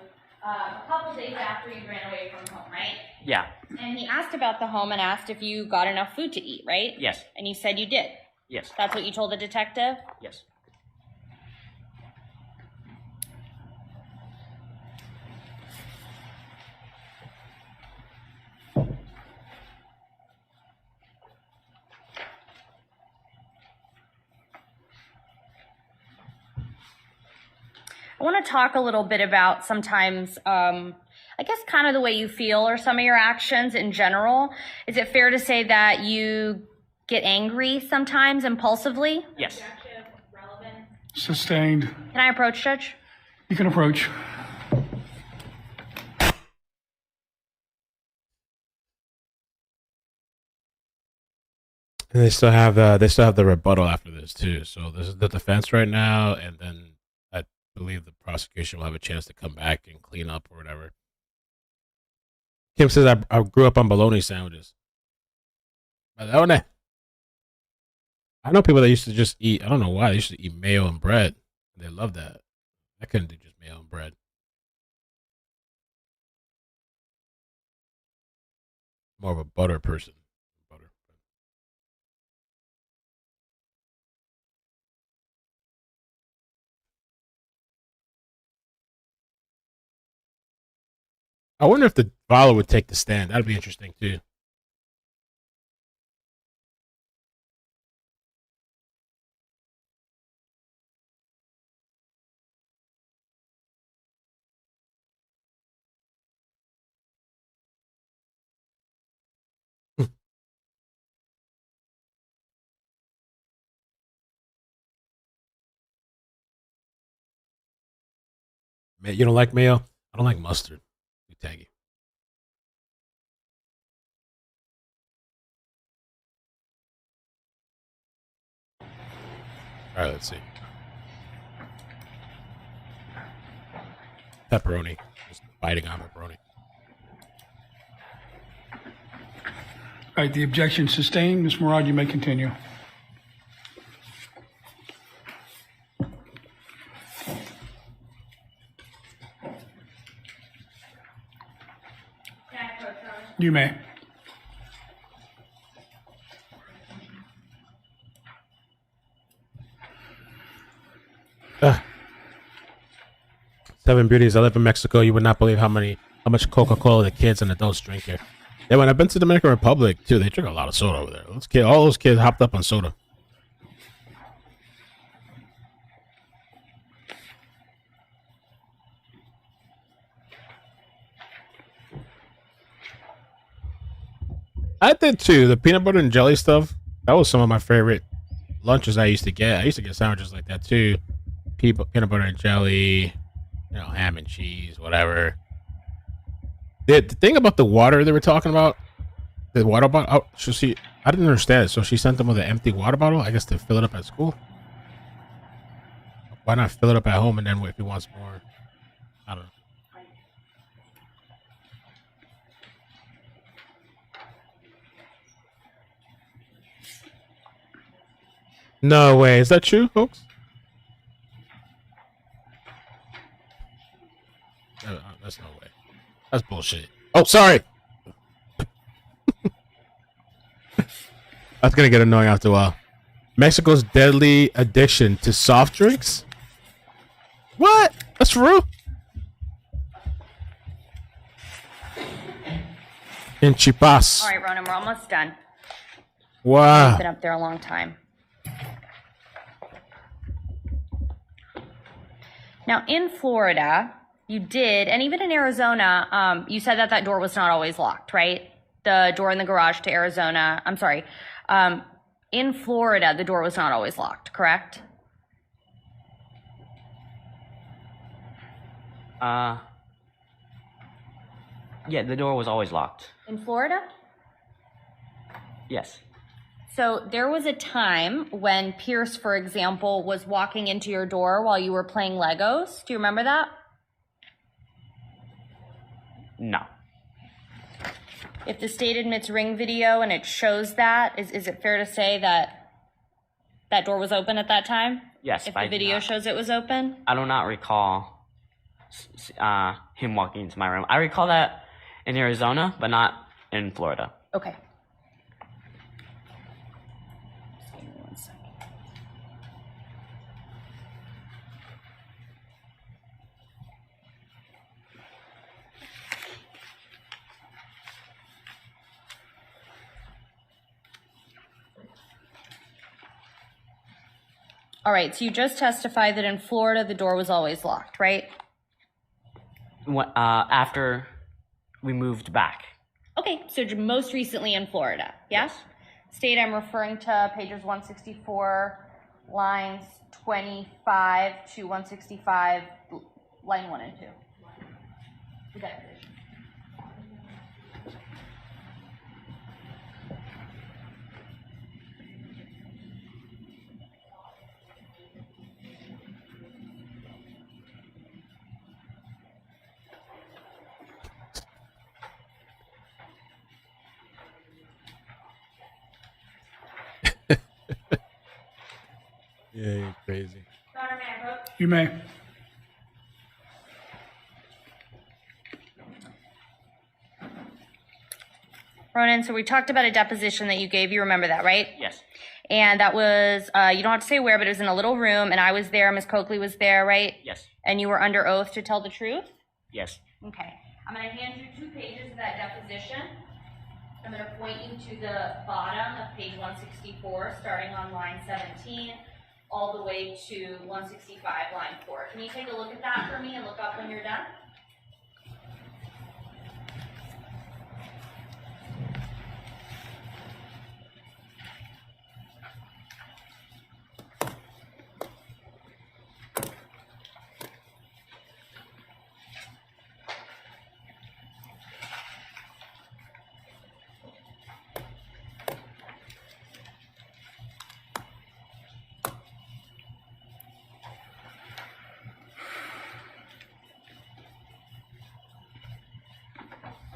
Speaker 7: a couple days after you ran away from home, right?
Speaker 6: Yeah.
Speaker 7: And he asked about the home and asked if you got enough food to eat, right?
Speaker 6: Yes.
Speaker 7: And you said you did.
Speaker 6: Yes.
Speaker 7: That's what you told the detective?
Speaker 6: Yes.
Speaker 7: I want to talk a little bit about sometimes, I guess, kind of the way you feel or some of your actions in general. Is it fair to say that you get angry sometimes impulsively?
Speaker 6: Yes.
Speaker 2: Sustained.
Speaker 7: Can I approach, Judge?
Speaker 2: You can approach.
Speaker 1: And they still have the rebuttal after this too. So this is the defense right now, and then I believe the prosecution will have a chance to come back and clean up or whatever. Kim says, I grew up on bologna sandwiches. Bologna. I know people that used to just eat, I don't know why, they used to eat mayo and bread. They love that. I couldn't do just mayo and bread. More of a butter person. Butter. I wonder if the father would take the stand. That'd be interesting too. You don't like mayo? I don't like mustard. Too tangy. All right, let's see. Pepperoni. Just biting on pepperoni.
Speaker 2: All right, the objection sustained. Ms. Murad, you may continue. You may.
Speaker 1: Seven Beauties. I live in Mexico. You would not believe how much Coca-Cola the kids and adults drink here. Yeah, when I've been to Dominican Republic too, they drink a lot of soda over there. All those kids hopped up on soda. I did too. The peanut butter and jelly stuff. That was some of my favorite lunches I used to get. I used to get sandwiches like that too. Peanut butter and jelly, ham and cheese, whatever. The thing about the water they were talking about, the water bottle. Oh, I didn't understand it. So she sent them with an empty water bottle, I guess, to fill it up at school. Why not fill it up at home and then if he wants more? I don't know. No way. Is that true, folks? That's no way. That's bullshit. Oh, sorry. That's gonna get annoying after a while. Mexico's deadly addiction to soft drinks? What? That's true? In Chipas.
Speaker 7: All right, Ronan, we're almost done.
Speaker 1: Wow.
Speaker 7: You've been up there a long time. Now, in Florida, you did, and even in Arizona, you said that door was not always locked, right? The door in the garage to Arizona, I'm sorry. In Florida, the door was not always locked, correct?
Speaker 6: Yeah, the door was always locked.
Speaker 7: In Florida?
Speaker 6: Yes.
Speaker 7: So there was a time when Pierce, for example, was walking into your door while you were playing Legos. Do you remember that?
Speaker 6: No.
Speaker 7: If the state admits ring video and it shows that, is it fair to say that that door was open at that time?
Speaker 6: Yes.
Speaker 7: If the video shows it was open?
Speaker 6: I do not recall him walking into my room. I recall that in Arizona, but not in Florida.
Speaker 7: Okay. Just give me 1 second. All right, so you just testified that in Florida the door was always locked, right?
Speaker 6: After we moved back.
Speaker 7: Okay, so most recently in Florida, yes? State, I'm referring to pages 164, lines 25 to 165, line 1 and 2. The deposition.
Speaker 1: Yeah, you're crazy.
Speaker 2: You may.
Speaker 7: Ronan, so we talked about a deposition that you gave. You remember that, right?
Speaker 6: Yes.
Speaker 7: And that was, you don't have to say where, but it was in a little room, and I was there, Ms. Coakley was there, right?
Speaker 6: Yes.
Speaker 7: And you were under oath to tell the truth?
Speaker 6: Yes.
Speaker 7: Okay. I'm going to hand you 2 pages of that deposition. I'm going to point you to the bottom of page 164, starting on line 17, all the way to 165, line 4. Can you take a look at that for me and look up when you're done?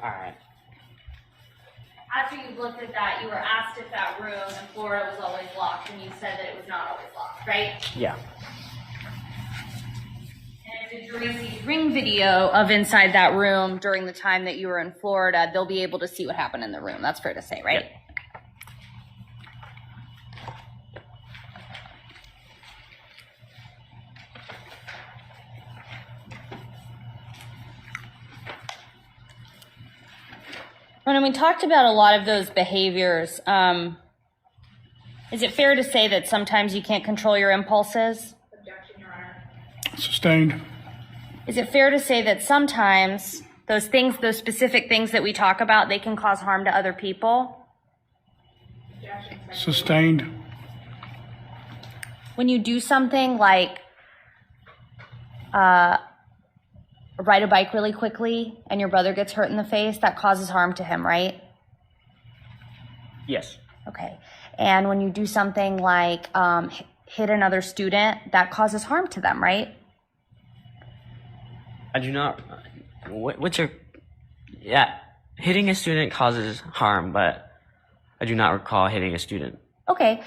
Speaker 6: All right.
Speaker 7: After you looked at that, you were asked if that room in Florida was always locked, and you said that it was not always locked, right?
Speaker 6: Yeah.
Speaker 7: And if the jury sees ring video of inside that room during the time that you were in Florida, they'll be able to see what happened in the room. That's fair to say, right?
Speaker 6: Yep.
Speaker 7: When we talked about a lot of those behaviors, is it fair to say that sometimes you can't control your impulses?
Speaker 5: Objection, Your Honor.
Speaker 2: Sustained.
Speaker 7: Is it fair to say that sometimes those things, those specific things that we talk about, they can cause harm to other people?
Speaker 5: Objection.
Speaker 2: Sustained.
Speaker 7: When you do something like ride a bike really quickly and your brother gets hurt in the face, that causes harm to him, right?
Speaker 6: Yes.
Speaker 7: Okay. And when you do something like hit another student, that causes harm to them, right?
Speaker 6: I do not. What's your? Yeah, hitting a student causes harm, but I do not recall hitting a student.
Speaker 7: Okay.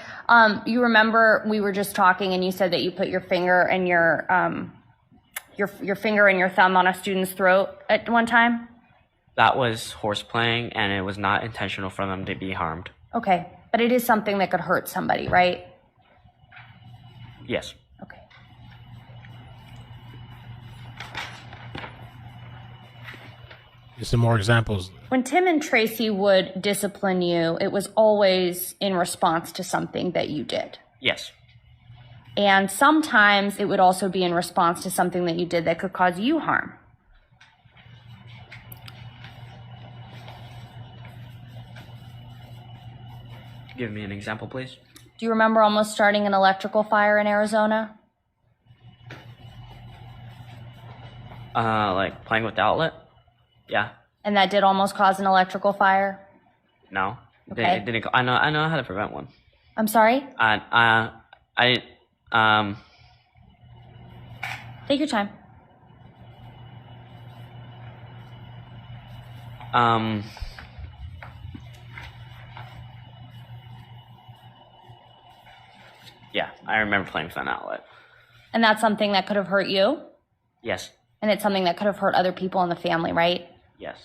Speaker 7: You remember we were just talking and you said that you put your finger and your finger and your thumb on a student's throat at one time?
Speaker 6: That was horse playing, and it was not intentional for them to be harmed.
Speaker 7: Okay. But it is something that could hurt somebody, right?
Speaker 6: Yes.
Speaker 7: Okay.
Speaker 1: Just some more examples.
Speaker 7: When Tim and Tracy would discipline you, it was always in response to something that you did.
Speaker 6: Yes.
Speaker 7: And sometimes it would also be in response to something that you did that could cause you harm.
Speaker 6: Give me an example, please.
Speaker 7: Do you remember almost starting an electrical fire in Arizona?
Speaker 6: Like playing with the outlet? Yeah.
Speaker 7: And that did almost cause an electrical fire?
Speaker 6: No.
Speaker 7: Okay.
Speaker 6: It didn't. I know how to prevent one.
Speaker 7: I'm sorry? Take your time.
Speaker 6: Yeah, I remember playing with an outlet.
Speaker 7: And that's something that could have hurt you?
Speaker 6: Yes.
Speaker 7: And it's something that could have hurt other people in the family, right?
Speaker 6: Yes.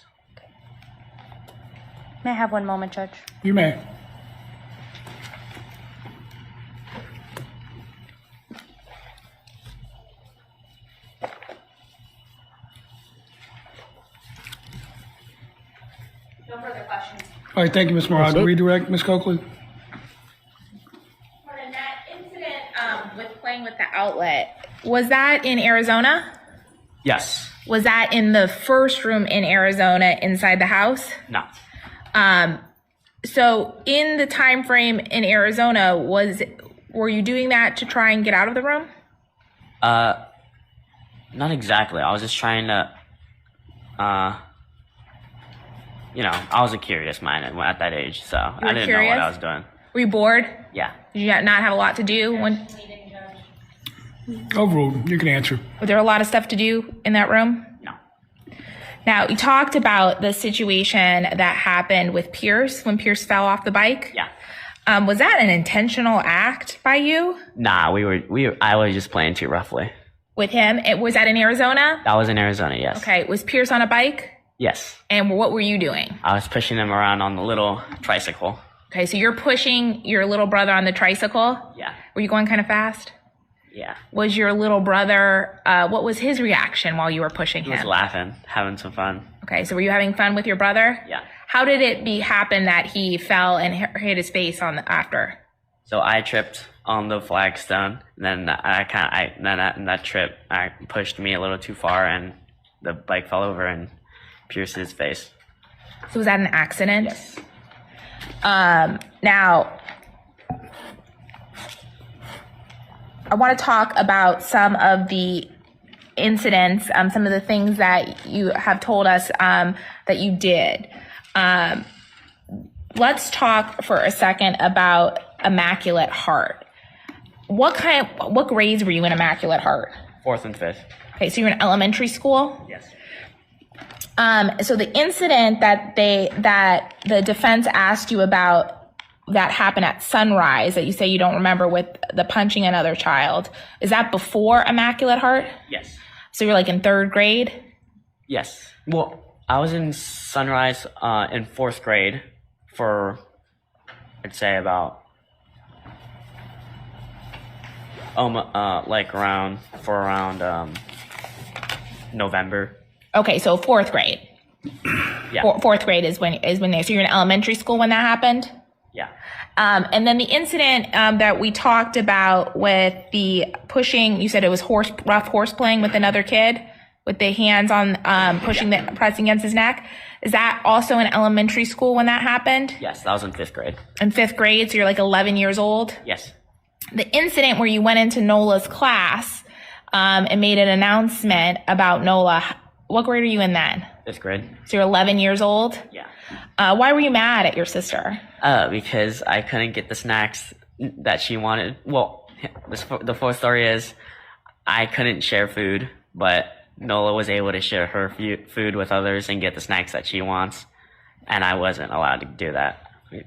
Speaker 7: May I have one moment, Judge?
Speaker 2: You may.
Speaker 7: No further questions.
Speaker 2: All right, thank you, Ms. Morales. Redirect, Ms. Coakley.
Speaker 4: And that incident with playing with the outlet, was that in Arizona?
Speaker 6: Yes.
Speaker 4: Was that in the first room in Arizona inside the house?
Speaker 6: No.
Speaker 4: So in the time frame in Arizona, were you doing that to try and get out of the room?
Speaker 6: Not exactly. I was just trying to, I was a curious mind at that age, so I didn't know what I was doing.
Speaker 4: Were you bored?
Speaker 6: Yeah.
Speaker 4: Did you not have a lot to do?
Speaker 2: Overruled. You can answer.
Speaker 4: Was there a lot of stuff to do in that room?
Speaker 6: No.
Speaker 4: Now, you talked about the situation that happened with Pierce when Pierce fell off the bike.
Speaker 6: Yeah.
Speaker 4: Was that an intentional act by you?
Speaker 6: Nah, I was just playing too roughly.
Speaker 4: With him? Was that in Arizona?
Speaker 6: That was in Arizona, yes.
Speaker 4: Okay. Was Pierce on a bike?
Speaker 6: Yes.
Speaker 4: And what were you doing?
Speaker 6: I was pushing him around on the little tricycle.
Speaker 4: Okay, so you're pushing your little brother on the tricycle?
Speaker 6: Yeah.
Speaker 4: Were you going kind of fast?
Speaker 6: Yeah.
Speaker 4: Was your little brother, what was his reaction while you were pushing
Speaker 6: He
Speaker 4: him?
Speaker 6: was laughing, having some fun.
Speaker 4: Okay, so were you having fun with your brother?
Speaker 6: Yeah.
Speaker 4: How did it happen that he fell and hit his face after?
Speaker 6: So I tripped on the flagstone, and then that trip I pushed me a little too far, and the bike fell over and pierced his face.
Speaker 4: So was that an accident?
Speaker 6: Yes.
Speaker 4: Now, I want to talk about some of the incidents, some of the things that you have told us that you did. Let's talk for a second about Immaculate Heart. What grades were you in Immaculate Heart?
Speaker 6: 4th and 5th.
Speaker 4: Okay, so you're in elementary school?
Speaker 6: Yes.
Speaker 4: So the incident that the defense asked you about that happened at Sunrise that you say you don't remember with the punching another child, is that before Immaculate Heart?
Speaker 6: Yes.
Speaker 4: So you're like in 3rd grade?
Speaker 6: Yes. Well, I was in Sunrise in 4th grade for, I'd say about around November.
Speaker 4: Okay, so 4th grade.
Speaker 6: Yeah.
Speaker 4: 4th grade is when so you're in elementary school when that happened?
Speaker 6: Yeah.
Speaker 4: And then the incident that we talked about with the pushing, you said it was rough horse playing with another kid with the hands on pressing against his neck. Is that also in elementary school when that happened?
Speaker 6: Yes, that was in 5th grade.
Speaker 4: In 5th grade, so you're like 11 years old?
Speaker 6: Yes.
Speaker 4: The incident where you went into Nola's class and made an announcement about Nola, what grade are you in then?
Speaker 6: 5th grade.
Speaker 4: So you're 11 years old?
Speaker 6: Yeah.
Speaker 4: Why were you mad at your sister?
Speaker 6: Because I couldn't get the snacks that she wanted. Well, the full story is I couldn't share food, but Nola was able to share her food with others and get the snacks that she wants, and I wasn't allowed to do that.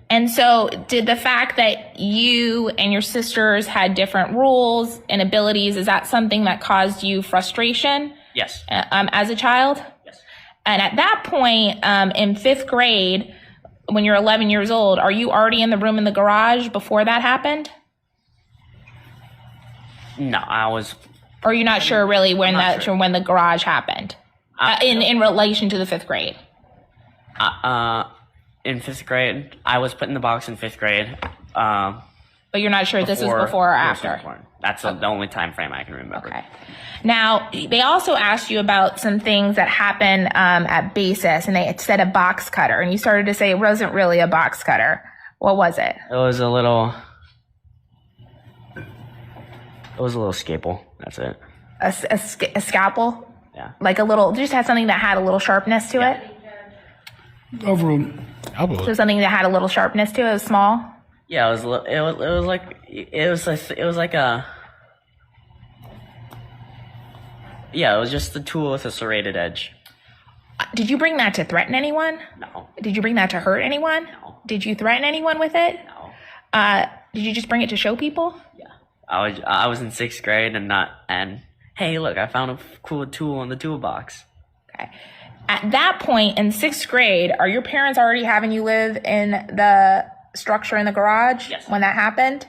Speaker 4: And so did the fact that you and your sisters had different rules and abilities, is that something that caused you frustration?
Speaker 6: Yes.
Speaker 4: As a child?
Speaker 6: Yes.
Speaker 4: And at that point, in 5th grade, when you're 11 years old, are you already in the room in the garage before that happened?
Speaker 6: No, I was.
Speaker 4: Or are you not sure really when when the garage happened? In relation to the 5th grade?
Speaker 6: In 5th grade, I was put in the box in 5th grade.
Speaker 4: But you're not sure if this was before or after?
Speaker 6: That's the only time frame I can remember.
Speaker 4: Okay. Now, they also asked you about some things that happened at basis, and they said a box cutter, and you started to say it wasn't really a box cutter. What was it?
Speaker 6: It was a little scalpel. That's it.
Speaker 4: A scalpel?
Speaker 6: Yeah.
Speaker 4: Like a little, just had something that had a little sharpness to it?
Speaker 2: Overruled.
Speaker 4: So something that had a little sharpness to it, it was small?
Speaker 6: Yeah, it was just a tool with a serrated edge.
Speaker 4: Did you bring that to threaten anyone?
Speaker 6: No.
Speaker 4: Did you bring that to hurt anyone?
Speaker 6: No.
Speaker 4: Did you threaten anyone with it?
Speaker 6: No.
Speaker 4: Did you just bring it to show people?
Speaker 6: Yeah. I was in 6th grade and hey, look, I found a cool tool in the toolbox.
Speaker 4: Okay. At that point in 6th grade, are your parents already having you live in the structure in the garage?
Speaker 6: Yes.
Speaker 4: When that happened?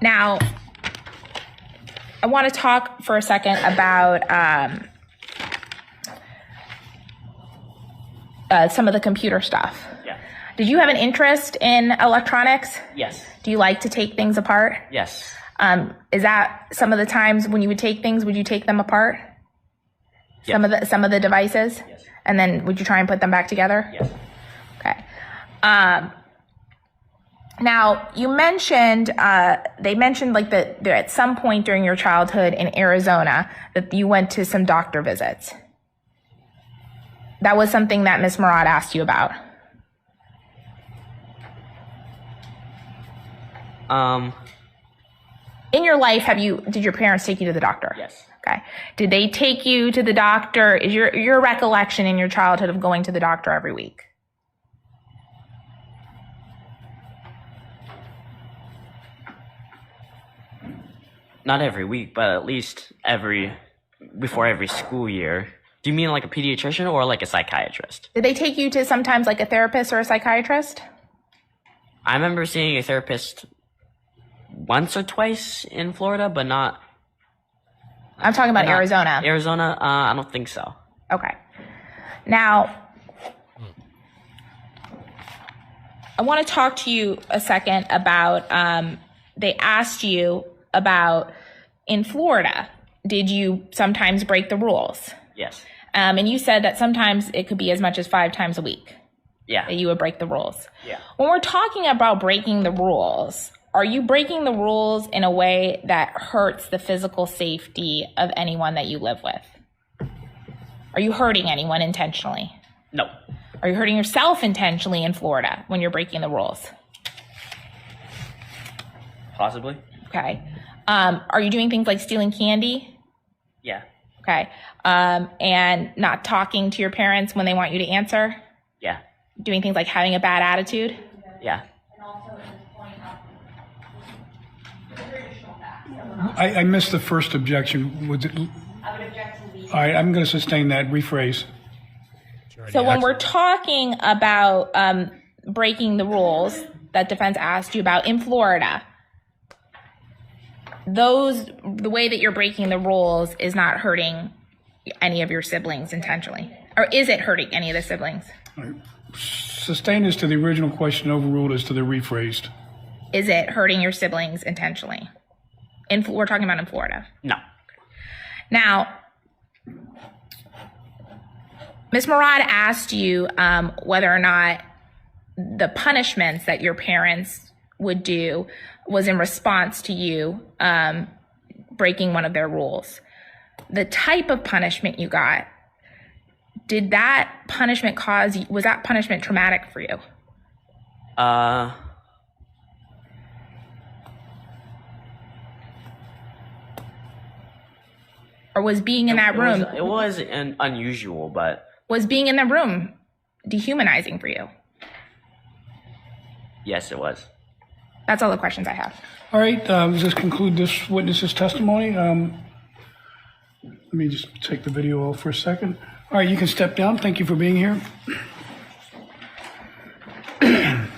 Speaker 4: Now, I want to talk for a second about some of the computer stuff.
Speaker 6: Yeah.
Speaker 4: Did you have an interest in electronics?
Speaker 6: Yes.
Speaker 4: Do you like to take things apart?
Speaker 6: Yes.
Speaker 4: Is that some of the times when you would take things, would you take them apart?
Speaker 6: Yes.
Speaker 4: Some of the devices?
Speaker 6: Yes.
Speaker 4: And then would you try and put them back together?
Speaker 6: Yes.
Speaker 4: Okay. Now, you mentioned, they mentioned like that at some point during your childhood in Arizona that you went to some doctor visits. That was something that Ms. Murad asked you about. In your life, did your parents take you to the doctor?
Speaker 6: Yes.
Speaker 4: Okay. Did they take you to the doctor? Is your recollection in your childhood of going to the doctor every week?
Speaker 6: Not every week, but at least before every school year. Do you mean like a pediatrician or like a psychiatrist?
Speaker 4: Did they take you to sometimes like a therapist or a psychiatrist?
Speaker 6: I remember seeing a therapist once or twice in Florida, but not.
Speaker 4: I'm talking about Arizona.
Speaker 6: Arizona, I don't think so.
Speaker 4: Okay. Now, I want to talk to you a second about, they asked you about in Florida, did you sometimes break the rules?
Speaker 6: Yes.
Speaker 4: And you said that sometimes it could be as much as 5 times a week.
Speaker 6: Yeah.
Speaker 4: That you would break the rules.
Speaker 6: Yeah.
Speaker 4: When we're talking about breaking the rules, are you breaking the rules in a way that hurts the physical safety of anyone that you live with? Are you hurting anyone intentionally?
Speaker 6: No.
Speaker 4: Are you hurting yourself intentionally in Florida when you're breaking the rules?
Speaker 6: Possibly.
Speaker 4: Okay. Are you doing things like stealing candy?
Speaker 6: Yeah.
Speaker 4: Okay. And not talking to your parents when they want you to answer?
Speaker 6: Yeah.
Speaker 4: Doing things like having a bad attitude?
Speaker 6: Yeah.
Speaker 2: I missed the first objection. Was it? All right, I'm going to sustain that. Rephrase.
Speaker 4: So when we're talking about breaking the rules that defense asked you about in Florida, the way that you're breaking the rules is not hurting any of your siblings intentionally, or is it hurting any of the siblings?
Speaker 2: Sustain as to the original question, overruled as to the rephrased.
Speaker 4: Is it hurting your siblings intentionally? We're talking about in Florida.
Speaker 6: No.
Speaker 4: Now, Ms. Murad asked you whether or not the punishments that your parents would do was in response to you breaking one of their rules. The type of punishment you got, did that punishment was that punishment traumatic for you? Or was being in that room?
Speaker 6: It was unusual, but.
Speaker 4: Was being in the room dehumanizing for you?
Speaker 6: Yes, it was.
Speaker 4: That's all the questions I have.
Speaker 2: All right, does this conclude this witness's testimony? Let me just take the video off for a second. All right, you can step down. Thank you for being here.
Speaker 7: Your Honor,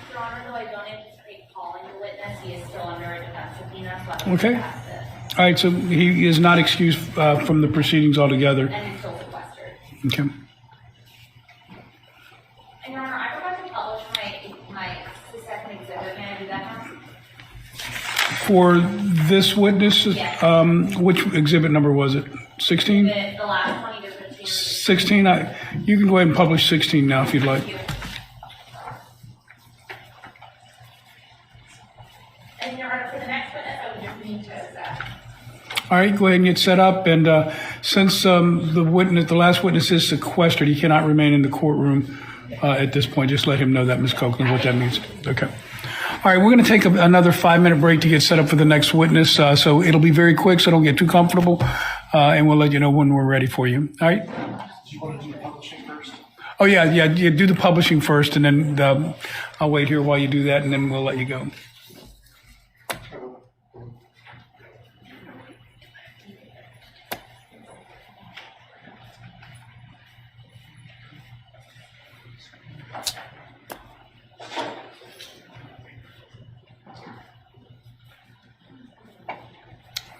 Speaker 7: though I don't anticipate calling the witness, he is still under a defense subpoena, so
Speaker 2: Okay. All right, so he is not excused from the proceedings altogether.
Speaker 7: and he's still sequestered.
Speaker 2: Okay.
Speaker 7: And Your Honor, I forgot to publish my second exhibit. May I do that now?
Speaker 2: For this witness,
Speaker 7: Yes.
Speaker 2: which exhibit number was it? 16?
Speaker 7: The last 20 to 15.
Speaker 2: 16? You can go ahead and publish 16 now if you'd like.
Speaker 7: Thank you. And Your Honor, for the next witness, I would just need to
Speaker 2: All right, go ahead and get set up. And since the last witness is sequestered, he cannot remain in the courtroom at this point. Just let him know that, Ms. Copeland, what that means. Okay. All right, we're going to take another 5-minute break to get set up for the next witness. So it'll be very quick, so don't get too comfortable. And we'll let you know when we're ready for you. All right?
Speaker 3: Do you want to do the publishing first?
Speaker 2: Oh, yeah, do the publishing first, and then I'll wait here while you do that, and then we'll let you go.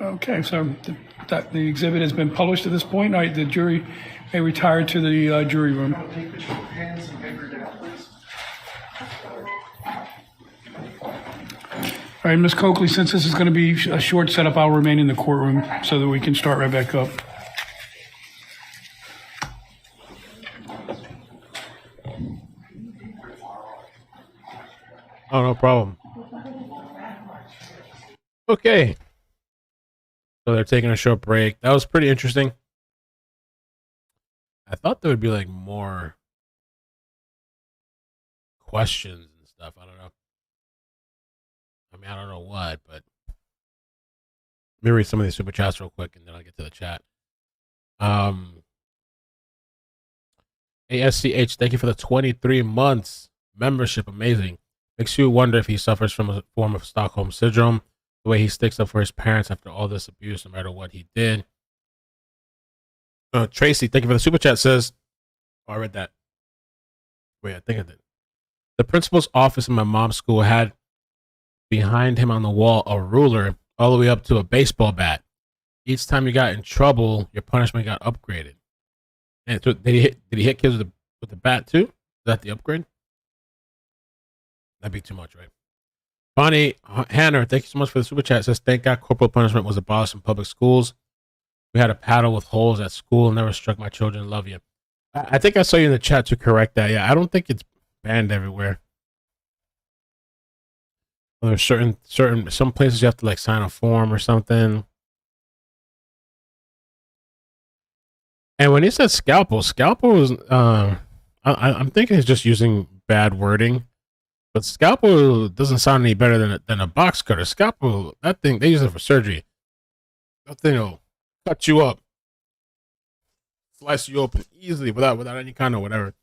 Speaker 2: Okay, so the exhibit has been published at this point. All right, the jury may retire to the jury room.
Speaker 3: Take the pens and paper down, please.
Speaker 2: All right, Ms. Coakley, since this is going to be a short setup, I'll remain in the courtroom so that we can start right back up.
Speaker 1: Oh, no problem. Okay. So they're taking a short break. That was pretty interesting. I thought there would be like more questions and stuff. I don't know. I mean, I don't know what, but let me read some of these super chats real quick and then I'll get to the chat. ASCH, thank you for the 23 months membership. Amazing. Makes you wonder if he suffers from a form of Stockholm syndrome, the way he sticks up for his parents after all this abuse, no matter what he did. Tracy, thank you for the super chat, says, oh, I read that. Wait, I think I did. The principal's office in my mom's school had behind him on the wall a ruler all the way up to a baseball bat. Each time you got in trouble, your punishment got upgraded. And so did he hit kids with the bat too? Is that the upgrade? That'd be too much, right? Bonnie Hanner, thank you so much for the super chat. It says, thank God corporal punishment was abolished in public schools. We had a paddle with holes at school. Never struck my children. Love you. I think I saw you in the chat to correct that. Yeah, I don't think it's banned everywhere. Well, there's some places you have to like sign a form or something. And when he said scalpel is I'm thinking he's just using bad wording. But scalpel doesn't sound any better than a box cutter. Scalpel, that thing, they use it for surgery. That thing will cut you up. slice you open easily without any kind of whatever.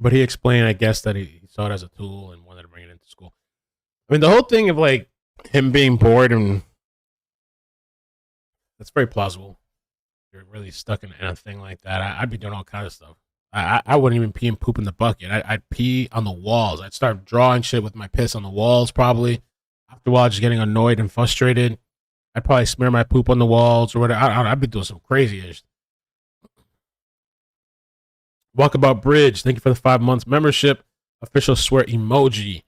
Speaker 1: But he explained, I guess, that he saw it as a tool and wanted to bring it into school. I mean, the whole thing of like him being bored, and that's very plausible. You're really stuck in a thing like that. I'd be doing all kinds of stuff. I wouldn't even pee and poop in the bucket. I'd pee on the walls. I'd start drawing shit with my piss on the walls probably. After a while, just getting annoyed and frustrated. I'd probably smear my poop on the walls or whatever. I'd be doing some crazy-ish. Walkabout Bridge, thank you for the 5 months membership. Official swear emoji.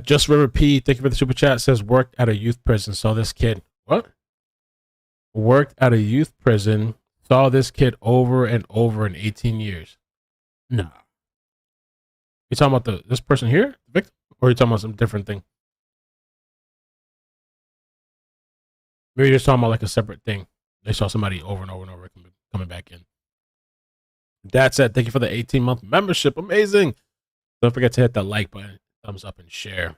Speaker 1: Just River P, thank you for the super chat. Says worked at a youth prison. Saw this kid. What? Worked at a youth prison. Saw this kid over and over in 18 years. No. You talking about this person here, the victim, or are you talking about some different thing? Maybe you're just talking about like a separate thing. They saw somebody over and over and over coming back in. That said, thank you for the 18-month membership. Amazing. Don't forget to hit that like button, thumbs up, and share.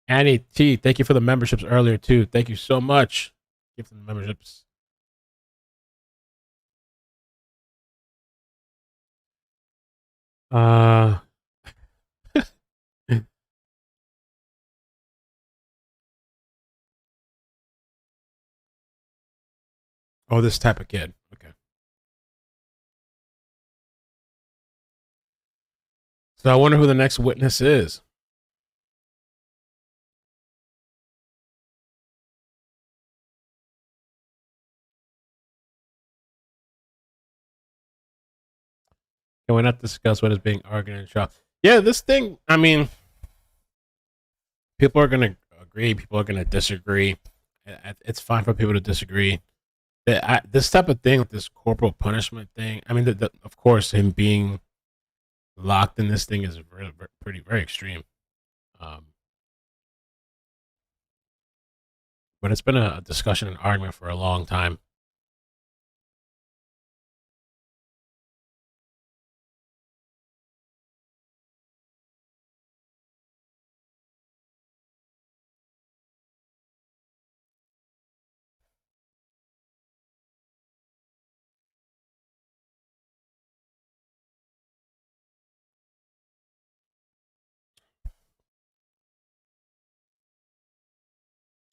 Speaker 1: Annie T, thank you for the memberships earlier too. Thank you so much. Give them the memberships. Oh, this type of kid. Okay. So I wonder who the next witness is. Can we not discuss what is being argued in the trial? Yeah, this thing, I mean, people are going to agree. People are going to disagree. It's fine for people to disagree. This type of thing, with this corporal punishment thing, I mean, of course, him being locked in this thing is very extreme. But it's been a discussion and argument for a long time.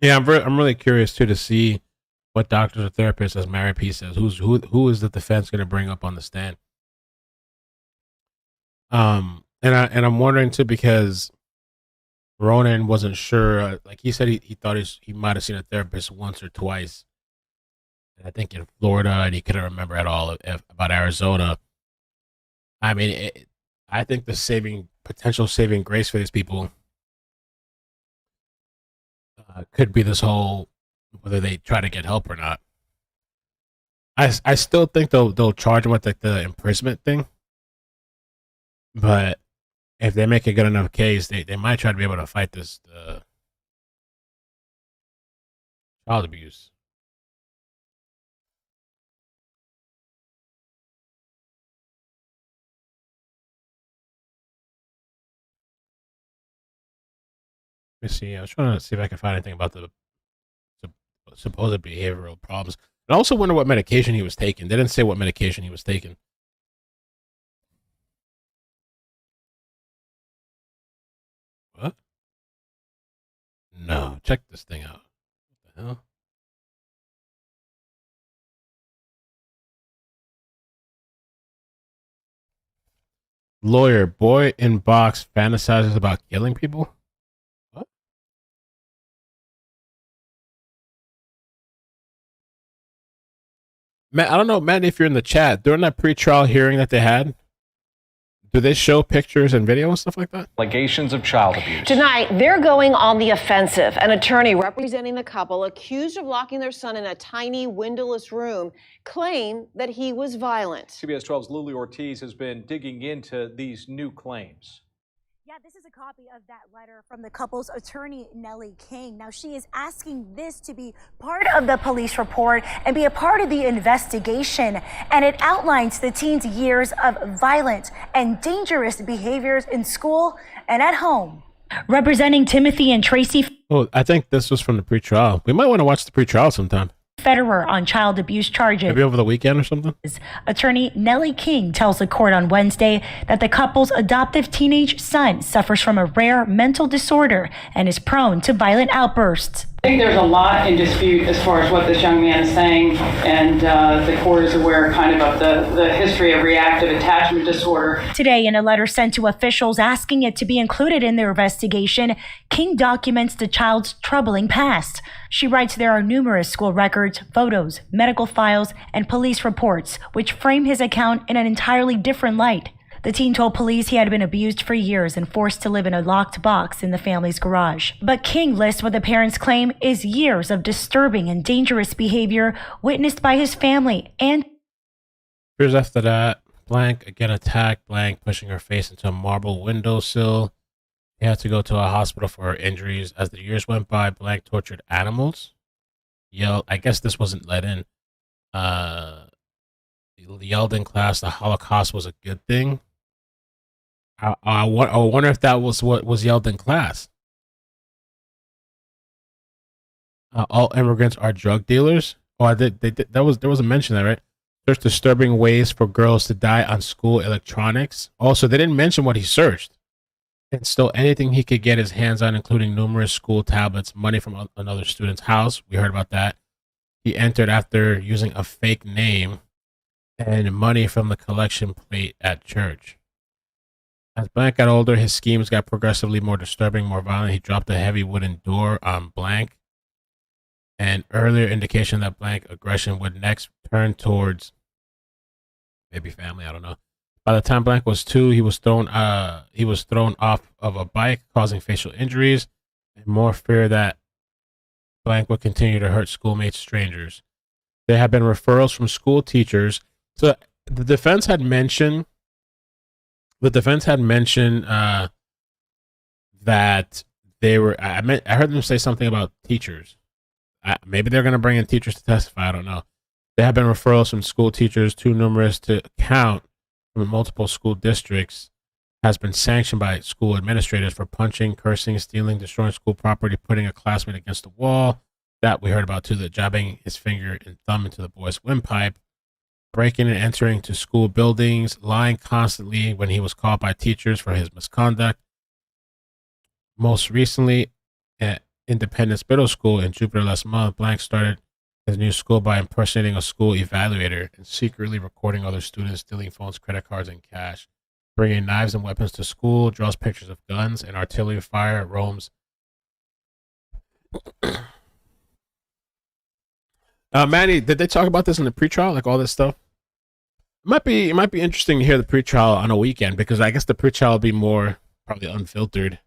Speaker 1: Yeah, I'm really curious too to see what doctors or therapists, as Mary P says, who is the defense going to bring up on the stand? And I'm wondering too, because Ronan wasn't sure. Like he said, he thought he might have seen a therapist once or twice. I think in Florida, and he couldn't remember at all about Arizona. I mean, I think the potential saving grace for these people could be this whole, whether they try to get help or not. I still think they'll charge him with like the imprisonment thing, but if they make a good enough case, they might try to be able to fight this child abuse. Let me see. I was trying to see if I can find anything about the supposed behavioral problems. I also wonder what medication he was taking. They didn't say what medication he was taking. What? No, check this thing out. What the hell? Lawyer, boy in box fantasizes about killing people? What? Matt, I don't know, Matt, if you're in the chat, during that pre-trial hearing that they had, do they show pictures and video and stuff like that?
Speaker 9: Allegations of child abuse.
Speaker 10: Tonight, they're going on the offensive. An attorney representing the couple accused of locking their son in a tiny windowless room claimed that he was violent.
Speaker 9: CBS 12's Luli Ortiz has been digging into these new claims.
Speaker 11: Yeah, this is a copy of that letter from the couple's attorney, Nellie King. Now, she is asking this to be part of the police report and be a part of the investigation. And it outlines the teen's years of violent and dangerous behaviors in school and at home. Representing Timothy and Tracy.
Speaker 1: Oh, I think this was from the pre-trial. We might want to watch the pre-trial sometime.
Speaker 11: Ferriter on child abuse charges.
Speaker 1: Maybe over the weekend or something?
Speaker 11: Attorney Nellie King tells the court on Wednesday that the couple's adoptive teenage son suffers from a rare mental disorder and is prone to violent outbursts.
Speaker 12: I think there's a lot in dispute as far as what this young man is saying, and the court is aware kind of the history of reactive attachment disorder.
Speaker 11: Today, in a letter sent to officials asking it to be included in their investigation, King documents the child's troubling past. She writes there are numerous school records, photos, medical files, and police reports, which frame his account in an entirely different light. The teen told police he had been abused for years and forced to live in a locked box in the family's garage. But King lists what the parents claim is years of disturbing and dangerous behavior witnessed by his family and...
Speaker 1: Years after that, blank again attacked blank, pushing her face into a marble windowsill. He had to go to a hospital for her injuries. As the years went by, blank tortured animals. Yelled, I guess this wasn't let in. Yelled in class the Holocaust was a good thing. I wonder if that was what was yelled in class. All immigrants are drug dealers. Oh, there was a mention of that, right? There's disturbing ways for girls to die on school electronics. Also, they didn't mention what he searched. And stole anything he could get his hands on, including numerous school tablets, money from another student's house. We heard about that. He entered after using a fake name and money from the collection plate at church. As Blank got older, his schemes got progressively more disturbing, more violent. He dropped a heavy wooden door on Blank. An earlier indication that Blank aggression would next turn towards maybe family, I don't know. By the time Blank was 2, he was thrown off of a bike, causing facial injuries, and more fear that Blank would continue to hurt schoolmates, strangers. There have been referrals from school teachers. So the defense had mentioned that they were. I heard them say something about teachers. Maybe they're going to bring in teachers to testify. I don't know. There have been referrals from school teachers, too numerous to count, from multiple school districts. Has been sanctioned by school administrators for punching, cursing, stealing, destroying school property, putting a classmate against the wall. That we heard about too. The jabbing his finger and thumb into the boy's windpipe. Breaking and entering to school buildings, lying constantly when he was caught by teachers for his misconduct. Most recently, at Independence Middle School in Jupiter last month, Blank started his new school by impersonating a school evaluator and secretly recording other students, stealing phones, credit cards, and cash. Bringing knives and weapons to school, draws pictures of guns and artillery fire, roams. Manny, did they talk about this in the pretrial, like all this stuff? It might be interesting to hear the pretrial on a weekend, because I guess the pretrial will be more probably unfiltered.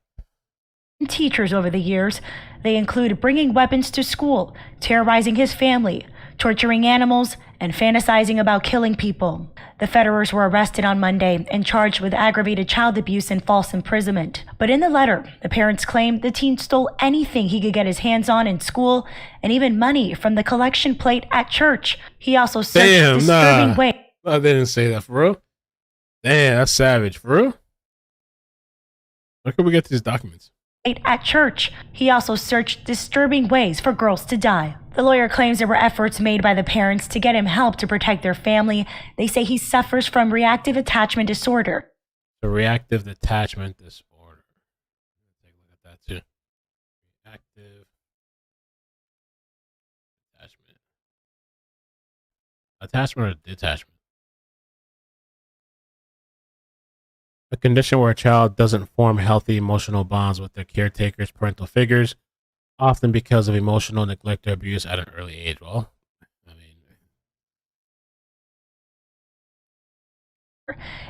Speaker 11: Teachers over the years. They include bringing weapons to school, terrorizing his family, torturing animals, and fantasizing about killing people. The Ferriters were arrested on Monday and charged with aggravated child abuse and false imprisonment. But in the letter, the parents claimed the teen stole anything he could get his hands on in school and even money from the collection plate at church. He also searched disturbing ways.
Speaker 1: No, they didn't say that, for real. Damn, that's savage, for real. Where can we get these documents?
Speaker 11: At church. He also searched disturbing ways for girls to die. The lawyer claims there were efforts made by the parents to get him help to protect their family. They say he suffers from reactive attachment disorder.
Speaker 1: The reactive attachment disorder. Take a look at that too. Reactive attachment. Attachment or detachment? A condition where a child doesn't form healthy emotional bonds with their caretakers, parental figures, often because of emotional neglect or abuse at an early age. Well, I mean,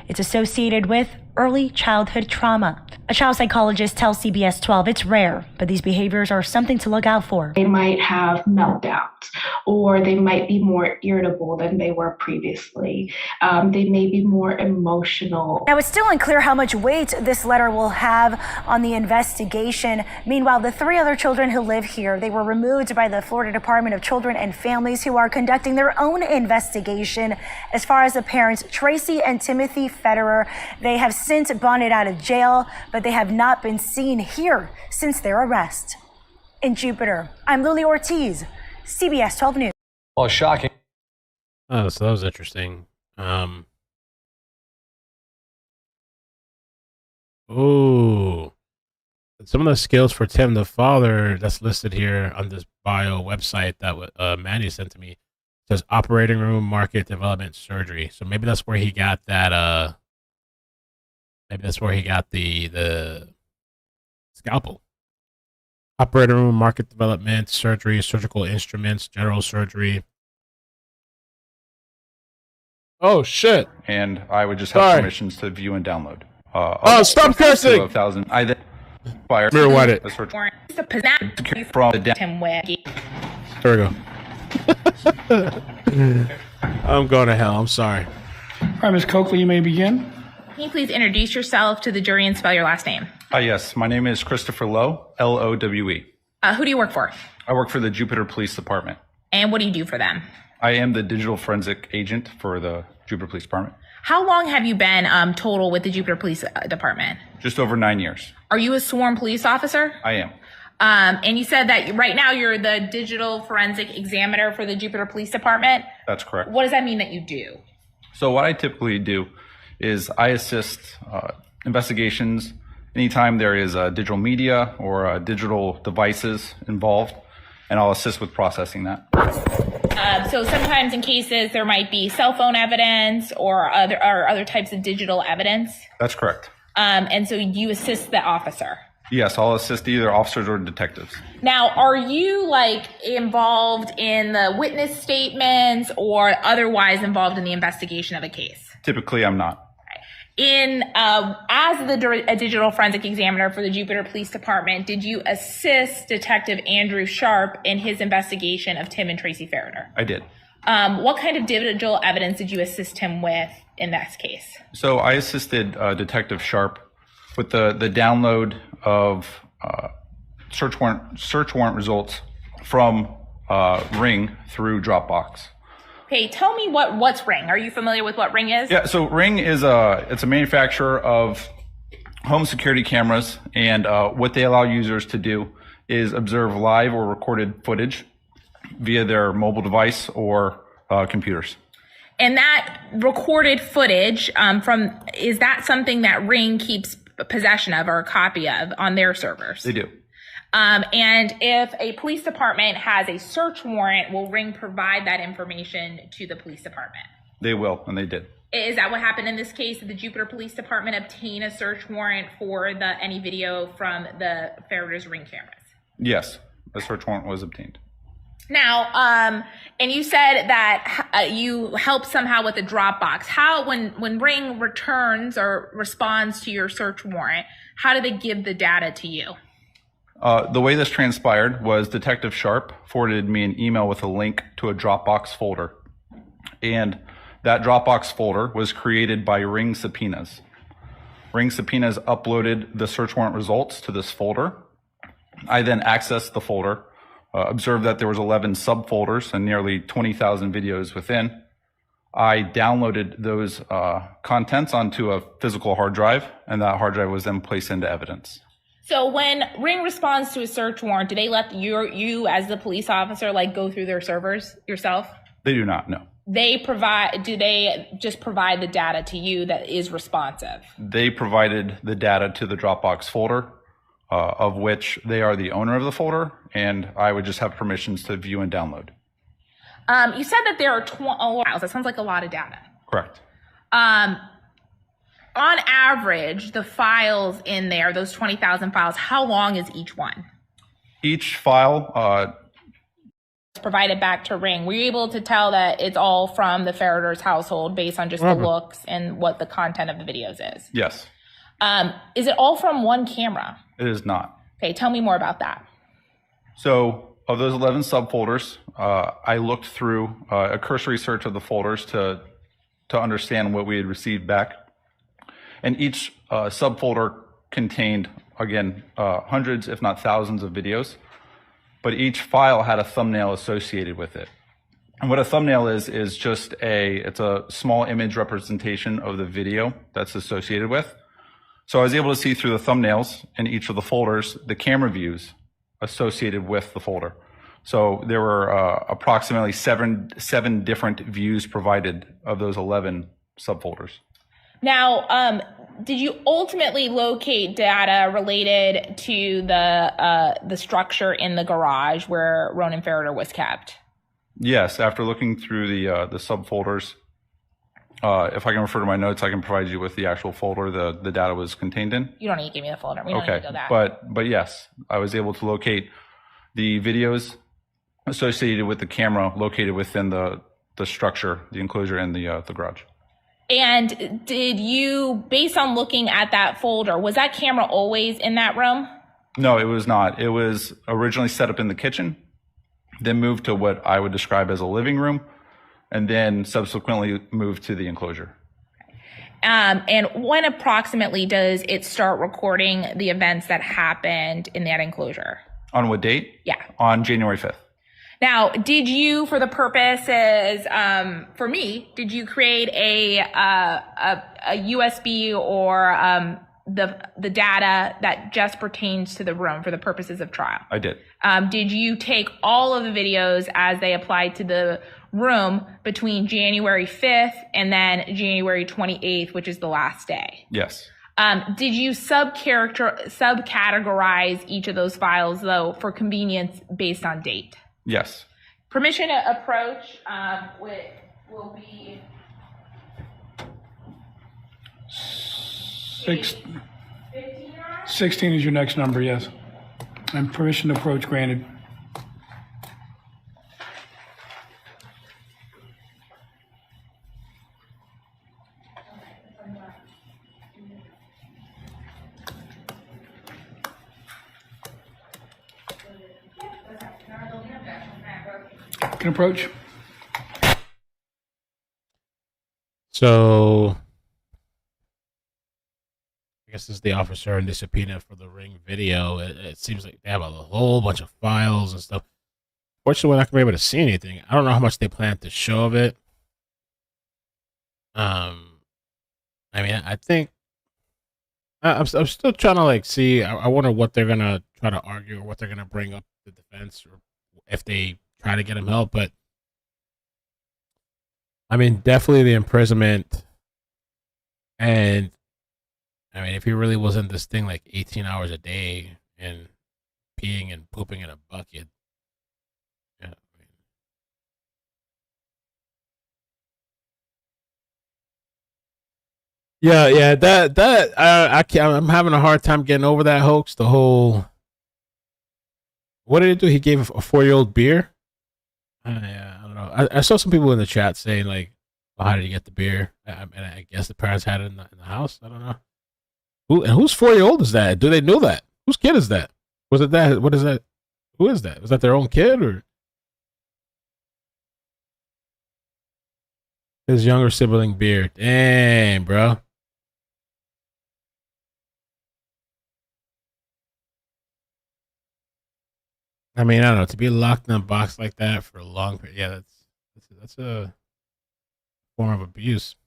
Speaker 11: it's associated with early childhood trauma. A child psychologist tells CBS 12 it's rare, but these behaviors are something to look out for.
Speaker 13: They might have meltdowns, or they might be more irritable than they were previously. They may be more emotional.
Speaker 11: Now, it's still unclear how much weight this letter will have on the investigation. Meanwhile, the 3 other children who live here, they were removed by the Florida Department of Children and Families, who are conducting their own investigation. As far as the parents, Tracy and Timothy Ferriter, they have since bonded out of jail, but they have not been seen here since their arrest. In Jupiter, I'm Lily Ortiz, CBS 12 News.
Speaker 14: Well, shocking.
Speaker 1: Oh, so that was interesting. Oh, some of the skills for Tim, the father, that's listed here on this bio website that Manny sent to me, says operating room, market development, surgery. So maybe that's where he got that. Maybe that's where he got the scalpel. Operating room, market development, surgery, surgical instruments, general surgery. Oh shit!
Speaker 15: And I would just have permissions to view and download.
Speaker 1: Oh, stop cursing!
Speaker 15: 1,000. I then fired.
Speaker 1: Mirror what it.
Speaker 15: From
Speaker 4: the Tim with.
Speaker 1: There we go. I'm going to hell. I'm sorry.
Speaker 2: All right, Ms. Coakley, you may begin.
Speaker 4: Can you please introduce yourself to the jury and spell your last name?
Speaker 15: Yes, my name is Christopher Lowe, Lowe.
Speaker 4: Who do you work for?
Speaker 15: I work for the Jupiter Police Department.
Speaker 4: And what do you do for them?
Speaker 15: I am the digital forensic agent for the Jupiter Police Department.
Speaker 4: How long have you been total with the Jupiter Police Department?
Speaker 15: Just over 9 years.
Speaker 4: Are you a sworn police officer?
Speaker 15: I am.
Speaker 4: And you said that right now you're the digital forensic examiner for the Jupiter Police Department.
Speaker 15: That's correct.
Speaker 4: What does that mean that you do?
Speaker 15: So what I typically do is I assist investigations anytime there is digital media or digital devices involved, and I'll assist with processing that.
Speaker 4: So sometimes in cases there might be cell phone evidence or other types of digital evidence.
Speaker 15: That's correct.
Speaker 4: And so you assist the officer.
Speaker 15: Yes, I'll assist either officers or detectives.
Speaker 4: Now, are you involved in the witness statements or otherwise involved in the investigation of a case?
Speaker 15: Typically, I'm not.
Speaker 4: As a digital forensic examiner for the Jupiter Police Department, did you assist Detective Andrew Sharp in his investigation of Tim and Tracy Ferriter?
Speaker 15: I did.
Speaker 4: What kind of digital evidence did you assist him with in that case?
Speaker 15: So I assisted Detective Sharp with the download of search warrant results from Ring through Dropbox.
Speaker 4: Okay, tell me what's Ring. Are you familiar with what Ring is?
Speaker 15: Yeah, so Ring is it's a manufacturer of home security cameras, and what they allow users to do is observe live or recorded footage via their mobile device or computers.
Speaker 4: And that recorded footage is that something that Ring keeps possession of or a copy of on their servers?
Speaker 15: They do.
Speaker 4: And if a police department has a search warrant, will Ring provide that information to the police department?
Speaker 15: They will, and they did.
Speaker 4: Is that what happened in this case? Did the Jupiter Police Department obtain a search warrant for any video from the Ferriter's Ring cameras?
Speaker 15: Yes, a search warrant was obtained.
Speaker 4: Now, and you said that you helped somehow with the Dropbox. How, when Ring returns or responds to your search warrant, how do they give the data to you?
Speaker 15: The way this transpired was Detective Sharp forwarded me an email with a link to a Dropbox folder. And that Dropbox folder was created by Ring subpoenas. Ring subpoenas uploaded the search warrant results to this folder. I then accessed the folder, observed that there was 11 subfolders and nearly 20,000 videos within. I downloaded those contents onto a physical hard drive, and that hard drive was then placed into evidence.
Speaker 4: So when Ring responds to a search warrant, do they let you as the police officer go through their servers yourself?
Speaker 15: They do not, no.
Speaker 4: Do they just provide the data to you that is responsive? They
Speaker 15: provided the data to the Dropbox folder, of which they are the owner of the folder, and I would just have permissions to view and download.
Speaker 4: You said that there are 20 files. That sounds like a lot of data.
Speaker 15: Correct.
Speaker 4: On average, the files in there, those 20,000 files, how long is each one?
Speaker 15: Each file
Speaker 4: provided back to Ring. Were you able to tell that it's all from the Ferriter's household based on just the looks and what the content of the videos is?
Speaker 15: Yes.
Speaker 4: Is it all from one camera?
Speaker 15: It is not.
Speaker 4: Okay, tell me more about that.
Speaker 15: So of those 11 subfolders, I looked through a cursory search of the folders to understand what we had received back. And each subfolder contained, again, hundreds, if not thousands of videos, but each file had a thumbnail associated with it. And what a thumbnail is just it's a small image representation of the video that's associated with. So I was able to see through the thumbnails in each of the folders, the camera views associated with the folder. So there were approximately seven different views provided of those 11 subfolders.
Speaker 4: Now, did you ultimately locate data related to the structure in the garage where Ronan Ferriter was kept?
Speaker 15: Yes, after looking through the subfolders, if I can refer to my notes, I can provide you with the actual folder the data was contained in.
Speaker 4: You don't need to give me the folder. We don't need to go that.
Speaker 15: But yes, I was able to locate the videos associated with the camera located within the structure, the enclosure, and the garage.
Speaker 4: And did you, based on looking at that folder, was that camera always in that room?
Speaker 15: No, it was not. It was originally set up in the kitchen, then moved to what I would describe as a living room, and then subsequently moved to the enclosure.
Speaker 4: And when approximately does it start recording the events that happened in that enclosure?
Speaker 15: On what date?
Speaker 4: Yeah.
Speaker 15: On January 5th.
Speaker 4: Now, did you, for the purposes, for me, did you create a USB or the data that just pertains to the room for the purposes of trial?
Speaker 15: I did.
Speaker 4: Did you take all of the videos as they applied to the room between January 5th and then January 28th, which is the last day?
Speaker 15: Yes.
Speaker 4: Did you subcategorize each of those files, though, for convenience based on date?
Speaker 15: Yes.
Speaker 4: Permission to approach will be
Speaker 2: 16 is your next number, yes. And permission to approach granted. Can approach.
Speaker 1: So I guess this is the officer in the subpoena for the Ring video. It seems like they have a whole bunch of files and stuff. Fortunately, we're not going to be able to see anything. I don't know how much they plan to show of it. I mean, I think I'm still trying to like see. I wonder what they're going to try to argue or what they're going to bring up the defense, or if they try to get him help. But I mean, definitely the imprisonment. And I mean, if he really was in this thing like 18 hours a day and peeing and pooping in a bucket, yeah, that I can't, I'm having a hard time getting over that hoax. The whole, what did he do? He gave a 4-year-old beer. Yeah, I don't know. I saw some people in the chat saying like, well, "How did he get the beer?" And I guess the parents had it in the house. I don't know. Whose 4-year-old is that? Do they know that? Whose kid is that? Was it that? What is that? Who is that? Was that their own kid or his younger sibling beer? Dang, bro. I mean, I don't know. To be locked in a box like that for a long period, yeah, that's a form of abuse.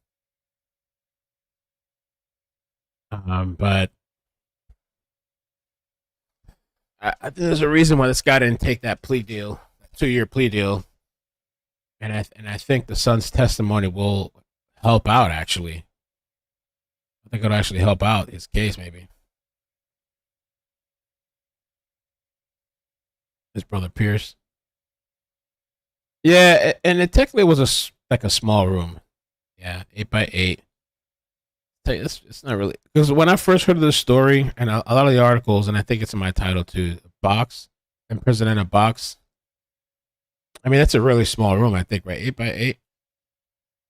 Speaker 1: But I think there's a reason why this guy didn't take that plea deal, that 2-year plea deal, and I think the son's testimony will help out. Actually, I think it'll actually help out his case, maybe. His brother Pierce. Yeah, and it technically was like a small room. Yeah, 8x8. It's not really, because when I first heard of this story and a lot of the articles, and I think it's in my title too, box, imprisoned in a box. I mean, that's a really small room, I think, right? 8x8.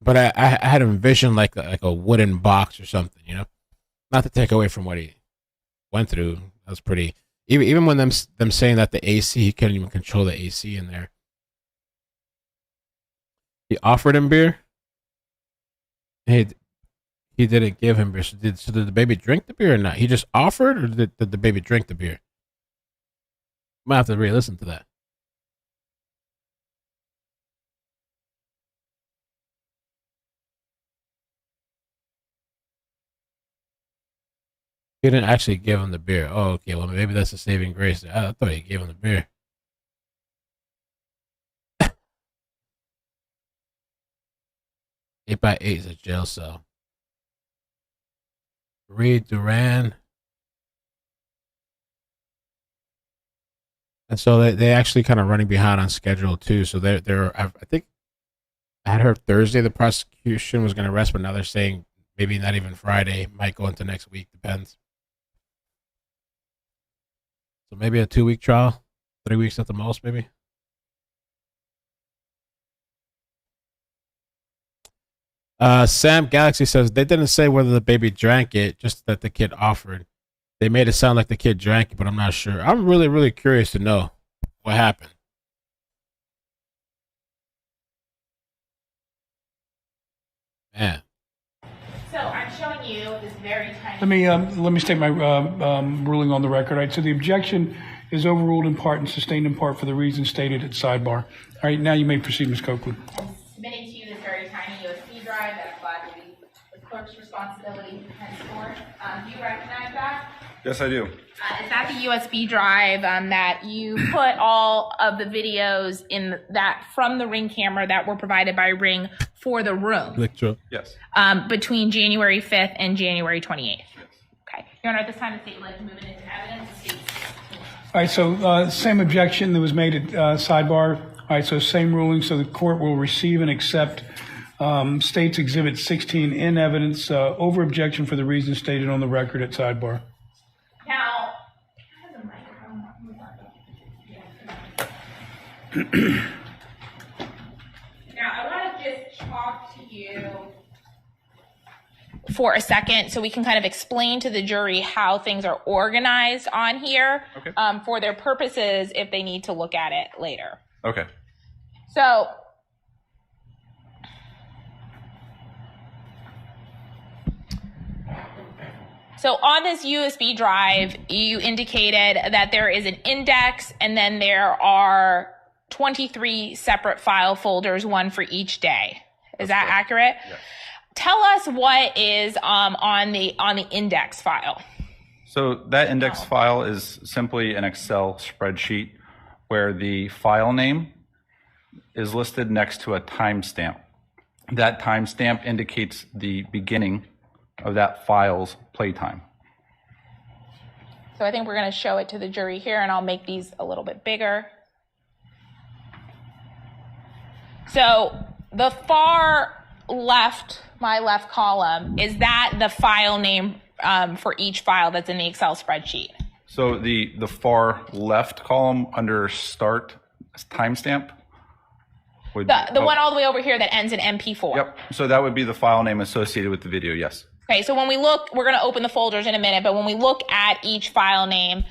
Speaker 1: But I had envisioned like a wooden box or something, you know, not to take away from what he went through. That was pretty. Even when them saying that the AC, he couldn't even control the AC in there. He offered him beer. Hey, he didn't give him beer. So did the baby drink the beer or not? He just offered, or did the baby drink the beer? Might have to re-listen to that. He didn't actually give him the beer. Oh, okay. Well, maybe that's a saving grace. I thought he gave him the beer. 8x8 is a jail cell. Reed Duran. And so they actually kind of running behind on schedule too. So they're I think I had heard Thursday the prosecution was going to arrest, but now they're saying maybe not even Friday, might go into next week, depends. So maybe a 2-week trial, 3 weeks at the most, maybe. Sam Galaxy says they didn't say whether the baby drank it, just that the kid offered. They made it sound like the kid drank it, but I'm not sure. I'm really, really curious to know what happened. Man.
Speaker 4: So I'm showing you this very tiny.
Speaker 2: Let me state my ruling on the record. All right, so the objection is overruled in part and sustained in part for the reasons stated at sidebar. All right, now you may proceed, Ms. Copeland.
Speaker 4: I'm submitting to you this very tiny USB drive that I'm glad will be the clerk's responsibility henceforth. Do you recognize that?
Speaker 15: Yes, I do.
Speaker 4: Is that the USB drive that you put all of the videos in that from the Ring camera that were provided by Ring for the room?
Speaker 15: Yes.
Speaker 4: Between January 5th and January 28th. Okay. Your Honor, at this time, the state would like to move it into evidence.
Speaker 2: All right, so same objection that was made at sidebar. All right, so same ruling. So the court will receive and accept State's Exhibit 16 in evidence over objection for the reasons stated on the record at sidebar.
Speaker 4: Now, I want to just talk to you for a second so we can kind of explain to the jury how things are organized on here for their purposes if they need to look at it later.
Speaker 15: Okay.
Speaker 4: So on this USB drive, you indicated that there is an index and then there are 23 separate file folders, one for each day. Is that accurate?
Speaker 15: Yes.
Speaker 4: Tell us what is on the index file.
Speaker 15: So that index file is simply an Excel spreadsheet where the file name is listed next to a timestamp. That timestamp indicates the beginning of that file's playtime.
Speaker 4: So I think we're going to show it to the jury here, and I'll make these a little bit bigger. So the far left, my left column, is that the file name for each file that's in the Excel spreadsheet?
Speaker 15: So the far left column under start timestamp would
Speaker 4: the one all the way over here that ends in MP4.
Speaker 15: Yep. So that would be the file name associated with the video. Yes.
Speaker 4: Okay, so when we look, we're going to open the folders in a minute, but when we look at each file name,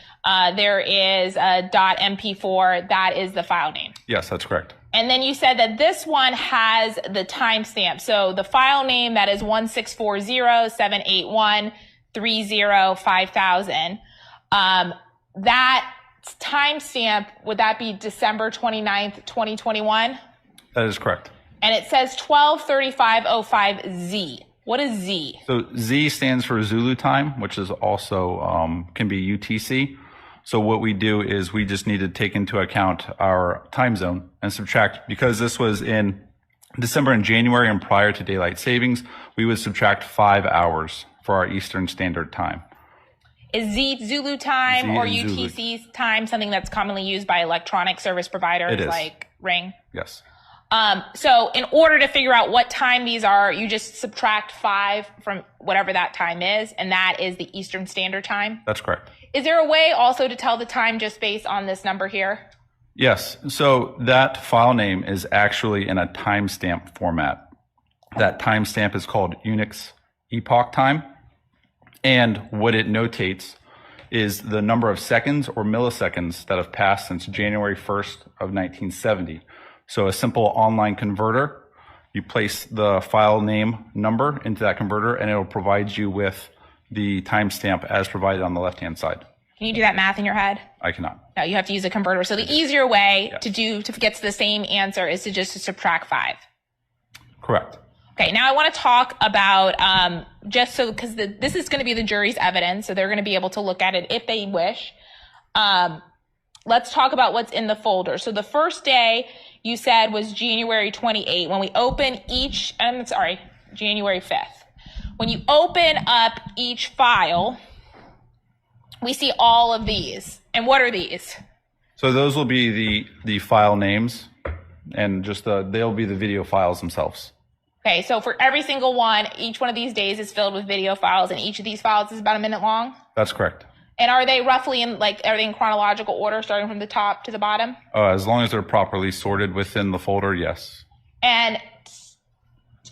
Speaker 4: there is a .mp4, that is the file name.
Speaker 15: Yes, that's correct.
Speaker 4: And then you said that this one has the timestamp. So the file name, that is 1640781305000. That timestamp, would that be December 29th, 2021?
Speaker 15: That is correct.
Speaker 4: And it says 12:35:05 What is Z?
Speaker 15: So Z stands for Zulu time, which is also can be UTC. So what we do is we just need to take into account our time zone and subtract, because this was in December and January and prior to daylight savings, we would subtract 5 hours for our Eastern Standard Time.
Speaker 4: Is Z Zulu time
Speaker 15: Z
Speaker 4: or
Speaker 15: is Zulu.
Speaker 4: UTC time something that's commonly used by electronic service providers
Speaker 15: It is.
Speaker 4: like Ring?
Speaker 15: Yes.
Speaker 4: So in order to figure out what time these are, you just subtract 5 from whatever that time is, and that is the Eastern Standard Time.
Speaker 15: That's correct.
Speaker 4: Is there a way also to tell the time just based on this number here?
Speaker 15: Yes. So that file name is actually in a timestamp format. That timestamp is called Unix epoch time. And what it notates is the number of seconds or milliseconds that have passed since January 1st of 1970. So a simple online converter, you place the file name number into that converter and it'll provide you with the timestamp as provided on the left-hand side.
Speaker 4: Can you do that math in your head?
Speaker 15: I cannot.
Speaker 4: No, you have to use a converter. So the easier way to get to the same answer is to just subtract 5.
Speaker 15: Correct.
Speaker 4: Okay, now I want to talk about, because this is going to be the jury's evidence, so they're going to be able to look at it if they wish. Let's talk about what's in the folder. So the first day you said was January 28. When we open each, I'm sorry, January 5th. When you open up each file, we see all of these. And what are these?
Speaker 15: So those will be the file names, and just they'll be the video files themselves.
Speaker 4: Okay, so for every single one, each one of these days is filled with video files, and each of these files is about a minute long?
Speaker 15: That's correct.
Speaker 4: And are they roughly are they in chronological order, starting from the top to the bottom?
Speaker 15: As long as they're properly sorted within the folder, yes.
Speaker 4: And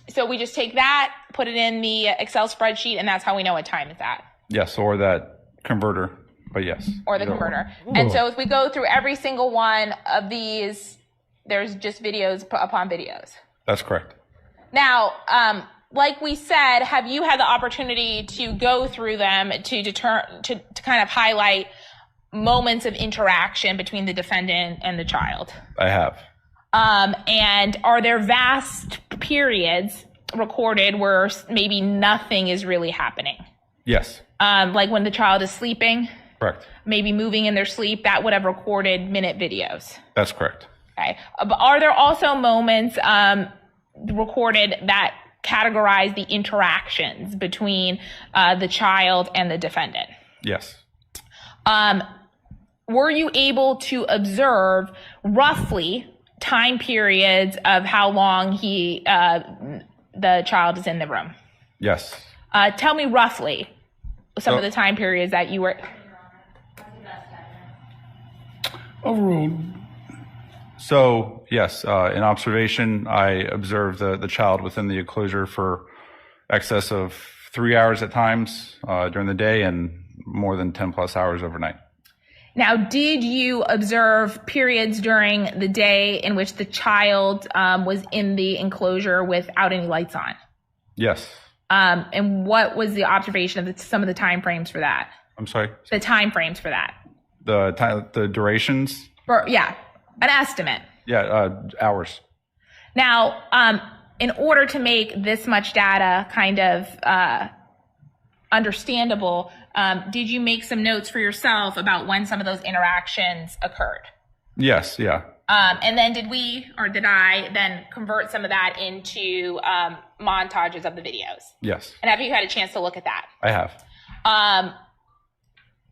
Speaker 4: so we just take that, put it in the Excel spreadsheet, and that's how we know what time it's at.
Speaker 15: Yes, or that converter, but yes.
Speaker 4: Or the converter. And so if we go through every single one of these, there's just videos upon videos.
Speaker 15: That's correct.
Speaker 4: Now, like we said, have you had the opportunity to go through them to kind of highlight moments of interaction between the defendant and the child?
Speaker 15: I have.
Speaker 4: And are there vast periods recorded where maybe nothing is really happening?
Speaker 15: Yes.
Speaker 4: Like when the child is sleeping?
Speaker 15: Correct.
Speaker 4: Maybe moving in their sleep, that would have recorded minute videos.
Speaker 15: That's correct.
Speaker 4: Okay. But are there also moments recorded that categorize the interactions between the child and the defendant?
Speaker 15: Yes.
Speaker 4: Were you able to observe roughly time periods of how long the child is in the room?
Speaker 15: Yes.
Speaker 4: Tell me roughly some of the time periods that you were.
Speaker 2: Overruled.
Speaker 15: So, yes, in observation, I observed the child within the enclosure for excess of 3 hours at times during the day and more than 10 plus hours overnight.
Speaker 4: Now, did you observe periods during the day in which the child was in the enclosure without any lights on?
Speaker 15: Yes.
Speaker 4: And what was the observation of some of the time frames for that?
Speaker 15: I'm sorry?
Speaker 4: The time frames for that?
Speaker 15: The durations?
Speaker 4: Yeah, an estimate.
Speaker 15: Yeah, hours.
Speaker 4: Now, in order to make this much data kind of understandable, did you make some notes for yourself about when some of those interactions occurred?
Speaker 15: Yes, yeah.
Speaker 4: And then did I then convert some of that into montages of the videos?
Speaker 15: Yes.
Speaker 4: And have you had a chance to look at that?
Speaker 15: I have.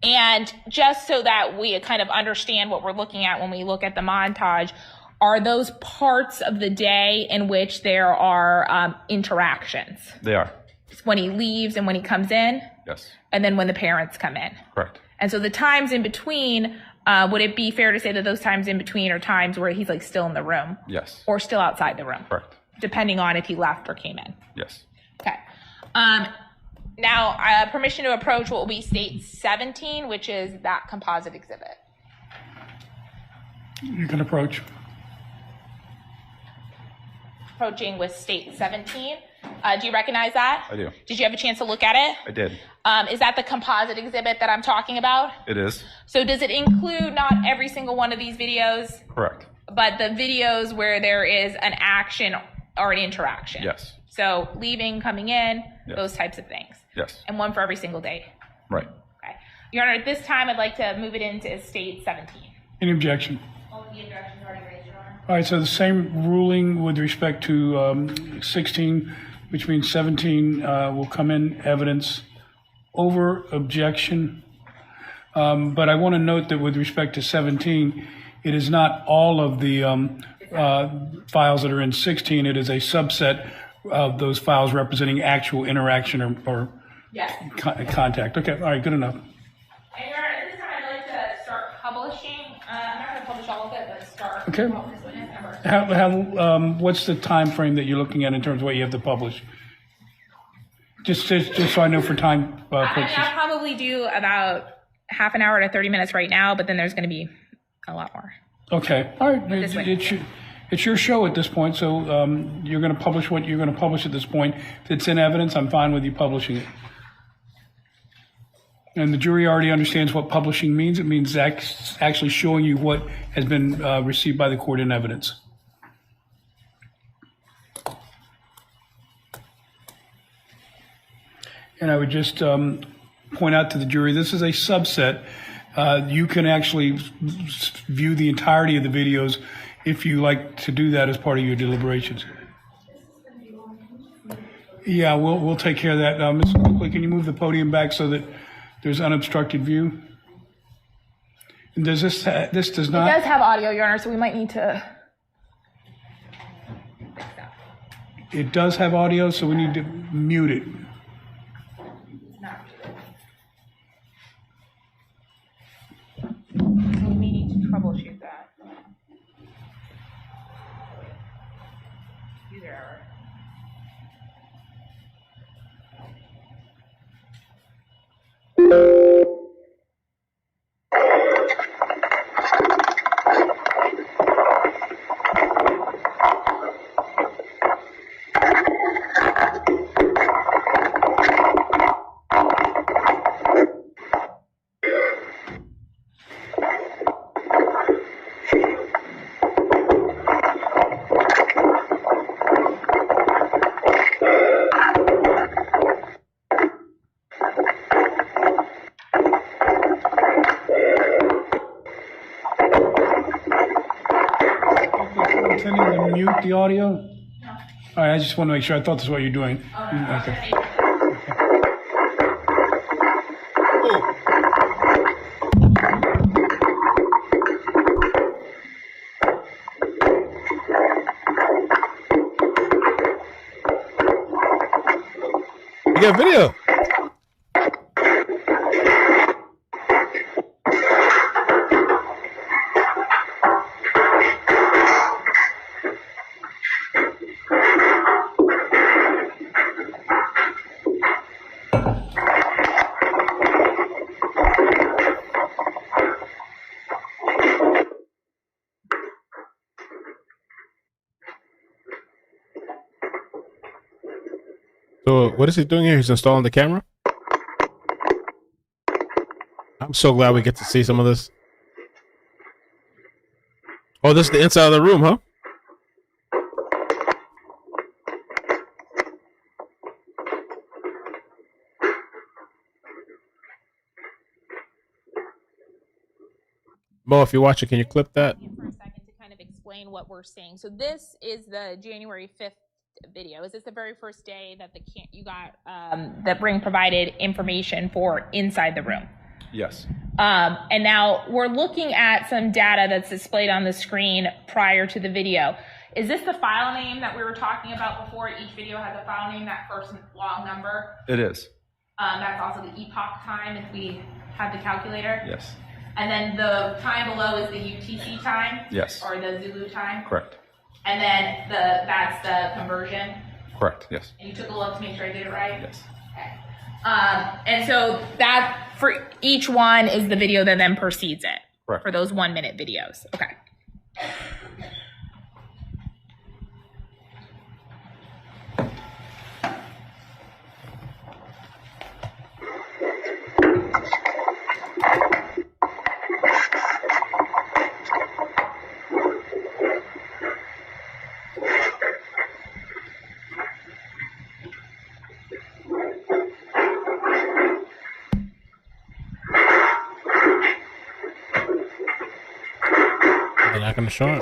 Speaker 4: And just so that we kind of understand what we're looking at when we look at the montage, are those parts of the day in which there are interactions?
Speaker 15: They are.
Speaker 4: It's when he leaves and when he comes in?
Speaker 15: Yes.
Speaker 4: And then when the parents come in?
Speaker 15: Correct.
Speaker 4: And so the times in between, would it be fair to say that those times in between are times where he's like still in the room?
Speaker 15: Yes.
Speaker 4: Or still outside the room?
Speaker 15: Correct.
Speaker 4: Depending on if he left or came in?
Speaker 15: Yes.
Speaker 4: Okay. Now, permission to approach what will be state 17, which is that composite exhibit.
Speaker 2: You can approach.
Speaker 4: Approaching with state 17. Do you recognize that?
Speaker 15: I do.
Speaker 4: Did you have a chance to look at it?
Speaker 15: I did.
Speaker 4: Is that the composite exhibit that I'm talking about?
Speaker 15: It is.
Speaker 4: So does it include not every single one of these videos,
Speaker 15: Correct.
Speaker 4: but the videos where there is an action or an interaction?
Speaker 15: Yes.
Speaker 4: So leaving, coming in,
Speaker 15: Yes.
Speaker 4: those types of things.
Speaker 15: Yes.
Speaker 4: And one for every single day.
Speaker 15: Right.
Speaker 4: Okay. Your Honor, at this time, I'd like to move it into state 17.
Speaker 2: Any objection?
Speaker 4: All of the objections already raised, Your Honor.
Speaker 2: All right, so the same ruling with respect to 16, which means 17 will come in evidence over objection. But I want to note that with respect to 17, it is not all of the files that are in 16. It is a subset of those files representing actual interaction or
Speaker 4: Yes.
Speaker 2: Contact. Okay, all right, good enough.
Speaker 4: And Your Honor, at this time, I'd like to start publishing. I'm not going to publish all of it, but start.
Speaker 2: Okay. What's the time frame that you're looking at in terms of what you have to publish? Just so I know for time purposes.
Speaker 4: I'll probably do about half an hour to 30 minutes right now, but then there's going to be a lot more.
Speaker 2: Okay, all right. It's your show at this point, so you're going to publish what you're going to publish at this point. If it's in evidence, I'm fine with you publishing it. And the jury already understands what publishing means. It means actually showing you what has been received by the court in evidence. And I would just point out to the jury, this is a subset. You can actually view the entirety of the videos if you like to do that as part of your deliberations. Yeah, we'll take care of that. Ms. Coakley, can you move the podium back so that there's unobstructed view? And does this does not?
Speaker 4: It does have audio, Your Honor, so we might need to.
Speaker 2: It does have audio, so we need to mute it.
Speaker 4: So we may need to troubleshoot that. User error.
Speaker 2: Intending to mute the audio? No. All right, I just want to make sure. I thought that's what you're doing. Okay.
Speaker 1: You got video. So what is he doing here? He's installing the camera? I'm so glad we get to see some of this. Oh, this is the inside of the room, huh? Mo, if you're watching, can you clip that?
Speaker 4: For a second to kind of explain what we're seeing. So this is the January 5th video. Is this the very first day that you got that Ring provided information for inside the room?
Speaker 15: Yes.
Speaker 4: And now we're looking at some data that's displayed on the screen prior to the video. Is this the file name that we were talking about before? Each video has a file name, that first long number.
Speaker 15: It is.
Speaker 4: That's also the epoch time if we had the calculator.
Speaker 15: Yes.
Speaker 4: And then the time below is the UTC time?
Speaker 15: Yes.
Speaker 4: Or the Zulu time?
Speaker 15: Correct.
Speaker 4: And then that's the conversion?
Speaker 15: Correct, yes.
Speaker 4: And you took a look to make sure I did it right?
Speaker 15: Yes.
Speaker 4: Okay. And so that, for each one, is the video that then precedes it?
Speaker 15: Correct.
Speaker 4: For those 1 minute videos? Okay.
Speaker 1: They're not going to show it.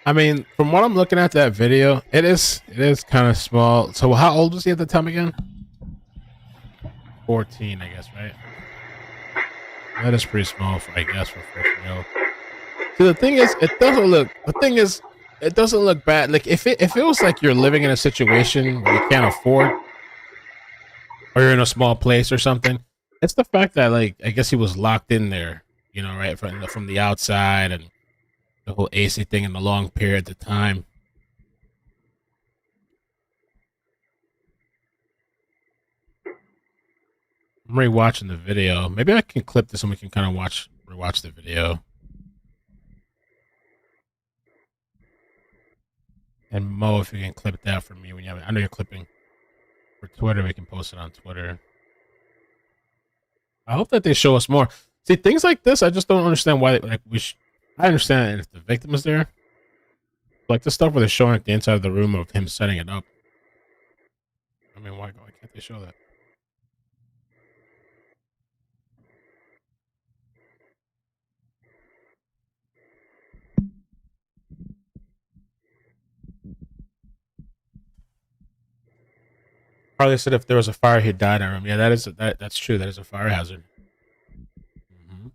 Speaker 1: I mean, from what I'm looking at that video, it is kind of small. So how old was he at the time again? 14, I guess, right? That is pretty small for, I guess, for first meal. So the thing is, it doesn't look bad. Like if it was like you're living in a situation where you can't afford, or you're in a small place or something, it's the fact that, like, I guess he was locked in there, you know, right, from the outside, and the whole AC thing in the long period of time. I'm rewatching the video. Maybe I can clip this and we can kind of rewatch the video. And Mo, if you can clip that for me when you have it. I know you're clipping for Twitter. We can post it on Twitter. I hope that they show us more. See, things like this, I just don't understand why. I understand if the victim is there. Like the stuff where they're showing like, the inside of the room of him setting it up. I mean, why can't they show that? Carly said if there was a fire, he'd die in our room. Yeah, that's true. That is a fire hazard. Mm-hmm.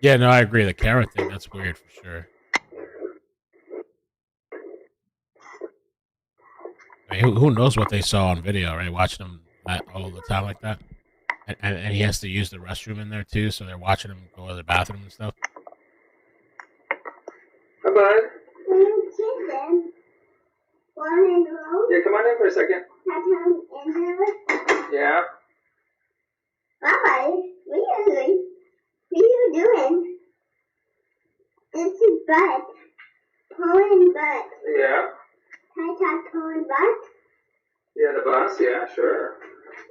Speaker 1: Yeah, no, I agree. The camera thing, that's weird for sure. I mean, who knows what they saw on video, right? Watching them all the time like that. And he has to use the restroom in there too, so they're watching him go to the bathroom and stuff.
Speaker 14: Hi, bud. Yeah, come on in for a second. Yeah.
Speaker 16: Hi, what are you doing? It's a butt. Pulling butt.
Speaker 14: Yeah.
Speaker 16: Can I talk pulling butt?
Speaker 14: Yeah, the bus. Yeah, sure.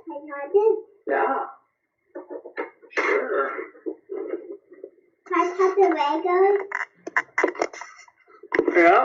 Speaker 16: Can I touch it?
Speaker 14: Yeah. Sure.
Speaker 16: Can I touch the Legos?
Speaker 14: Yeah.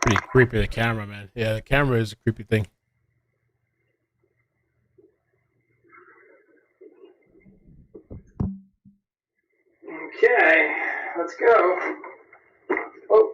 Speaker 1: Pretty creepy, the camera, man. Yeah, the camera is a creepy thing.
Speaker 14: Okay, let's go. Oh.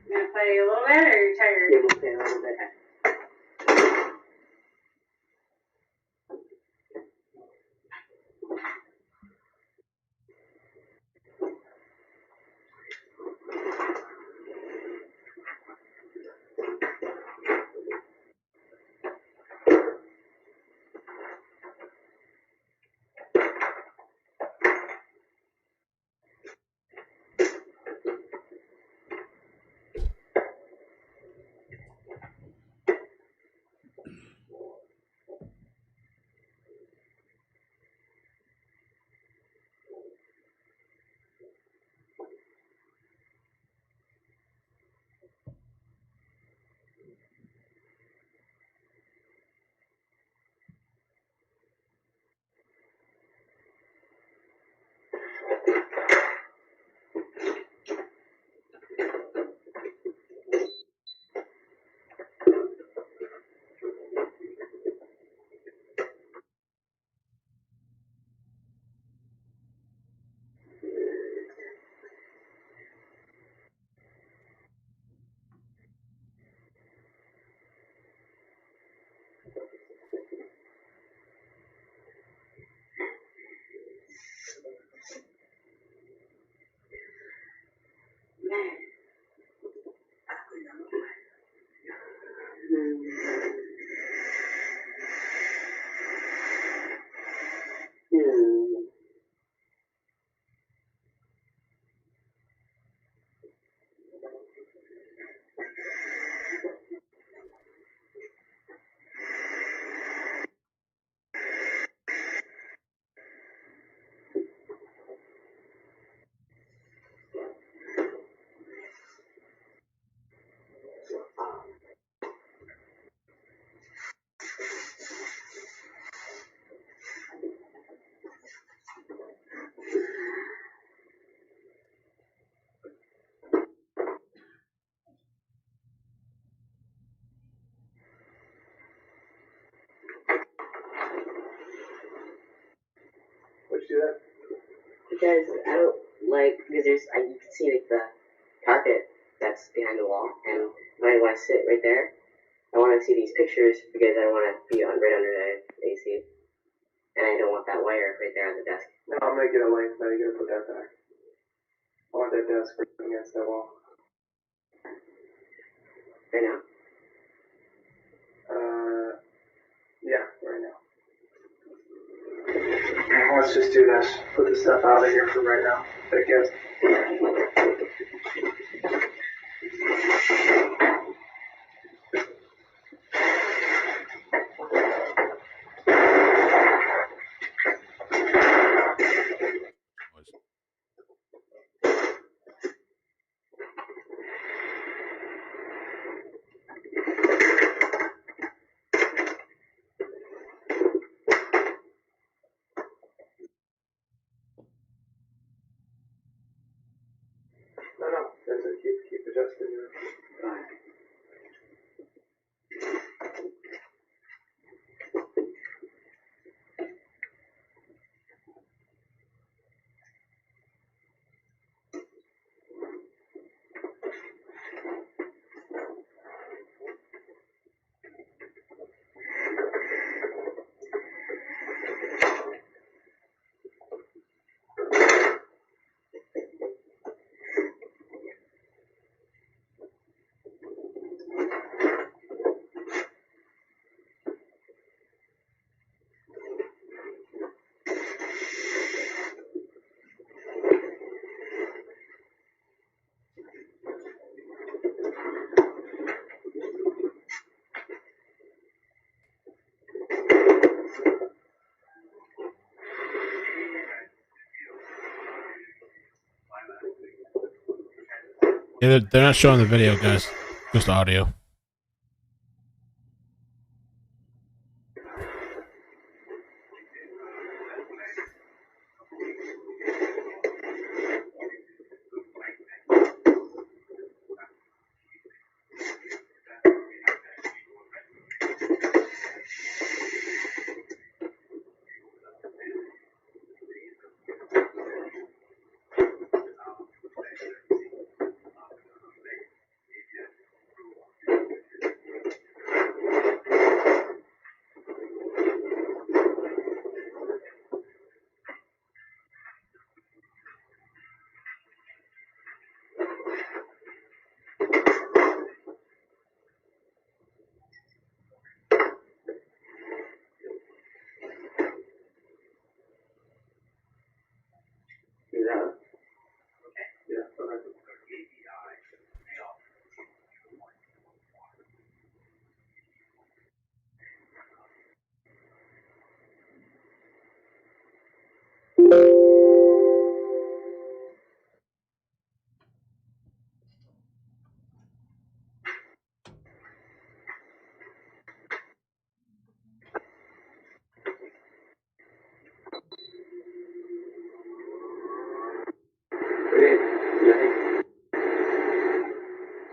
Speaker 16: You gonna play a little bit, or are you tired?
Speaker 14: Yeah, we'll play a little bit. you do that?
Speaker 17: Because I don't like, because you can see like the carpet that's behind the wall, and when I want to sit right there, I want to see these pictures because I want to be right under the AC, and I don't want that wire right there on the desk.
Speaker 14: No, I'm gonna get a length. Now you gotta put that back. I want that desk against that wall.
Speaker 17: Right now?
Speaker 14: Yeah, right now. Let's just do this. Put the stuff out of here for right now. I guess. No, that's it. Keep adjusting your.
Speaker 1: Yeah, they're not showing the video, guys. Just audio.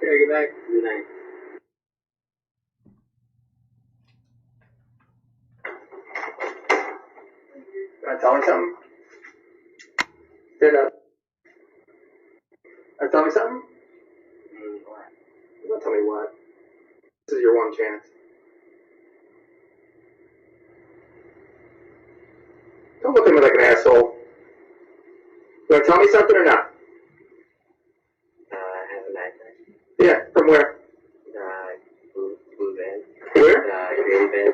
Speaker 14: Good night.
Speaker 17: Good night.
Speaker 14: Want to tell me something? Stand up. Want to tell me something? Don't tell me what. This is your one chance. Don't look at me like an asshole. You want to tell me something or not?
Speaker 17: I have a nightmare.
Speaker 14: Yeah, from where?
Speaker 17: Blue van.
Speaker 14: Where?
Speaker 17: Green van.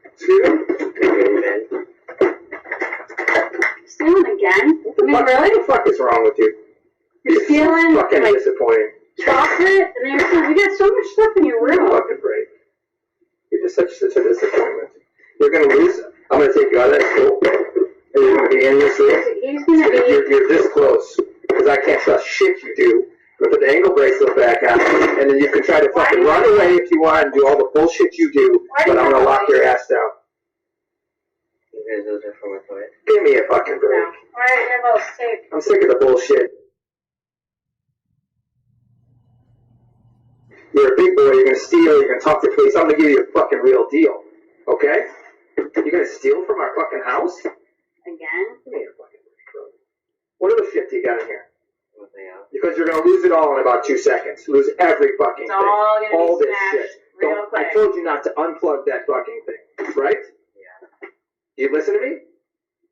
Speaker 14: Excuse me?
Speaker 17: Green van.
Speaker 16: Stealing again? I mean, really?
Speaker 14: What the fuck is wrong with you?
Speaker 16: You're stealing
Speaker 14: fucking
Speaker 16: like
Speaker 14: disappointing.
Speaker 16: chocolate, and you got so much stuff in your room.
Speaker 14: Fucking break. You're just such a disappointment. You're gonna lose. I'm gonna take you out of that school, and you're gonna be in this room.
Speaker 16: He's gonna be.
Speaker 14: You're this close because I can't trust shit you do. I'm gonna put the ankle bracelet back on, and then you can try to fucking run away if you want and do all the bullshit you do. But I'm gonna lock your ass down.
Speaker 17: Because those are for my toilet.
Speaker 14: Give me a fucking break.
Speaker 16: Why do you have all this tape?
Speaker 14: I'm sick of the bullshit. You're a big boy, you're gonna steal, you're gonna talk to the police, I'm gonna give you a fucking real deal. Okay? You're gonna steal from our fucking house?
Speaker 16: Again?
Speaker 14: Give me a fucking micro. What other shit do you got in here? Because you're gonna lose it all in about 2 seconds. Lose every fucking
Speaker 16: It's
Speaker 14: thing.
Speaker 16: all gonna
Speaker 14: All
Speaker 16: be
Speaker 14: this
Speaker 16: smashed
Speaker 14: shit.
Speaker 16: real quick.
Speaker 14: I told you not to unplug that fucking thing, right? Yeah. You listen to me?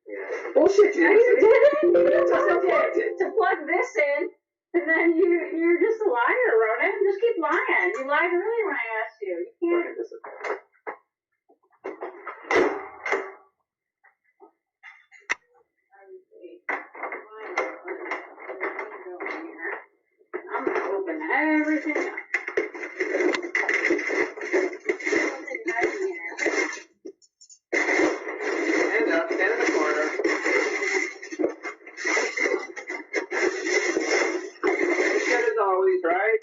Speaker 14: Yeah. Bullshit, you
Speaker 16: No, you
Speaker 14: listen to me?
Speaker 16: didn't. You
Speaker 14: Just
Speaker 16: told
Speaker 14: unplugged
Speaker 16: it to plug this in, and then you're just a liar, Ronan. Just keep lying. You lied earlier when I asked you. You can't. I'm gonna open everything up.
Speaker 14: Stand up, stand in the corner. Shit as always, right?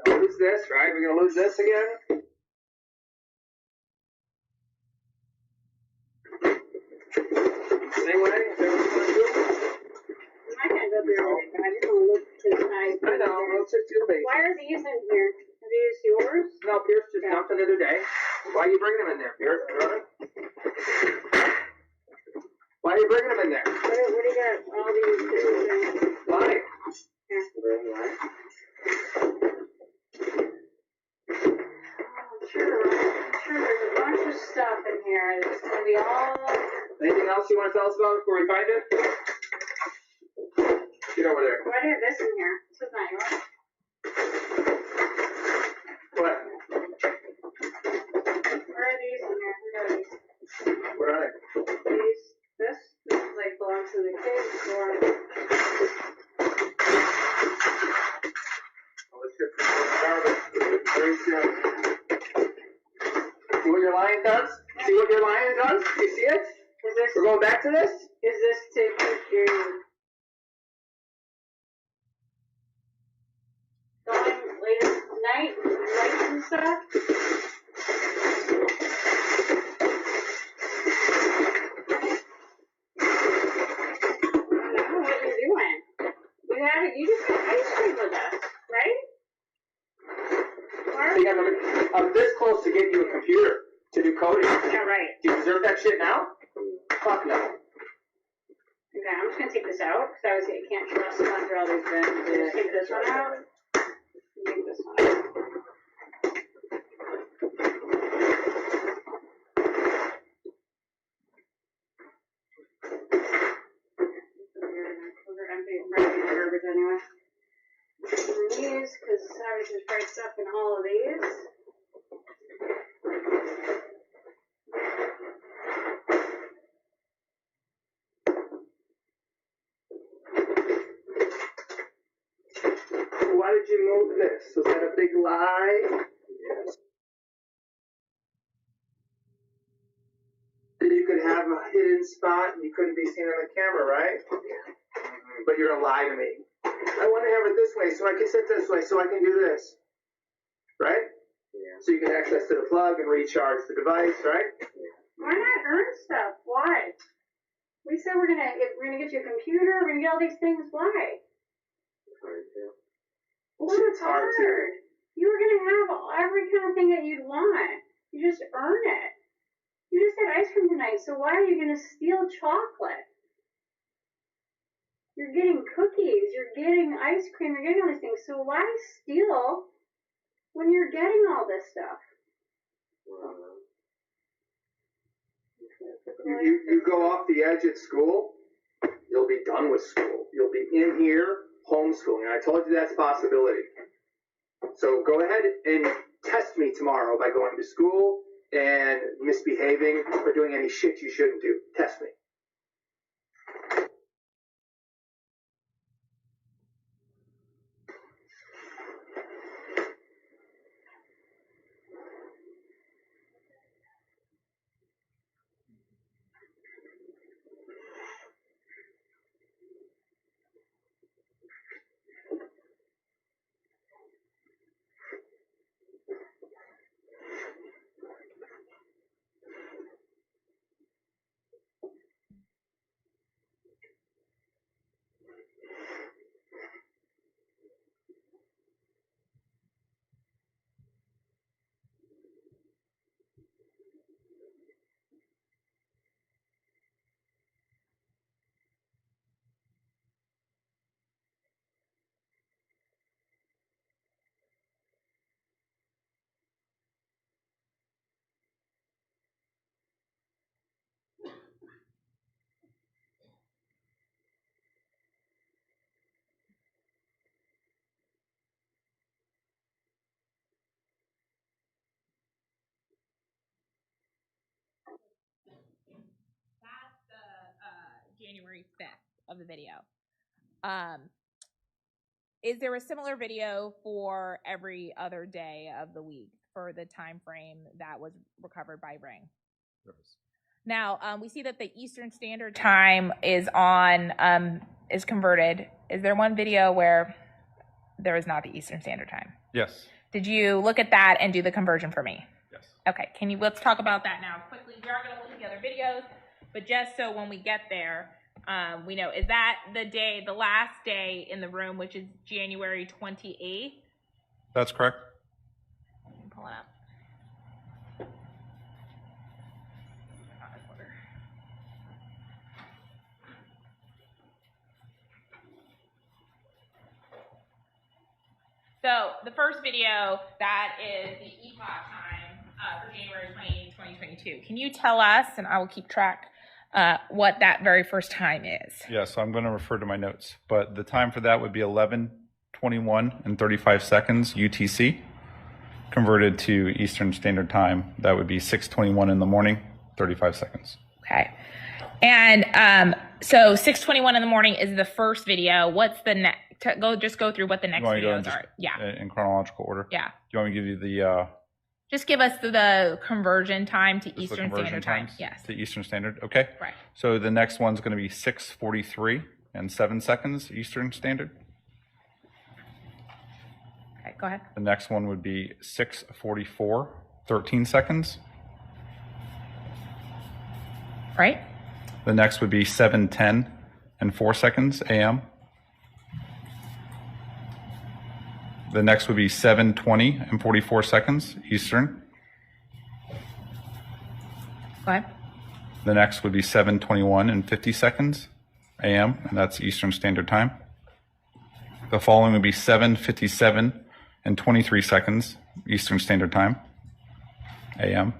Speaker 14: Lose this, right? We're gonna lose this again? Same way? Is that what you wanna do?
Speaker 16: I can't go through everything. I just want to look to the eyes.
Speaker 14: I know, let's just do the basics.
Speaker 16: Why are these in here? Are these yours?
Speaker 14: No, Pierce just dumped the other day. Why are you bringing them in there, Pierce? Why are you bringing them in there?
Speaker 16: What do you got all these different things?
Speaker 14: Why?
Speaker 16: I'm sure there's a bunch of stuff in here that's going to be all...
Speaker 14: Anything else you want to tell us about before we find it? Get over there.
Speaker 16: Why do you have this in here? This is not yours.
Speaker 14: What?
Speaker 16: Where are these in here? Who are these?
Speaker 14: What are they?
Speaker 16: This like belongs to the kids or...
Speaker 14: Very good. See what your lion does? See what your lion does? You see it? We're going back to this?
Speaker 16: Is this to keep you going late at night, lights and stuff? I don't know what you're doing. You just had ice cream with us, right?
Speaker 14: I'm this close to getting you a computer to do coding.
Speaker 16: Yeah, right.
Speaker 14: Do you deserve that shit now? Fuck no.
Speaker 16: Okay, I'm just gonna take this out because obviously I can't trust under all these bins. So just take this one out. Take this one out. Those are empty, probably garbage anyway. And these, because obviously there's probably stuff in all of these.
Speaker 14: Why did you move this? Was that a big lie? Yes. You could have a hidden spot and you couldn't be seen on the camera, right? But you're gonna lie to me. I want to have it this way so I can sit this way so I can do this. Right? Yeah. So you can access to the plug and recharge the device, right? Yeah.
Speaker 16: Why not earn stuff? Why? We said we're gonna get you a computer, we're gonna get all these things. Why?
Speaker 14: It's hard to.
Speaker 16: Well, it's hard. You were gonna have every kind of thing that you'd want. You just earn it. You just had ice cream tonight, so why are you gonna steal chocolate? You're getting cookies, you're getting ice cream, you're getting all these things, so why steal when you're getting all this stuff?
Speaker 14: You go off the edge at school, you'll be done with school. You'll be in here homeschooling. I told you that's a possibility. So go ahead and test me tomorrow by going to school and misbehaving or doing any shit you shouldn't do. Test me.
Speaker 4: January 5th of the video. Is there a similar video for every other day of the week for the time frame that was recovered by Ring?
Speaker 15: Yes.
Speaker 4: Now, we see that the Eastern Standard Time is on, is converted. Is there one video where there is not the Eastern Standard Time?
Speaker 15: Yes.
Speaker 4: Did you look at that and do the conversion for me?
Speaker 15: Yes.
Speaker 4: Okay, let's talk about that now quickly. We are going to look at the other videos, but just so when we get there, we know, is that the last day in the room, which is January 28th?
Speaker 15: That's correct.
Speaker 4: Pull it up. So the first video, that is the EPOC time for January 28, 2022. Can you tell us, and I will keep track, what that very first time is?
Speaker 15: Yeah, so I'm going to refer to my notes, but the time for that would be 11:21 and 35 seconds UTC. Converted to Eastern Standard Time, that would be 6:21 in the morning, 35 seconds.
Speaker 4: Okay. And so 6:21 in the morning is the first video. What's the next? Just go through what the next videos are. Yeah.
Speaker 15: In chronological order.
Speaker 4: Yeah.
Speaker 15: Do you want me to give you the?
Speaker 4: Just give us the conversion time to Eastern
Speaker 15: conversion
Speaker 4: Standard Time.
Speaker 15: times
Speaker 4: Yes.
Speaker 15: To Eastern Standard. Okay.
Speaker 4: Right.
Speaker 15: So the next one's going to be 6:43 and 7 seconds Eastern Standard.
Speaker 4: Okay. Go ahead.
Speaker 15: The next one would be 6:44, 13 seconds.
Speaker 4: Right.
Speaker 15: The next would be 7:10 and 4 seconds AM. The next would be 7:20 and 44 seconds Eastern.
Speaker 4: What?
Speaker 15: The next would be 7:21 and 50 seconds AM, and that's Eastern Standard Time. The following would be 7:57 and 23 seconds Eastern Standard Time, AM.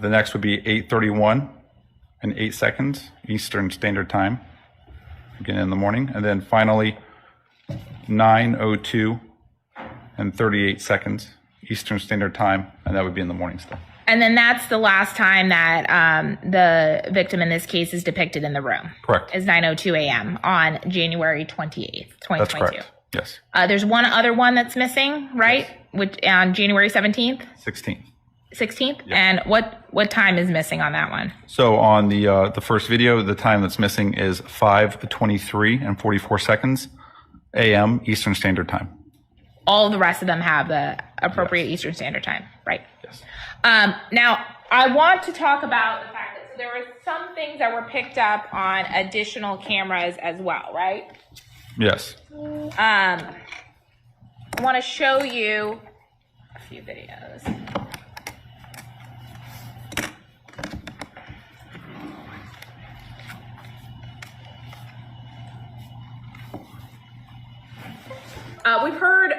Speaker 15: The next would be 8:31 and 8 seconds Eastern Standard Time, again in the morning. And then finally, 9:02 and 38 seconds Eastern Standard Time, and that would be in the morning still.
Speaker 4: And then that's the last time that the victim in this case is depicted in the room.
Speaker 15: Correct.
Speaker 4: Is 9:02 a.m. on January 28th, 2022.
Speaker 15: That's correct. Yes.
Speaker 4: There's one other one that's missing, right?
Speaker 15: Yes.
Speaker 4: Which on January 17th?
Speaker 15: 16th.
Speaker 4: 16th?
Speaker 15: Yes.
Speaker 4: And what time is missing on that one?
Speaker 15: So on the first video, the time that's missing is 5:23 and 44 seconds AM Eastern Standard Time.
Speaker 4: All of the rest of them have the appropriate Eastern Standard Time, right?
Speaker 15: Yes.
Speaker 4: Now, I want to talk about the fact that there were some things that were picked up on additional cameras as well, right?
Speaker 15: Yes.
Speaker 4: I want to show you a few videos. We've heard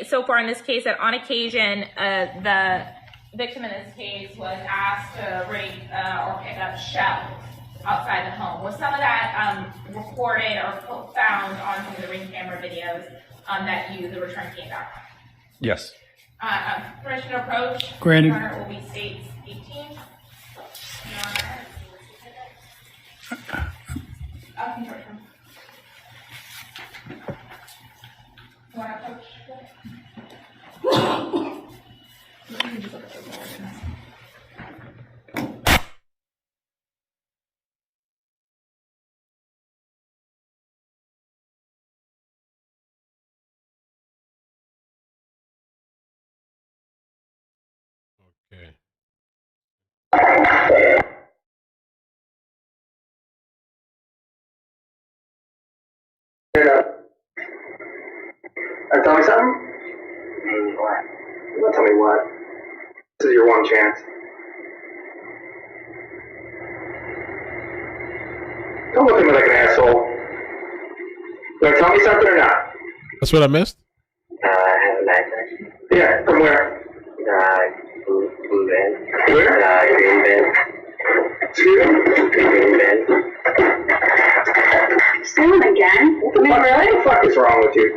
Speaker 4: so far in this case that on occasion the victim in this case was asked to rake or pick up shells outside the home. Was some of that recorded or found on some of the Ring camera videos that the return team got?
Speaker 15: Yes.
Speaker 4: Permission to approach.
Speaker 2: Granted.
Speaker 4: Turner will be states 18.
Speaker 1: Okay.
Speaker 14: Tell me something? What? Well, tell me what. This is your one chance. Don't look at me like an asshole. You want to tell me something or not?
Speaker 1: That's what I missed?
Speaker 17: I have a backpack.
Speaker 14: Yeah, from where?
Speaker 17: Blue van.
Speaker 14: Where?
Speaker 17: Green van.
Speaker 14: Excuse me?
Speaker 17: Green van.
Speaker 16: Stealing again?
Speaker 14: What the fuck is wrong with you?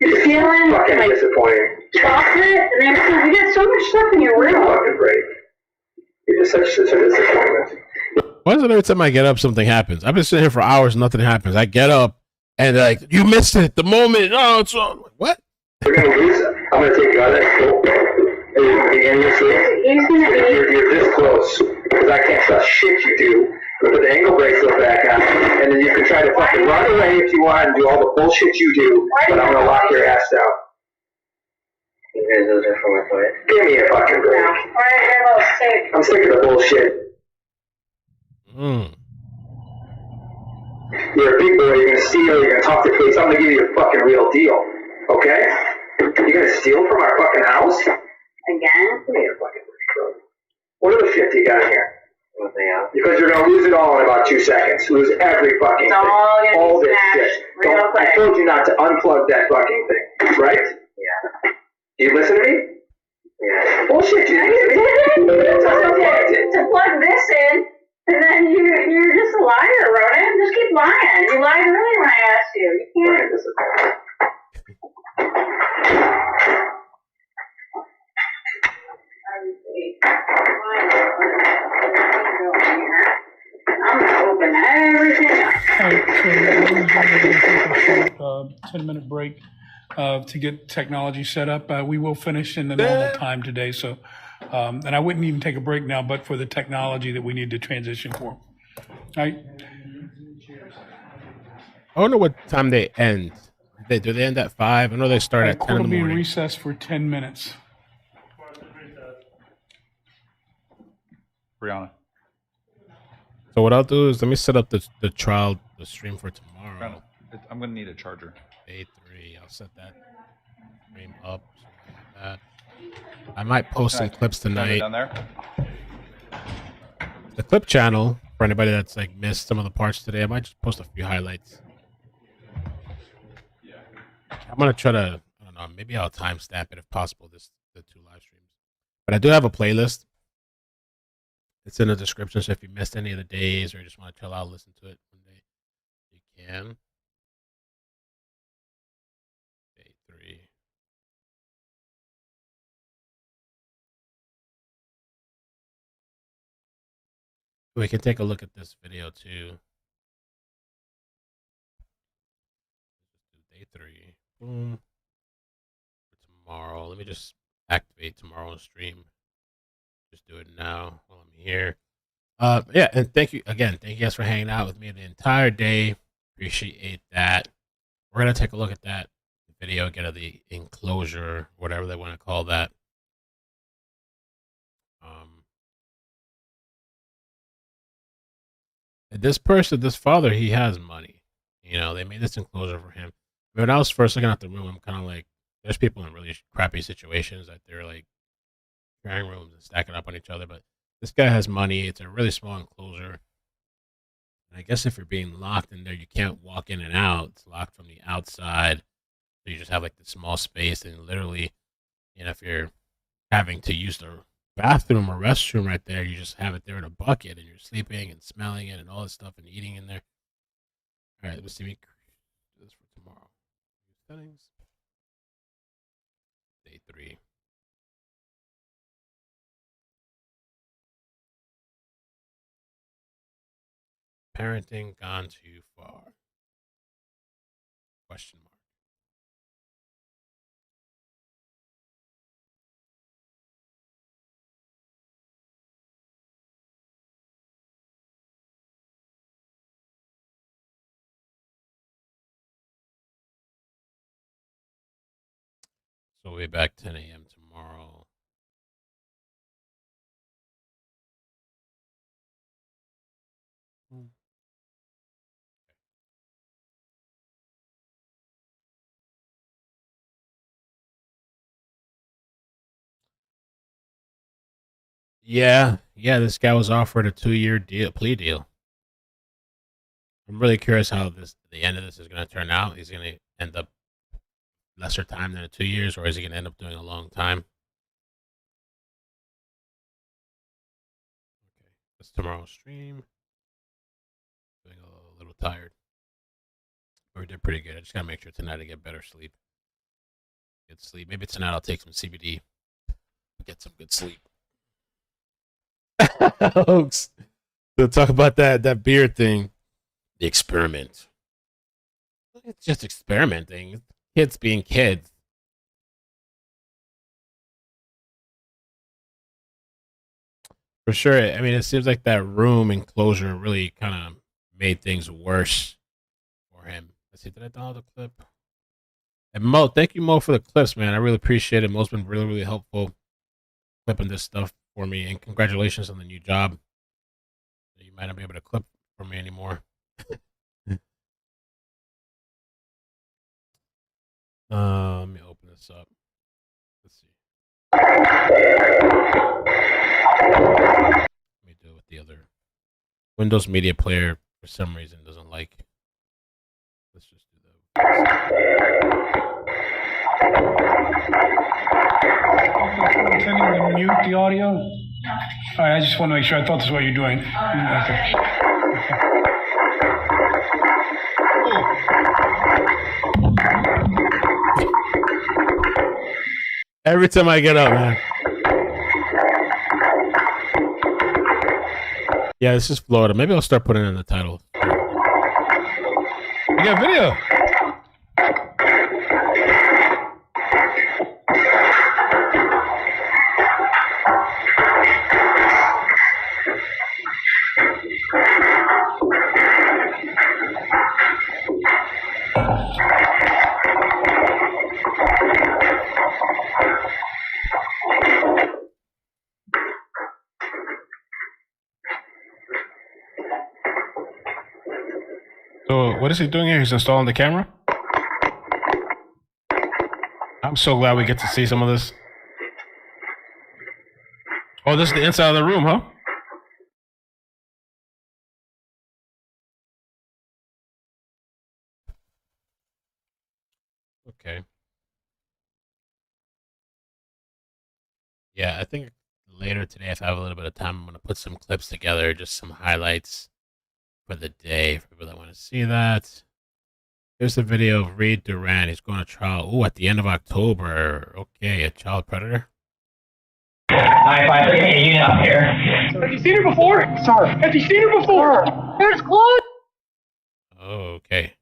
Speaker 14: You're
Speaker 16: Stealing
Speaker 14: fucking
Speaker 16: like
Speaker 14: disappointing.
Speaker 16: chocolate and everything. You got so much stuff in your
Speaker 14: You're
Speaker 16: room.
Speaker 14: fucking great. You're just such a disappointment.
Speaker 1: Why is it every time I get up, something happens? I've been sitting here for hours, nothing happens. I get up, and they're like, you missed it. The moment. Oh, it's on. What?
Speaker 14: We're going to lose it. I'm going to take you out of that school. And you're going to be in your sleep. You're this close. Because I can't trust shit you do. Put the ankle bracelet back on. And then you can try to fucking run away if you want and do all the bullshit you do. But I'm going to lock your ass down. You guys, those are for my toilet. Give me a fucking break.
Speaker 16: Why are you a little sick?
Speaker 14: I'm sick of the bullshit. You're a big boy, you're gonna steal, you're gonna talk to police, I'm gonna give you a fucking real deal. Okay? You're gonna steal from our fucking house?
Speaker 16: Again?
Speaker 14: Give me a fucking break. What other shit do you got in here? Because you're gonna lose it all in about 2 seconds. Lose every fucking thing. All this shit. I told you not to unplug that fucking thing. Right? Yeah. Do you listen to me? Yeah. Bullshit, you
Speaker 16: to plug this in, and then you're just a liar, Ronan. Just keep lying. You lied earlier when I asked you. You can't.
Speaker 14: This is
Speaker 16: I'm gonna open everything up.
Speaker 2: All right, so ladies and gentlemen, we're going to take a short 10-minute break to get technology set up. We will finish in the normal time today, so and I wouldn't even take a break now, but for the technology that we need to transition for. All right.
Speaker 1: I wonder what time they end. Do they end at 5? I know they start at 10 in the
Speaker 2: We'll be in
Speaker 1: morning.
Speaker 2: recess for 10 minutes.
Speaker 15: Brianna.
Speaker 1: So what I'll do is let me set up the stream for tomorrow.
Speaker 15: Brianna, I'm going to need a charger.
Speaker 1: Day 3. I'll set that stream up. So like that. I might post some clips tonight.
Speaker 15: Down there.
Speaker 1: The clip channel, for anybody that's like missed some of the parts today, I might just post a few highlights. I'm gonna try to, I don't know, maybe I'll timestamp it if possible, the 2 live streams. But I do have a playlist. It's in the description, so if you missed any of the days or you just want to chill out, listen to it one day, you can. Day 3. We can take a look at this video too. Day 3. Boom. For tomorrow. Let me just activate tomorrow's stream. Just do it now while I'm here. Yeah, and thank you again. Thank you guys for hanging out with me the entire day. Appreciate that. We're gonna take a look at that video, get the enclosure, whatever they want to call that. This person, this father, he has money. You know, they made this enclosure for him. When I was first looking at the room, I'm kind of like, there's people in really crappy situations that they're like sharing rooms and stacking up on each other. But this guy has money. It's a really small enclosure. And I guess if you're being locked in there, you can't walk in and out. It's locked from the outside. So you just have like this small space. And literally, you know, if you're having to use the bathroom or restroom right there, you just have it there in a bucket and you're sleeping and smelling it and all this stuff and eating in there. All right, let's see me do this for tomorrow. Settings. Day 3. Parenting gone too far? Question mark. So we'll be back 10 a.m. tomorrow. Yeah, this guy was offered a 2-year plea deal. I'm really curious how the end of this is going to turn out. He's going to end up lesser time than 2 years, or is he going to end up doing a long time? Okay, that's tomorrow's stream. Feeling a little tired. But we did pretty good. I just got to make sure tonight I get better sleep. Good sleep. Maybe tonight I'll take some CBD. Get some good sleep. Hoax. We'll talk about that beer thing. The experiment. It's just experimenting. Kids being kids. For sure. I mean, it seems like that room enclosure really kind of made things worse for him. Let's see, did I download the clip? And Mo, thank you, Mo, for the clips, man. I really appreciate it. Mo's been really, really helpful clipping this stuff for me. And congratulations on the new job. You might not be able to clip for me anymore. Let me open this up. Let's see. Let me do it with the other. Windows Media Player, for some reason, doesn't like. Let's just do that.
Speaker 2: Intending to mute the audio? All right, I just want to make sure. I thought this is what you're doing. Okay.
Speaker 1: Every time I get up, man. Yeah, this is Florida. Maybe I'll start putting it in the title. You got video. So what is he doing here? He's installing the camera? I'm so glad we get to see some of this. Oh, this is the inside of the room, huh? Okay. Yeah, I think later today, if I have a little bit of time, I'm going to put some clips together, just some highlights for the day for people that want to see that. Here's a video of Reed Duran. He's going to trial. Oh, at the end of October. Okay, a child predator.
Speaker 18: I finally get a unit up here. Have you seen her before? Sir. Have you seen her before? There's clothes.
Speaker 1: Oh, okay.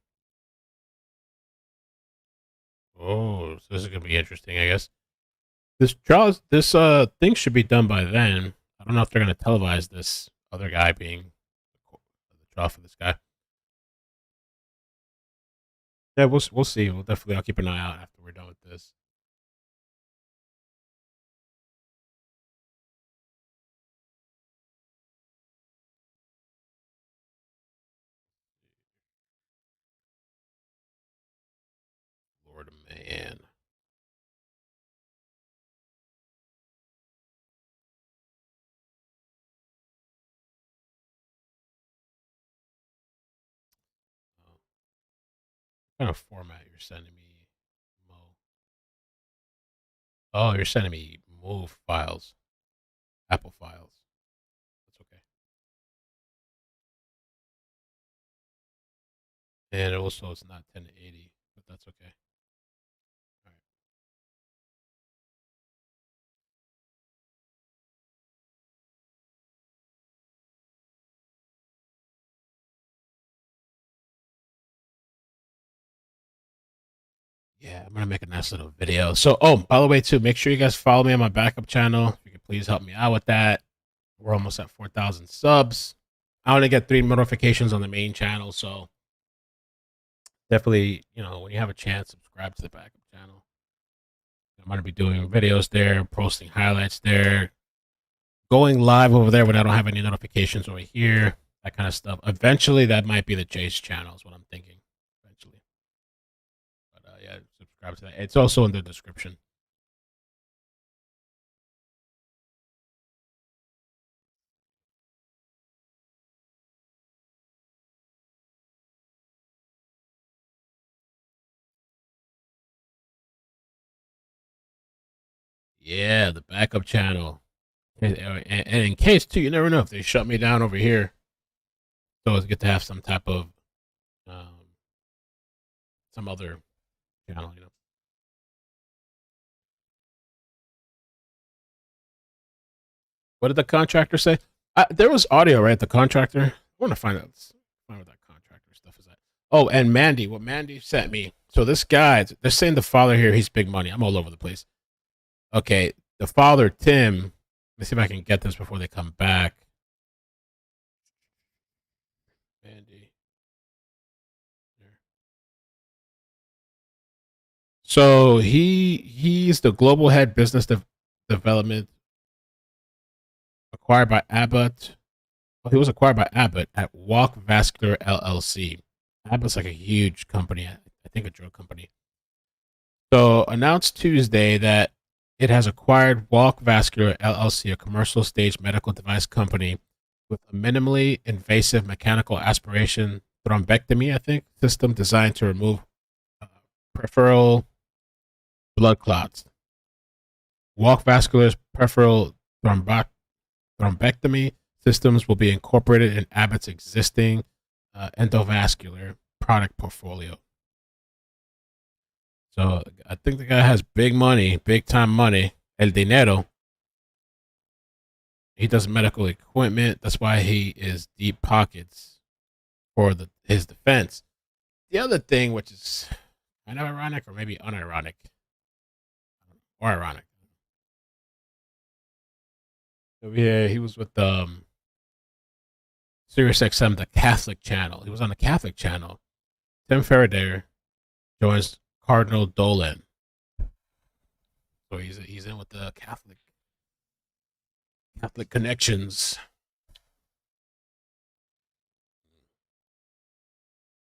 Speaker 1: Oh, so this is going to be interesting, I guess. This trial, this thing should be done by then. I don't know if they're going to televise this other guy being the trial for this guy. Yeah, we'll see. I'll keep an eye out after we're done with this. Lord, man. What kind of format you're sending me, Mo? Oh, you're sending me MOV files, Apple files. That's okay. And also, it's not 1080, but that's okay. All right. Yeah, I'm gonna make a nice little video. So, oh, by the way, too, make sure you guys follow me on my backup channel. If you could please help me out with that. We're almost at 4,000 subs. I only get 3 notifications on the main channel, so definitely, when you have a chance, subscribe to the backup channel. I'm gonna be doing videos there, posting highlights there, going live over there when I don't have any notifications over here, that kind of stuff. Eventually, that might be the Chase channel, is what I'm thinking. Eventually. But yeah, subscribe to that. It's also in the description. Yeah, the backup channel. And in case, too, you never know if they shut me down over here. So it's good to have some type of, some other channel, What did the contractor say? There was audio, right? The contractor. I want to find out what that contractor stuff is at. Oh, and Mandy. What Mandy sent me. So this guy, they're saying the father here, he's big money. I'm all over the place. Okay, the father, Tim. Let me see if I can get this before they come back. Mandy. So he's the global head business development acquired by Abbott. Well, he was acquired by Abbott at Walk Vascular LLC. Abbott's like a huge company, I think a drug company. So announced Tuesday that it has acquired Walk Vascular LLC, a commercial stage medical device company with a minimally invasive mechanical aspiration thrombectomy, I think, system designed to remove peripheral blood clots. Walk Vascular's peripheral thrombectomy systems will be incorporated in Abbott's existing endovascular product portfolio. So I think the guy has big money, big time money, el dinero. He does medical equipment. That's why he is deep pockets for his defense. The other thing, which is kind of ironic or maybe unironic, or ironic. So yeah, he was with SiriusXM, the Catholic channel. He was on the Catholic channel. Tim Ferriter joins Cardinal Dolan. So he's in with the Catholic connections.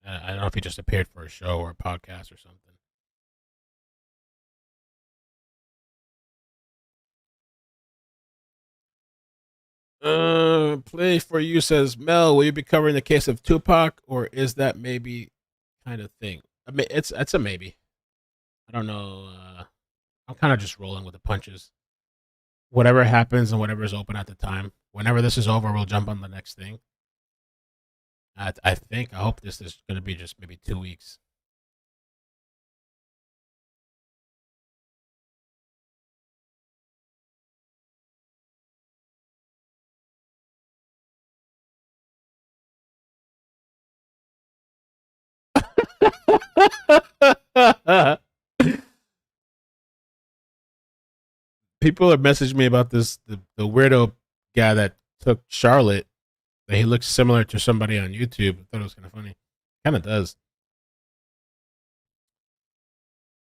Speaker 1: I don't know if he just appeared for a show or a podcast or something. Play for you says, Mel, will you be covering the case of Tupac, or is that maybe kind of thing? I mean, it's a maybe. I don't know. I'm kind of just rolling with the punches. Whatever happens and whatever is open at the time. Whenever this is over, we'll jump on the next thing. I hope this is going to be just maybe 2 weeks. People are messaging me about this, the weirdo guy that took Charlotte. He looks similar to somebody on YouTube. I thought it was kind of funny. Kind of does.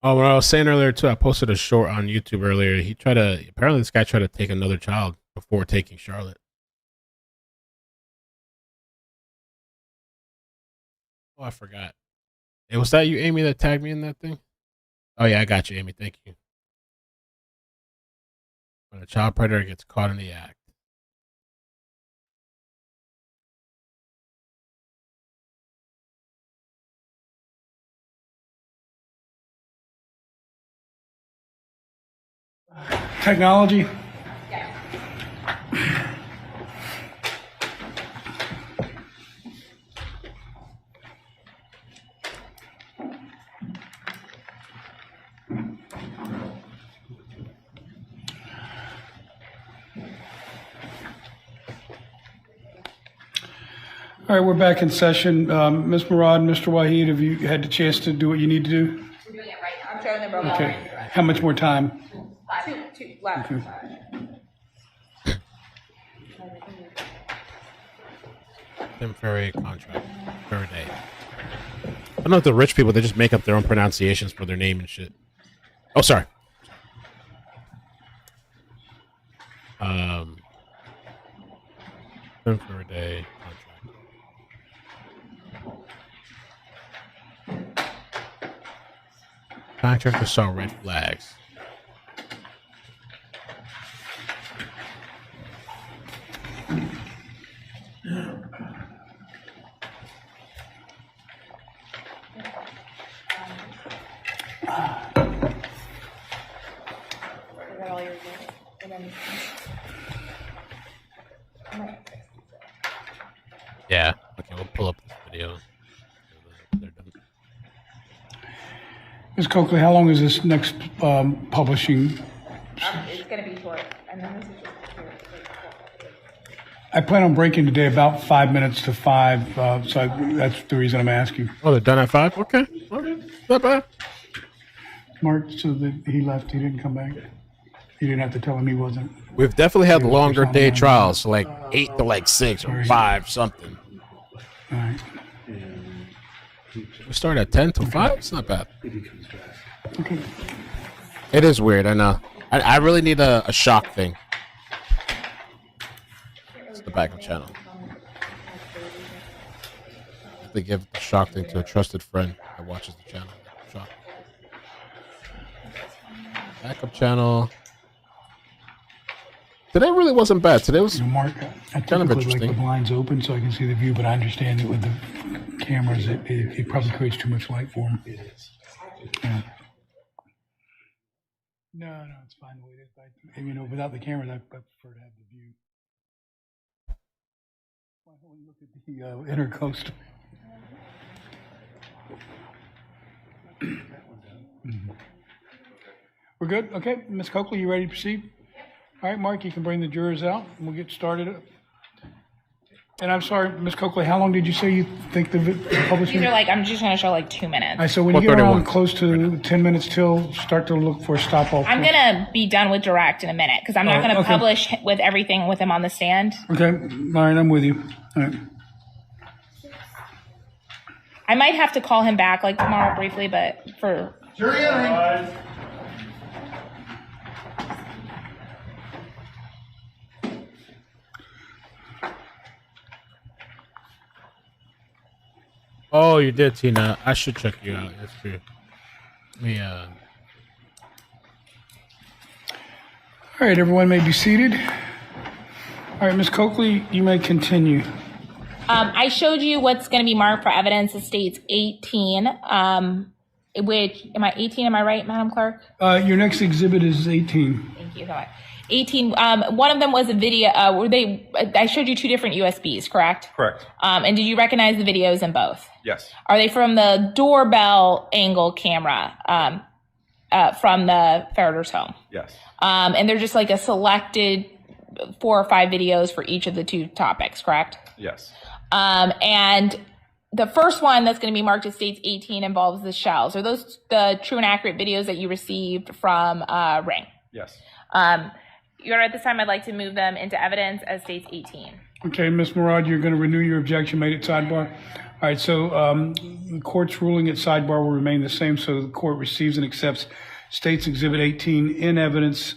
Speaker 1: Oh, what I was saying earlier too, I posted a short on YouTube earlier. Apparently this guy tried to take another child before taking Charlotte. Oh, I forgot. Hey, was that you, Amy, that tagged me in that thing? Oh yeah, I got you, Amy. Thank you. When a child predator gets caught in the act.
Speaker 2: Technology. All right, we're back in session. Ms. Murad, Mr. Waheed, have you had the chance to do what you need to do?
Speaker 4: We're doing it right now. I'm showing them real
Speaker 2: Okay. How much more time?
Speaker 4: Two left.
Speaker 2: Okay.
Speaker 1: Temporary contract per day. I don't know if the rich people, they just make up their own pronunciations for their name and shit. Oh, sorry. Per day contract. Contractor saw red flags. Yeah. Okay, we'll pull up this video.
Speaker 2: Ms. Coakley, how long is this next publishing?
Speaker 4: It's going to be short. And then this is just
Speaker 2: I plan on breaking today about 5 minutes to 5, so that's the reason I'm asking.
Speaker 1: Oh, they're done at 5? Okay. Not bad.
Speaker 2: Mark, so that he left, he didn't come back. You didn't have to tell him he wasn't.
Speaker 1: We've definitely had longer day trials, like 8 to like 6 or 5 something.
Speaker 2: All right.
Speaker 1: We start at 10 to 5. It's not bad.
Speaker 2: Okay.
Speaker 1: It is weird. I know. I really need a shock thing. It's the backup channel. I have to give the shock thing to a trusted friend that watches the channel. Shock. Backup channel. Today really wasn't bad. Today was
Speaker 2: Mark, I
Speaker 1: kind of interesting.
Speaker 2: like the blinds open so I can see the view, but I understand that with the cameras, it probably creates too much light for him. It is. Yeah. No, it's fine the way it is. Without the cameras, I prefer to have the view. Why don't we look at the intercoastal? We're good? Okay, Ms. Coakley, you ready to proceed? All right, Mark, you can bring the jurors out, and we'll get started. And I'm sorry, Ms. Coakley, how long did you say you think the publishing?
Speaker 4: These are I'm just going to show 2 minutes.
Speaker 2: All right, so when you get around close to 10 minutes till, start to look for a stop off.
Speaker 4: I'm going to be done with direct in a minute because I'm not going to publish with everything with him on the stand.
Speaker 2: Okay, all right, I'm with you. All right.
Speaker 4: I might have to call him back tomorrow briefly, but for...
Speaker 2: Jury entering.
Speaker 1: Oh, you did, Tina. I should check you out. That's true. Yeah.
Speaker 2: All right, everyone may be seated. All right, Ms. Coakley, you may continue.
Speaker 4: I showed you what's going to be marked for evidence. It states 18, which, am I 18? Am I right, Madam Clerk?
Speaker 2: Your next exhibit is 18.
Speaker 4: Thank you so much. 18, one of them was a video, I showed you 2 different USBs, correct?
Speaker 15: Correct.
Speaker 4: And did you recognize the videos in both?
Speaker 15: Yes.
Speaker 4: Are they from the doorbell angle camera from the Ferriter's home?
Speaker 15: Yes.
Speaker 4: And they're just a selected 4 or 5 videos for each of the 2 topics, correct?
Speaker 15: Yes.
Speaker 4: And the first one that's going to be marked as states 18 involves the shells. Are those the true and accurate videos that you received from Ring?
Speaker 15: Yes.
Speaker 4: Your Honor, at this time, I'd like to move them into evidence as states 18.
Speaker 2: Okay, Ms. Murad, you're going to renew your objection made at sidebar. All right, so the court's ruling at sidebar will remain the same, so the court receives and accepts States Exhibit 18 in evidence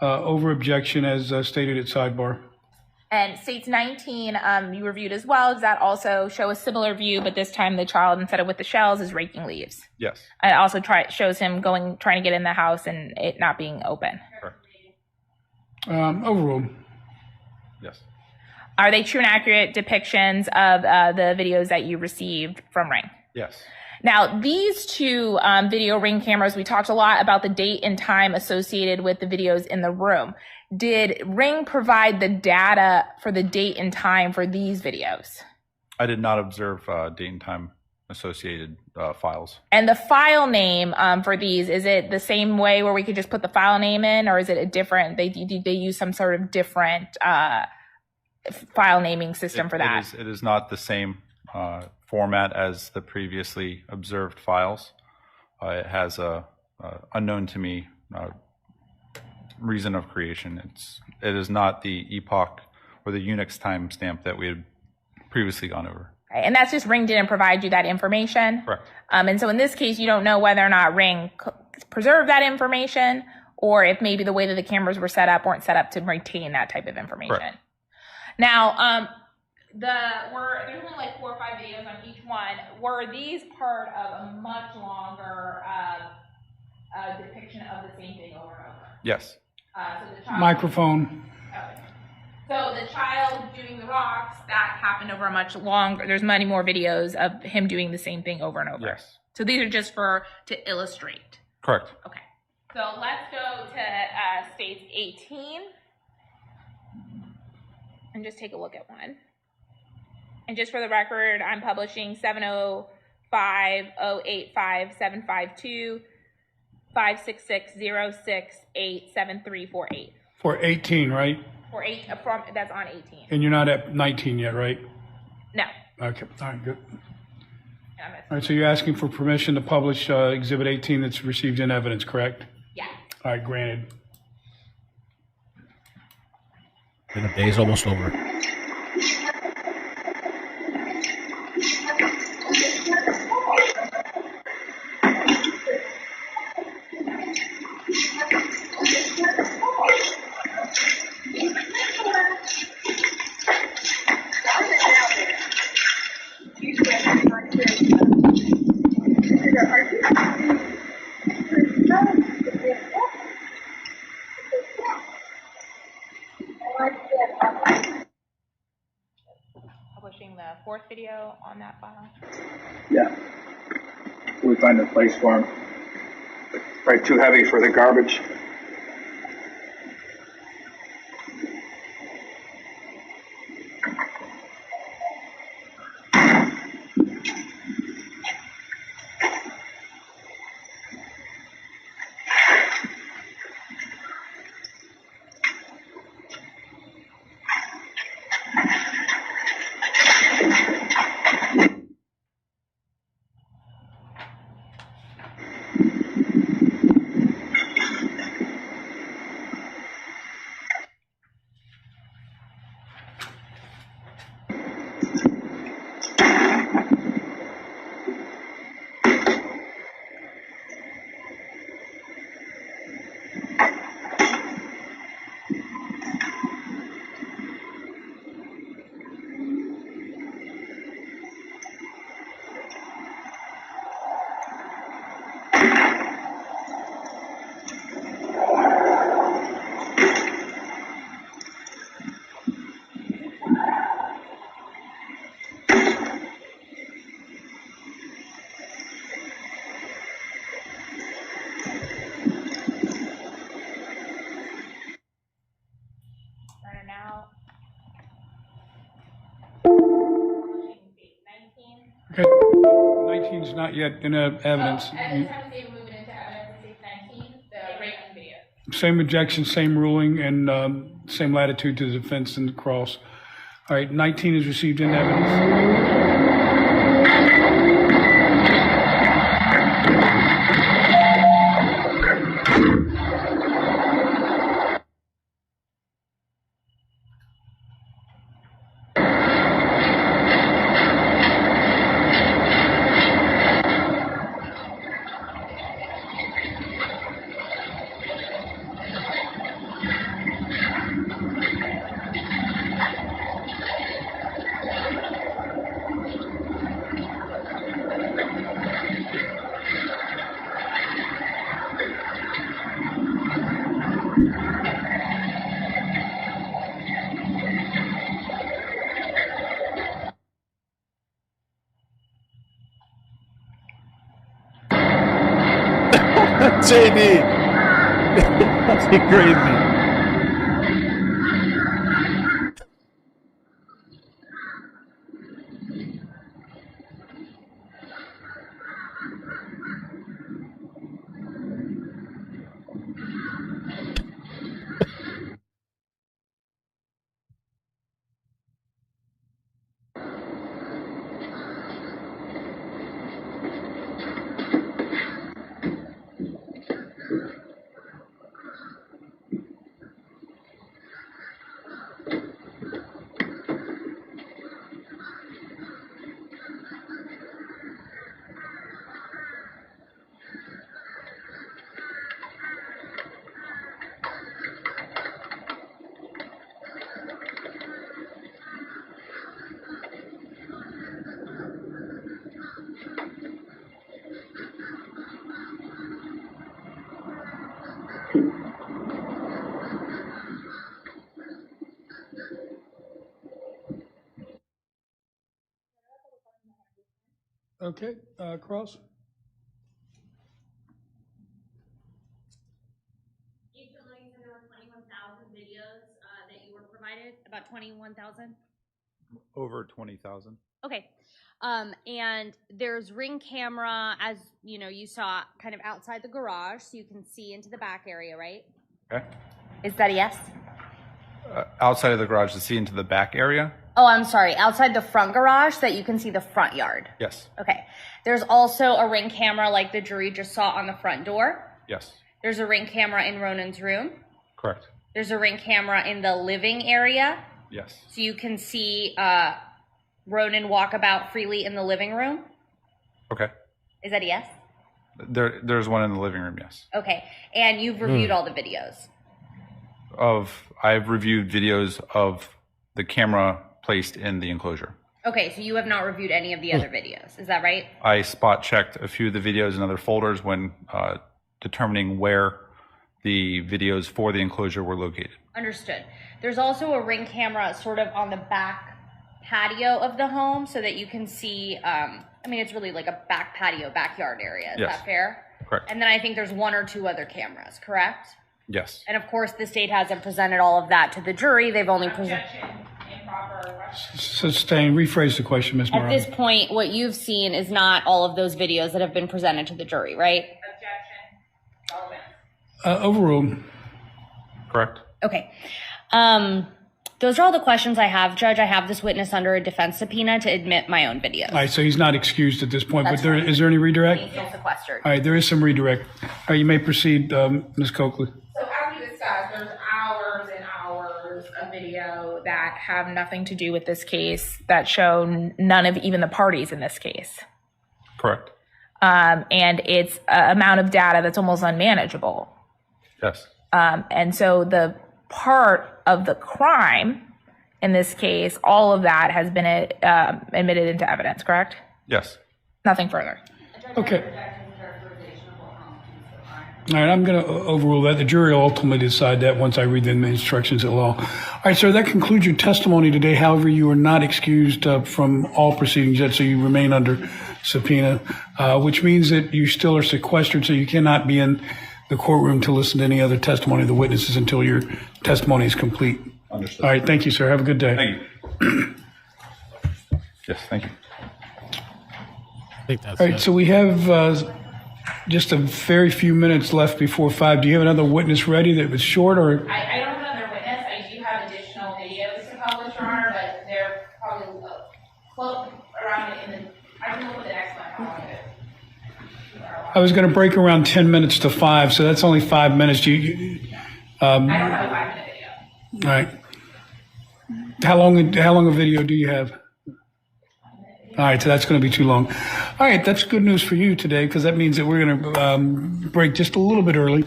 Speaker 2: over objection as stated at sidebar.
Speaker 4: And states 19, you reviewed as well. Does that also show a similar view, but this time the child, instead of with the shells, is raking leaves?
Speaker 15: Yes.
Speaker 4: And it also shows him trying to get in the house and it not being open.
Speaker 15: Correct.
Speaker 2: Overruled.
Speaker 15: Yes.
Speaker 4: Are they true and accurate depictions of the videos that you received from Ring?
Speaker 15: Yes.
Speaker 4: Now, these 2 video Ring cameras, we talked a lot about the date and time associated with the videos in the room. Did Ring provide the data for the date and time for these videos?
Speaker 15: I did not observe date and time associated files.
Speaker 4: And the file name for these, is it the same way where we could just put the file name in, or is it a different, they use some sort of different file naming system for that?
Speaker 15: It is not the same format as the previously observed files. It has a unknown to me reason of creation. It is not the epoch or the Unix timestamp that we had previously gone over.
Speaker 4: Right. And that's just Ring didn't provide you that information?
Speaker 15: Correct.
Speaker 4: And so in this case, you don't know whether or not Ring preserved that information, or if maybe the way that the cameras were set up weren't set up to retain that type of information.
Speaker 15: Correct.
Speaker 4: Now, there's only 4 or 5 videos on each one. Were these part of a much longer depiction of the same thing over and over?
Speaker 15: Yes.
Speaker 4: So the child,
Speaker 2: Microphone.
Speaker 4: Okay. So the child doing the rocks, that happened over a much longer, there's many more videos of him doing the same thing over and over.
Speaker 15: Yes.
Speaker 4: So these are just to illustrate.
Speaker 15: Correct.
Speaker 4: Okay. So let's go to states 18 and just take a look at one. And just for the record, I'm publishing 705-085-752 566-068-7348.
Speaker 2: For 18, right?
Speaker 4: That's on 18.
Speaker 2: And you're not at 19 yet, right?
Speaker 4: No.
Speaker 2: Okay, all right, good. All right, so you're asking for permission to publish Exhibit 18 that's received in evidence, correct?
Speaker 4: Yeah.
Speaker 2: All right, granted.
Speaker 1: And the day's almost over.
Speaker 4: Publishing the fourth video on that file.
Speaker 18: Yeah. We find a place for them. Probably too heavy for the garbage.
Speaker 2: Okay, 19 is not yet in evidence. Same objection, same ruling, and same latitude to the defense and the cross. All right, 19 is received in evidence.
Speaker 1: JD, that's crazy.
Speaker 2: Okay, Cross?
Speaker 19: There were 21,000 videos that you were provided, about 21,000?
Speaker 9: Over 20,000.
Speaker 19: Okay. And there's ring camera, as you know, you saw kind of outside the garage, so you can see into the back area, right?
Speaker 9: Okay.
Speaker 19: Is that a yes?
Speaker 15: outside of the garage to see into the back area.
Speaker 7: Oh, I'm sorry. Outside the front garage so that you can see the front yard.
Speaker 15: Yes.
Speaker 7: Okay. There's also a Ring camera like the jury just saw on the front door.
Speaker 15: Yes.
Speaker 7: There's a Ring camera in Ronan's room.
Speaker 15: Correct.
Speaker 7: There's a Ring camera in the living area.
Speaker 15: Yes.
Speaker 7: So you can see Ronan walk about freely in the living room.
Speaker 15: Okay.
Speaker 7: Is that a yes?
Speaker 15: There's one in the living room. Yes.
Speaker 7: Okay. And you've reviewed all the videos.
Speaker 15: I've reviewed videos of the camera placed in the enclosure.
Speaker 7: Okay, so you have not reviewed any of the other videos. Is that right?
Speaker 15: I spot checked a few of the videos in other folders when determining where the videos for the enclosure were located.
Speaker 7: Understood. There's also a Ring camera sort of on the back patio of the home so that you can see, it's really like a back patio, backyard area. Is that fair?
Speaker 15: Correct.
Speaker 7: And then I think there's one or two other cameras, correct?
Speaker 15: Yes.
Speaker 7: And of course, the state hasn't presented all of that to the jury. They've only presented.
Speaker 2: Sustain, rephrase the question, Ms. Moran.
Speaker 7: At this point, what you've seen is not all of those videos that have been presented to the jury, right?
Speaker 2: Overruled.
Speaker 15: Correct.
Speaker 7: Okay. Those are all the questions I have, Judge. I have this witness under a defense subpoena to admit my own videos.
Speaker 2: All right, so he's not excused at this point,
Speaker 7: That's
Speaker 2: but
Speaker 7: right.
Speaker 2: is there any redirect?
Speaker 7: He's still sequestered.
Speaker 2: All right, there is some redirect. All right, you may proceed, Ms. Coakley.
Speaker 4: So as we discussed, there's hours and hours of video that have nothing to do with this case that show none of even the parties in this case.
Speaker 15: Correct.
Speaker 4: And it's an amount of data that's almost unmanageable.
Speaker 15: Yes.
Speaker 4: And so the part of the crime in this case, all of that has been admitted into evidence, correct?
Speaker 15: Yes.
Speaker 4: Nothing further.
Speaker 2: Okay. All right, I'm going to overrule that. The jury will ultimately decide that once I read the instructions of law. All right, sir, that concludes your testimony today. However, you are not excused from all proceedings yet, so you remain under subpoena, which means that you still are sequestered, so you cannot be in the courtroom to listen to any other testimony of the witnesses until your testimony is complete.
Speaker 15: Understood.
Speaker 2: All right, thank you, sir. Have a good day.
Speaker 15: Thank you. Yes, thank you.
Speaker 1: I think that's
Speaker 2: All right,
Speaker 1: it.
Speaker 2: so we have just a very few minutes left before 5. Do you have another witness ready that was short, or?
Speaker 4: I don't have another witness. I do have additional videos to publish, Your Honor, but they're probably close around in the. I can look at the next one. How long it is.
Speaker 2: I was going to break around 10 minutes to 5, so that's only 5 minutes.
Speaker 4: I don't have a 5-minute video.
Speaker 2: All right. How long a video do you have? All right, so that's going to be too long. All right, that's good news for you today, because that means that we're going to break just a little bit early.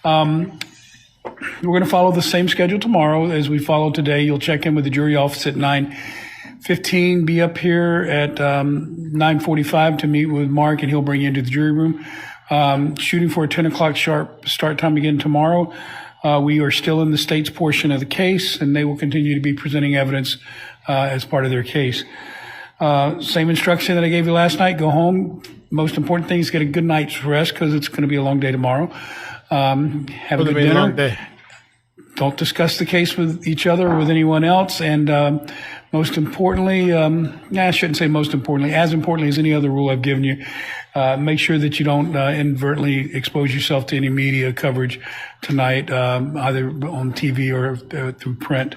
Speaker 2: We're going to follow the same schedule tomorrow as we followed today. You'll check in with the jury office at 9:15. Be up here at 9:45 to meet with Mark, and he'll bring you into the jury room. Shooting for a 10 o'clock sharp start time again tomorrow. We are still in the state's portion of the case, and they will continue to be presenting evidence as part of their case. Same instruction that I gave you last night. Go home. Most important thing is get a good night's rest, because it's going to be a long day tomorrow. Have a good dinner.
Speaker 1: Long day.
Speaker 2: Don't discuss the case with each other or with anyone else. And most importantly, I shouldn't say most importantly, as importantly as any other rule I've given you, make sure that you don't inadvertently expose yourself to any media coverage tonight, either on TV or through print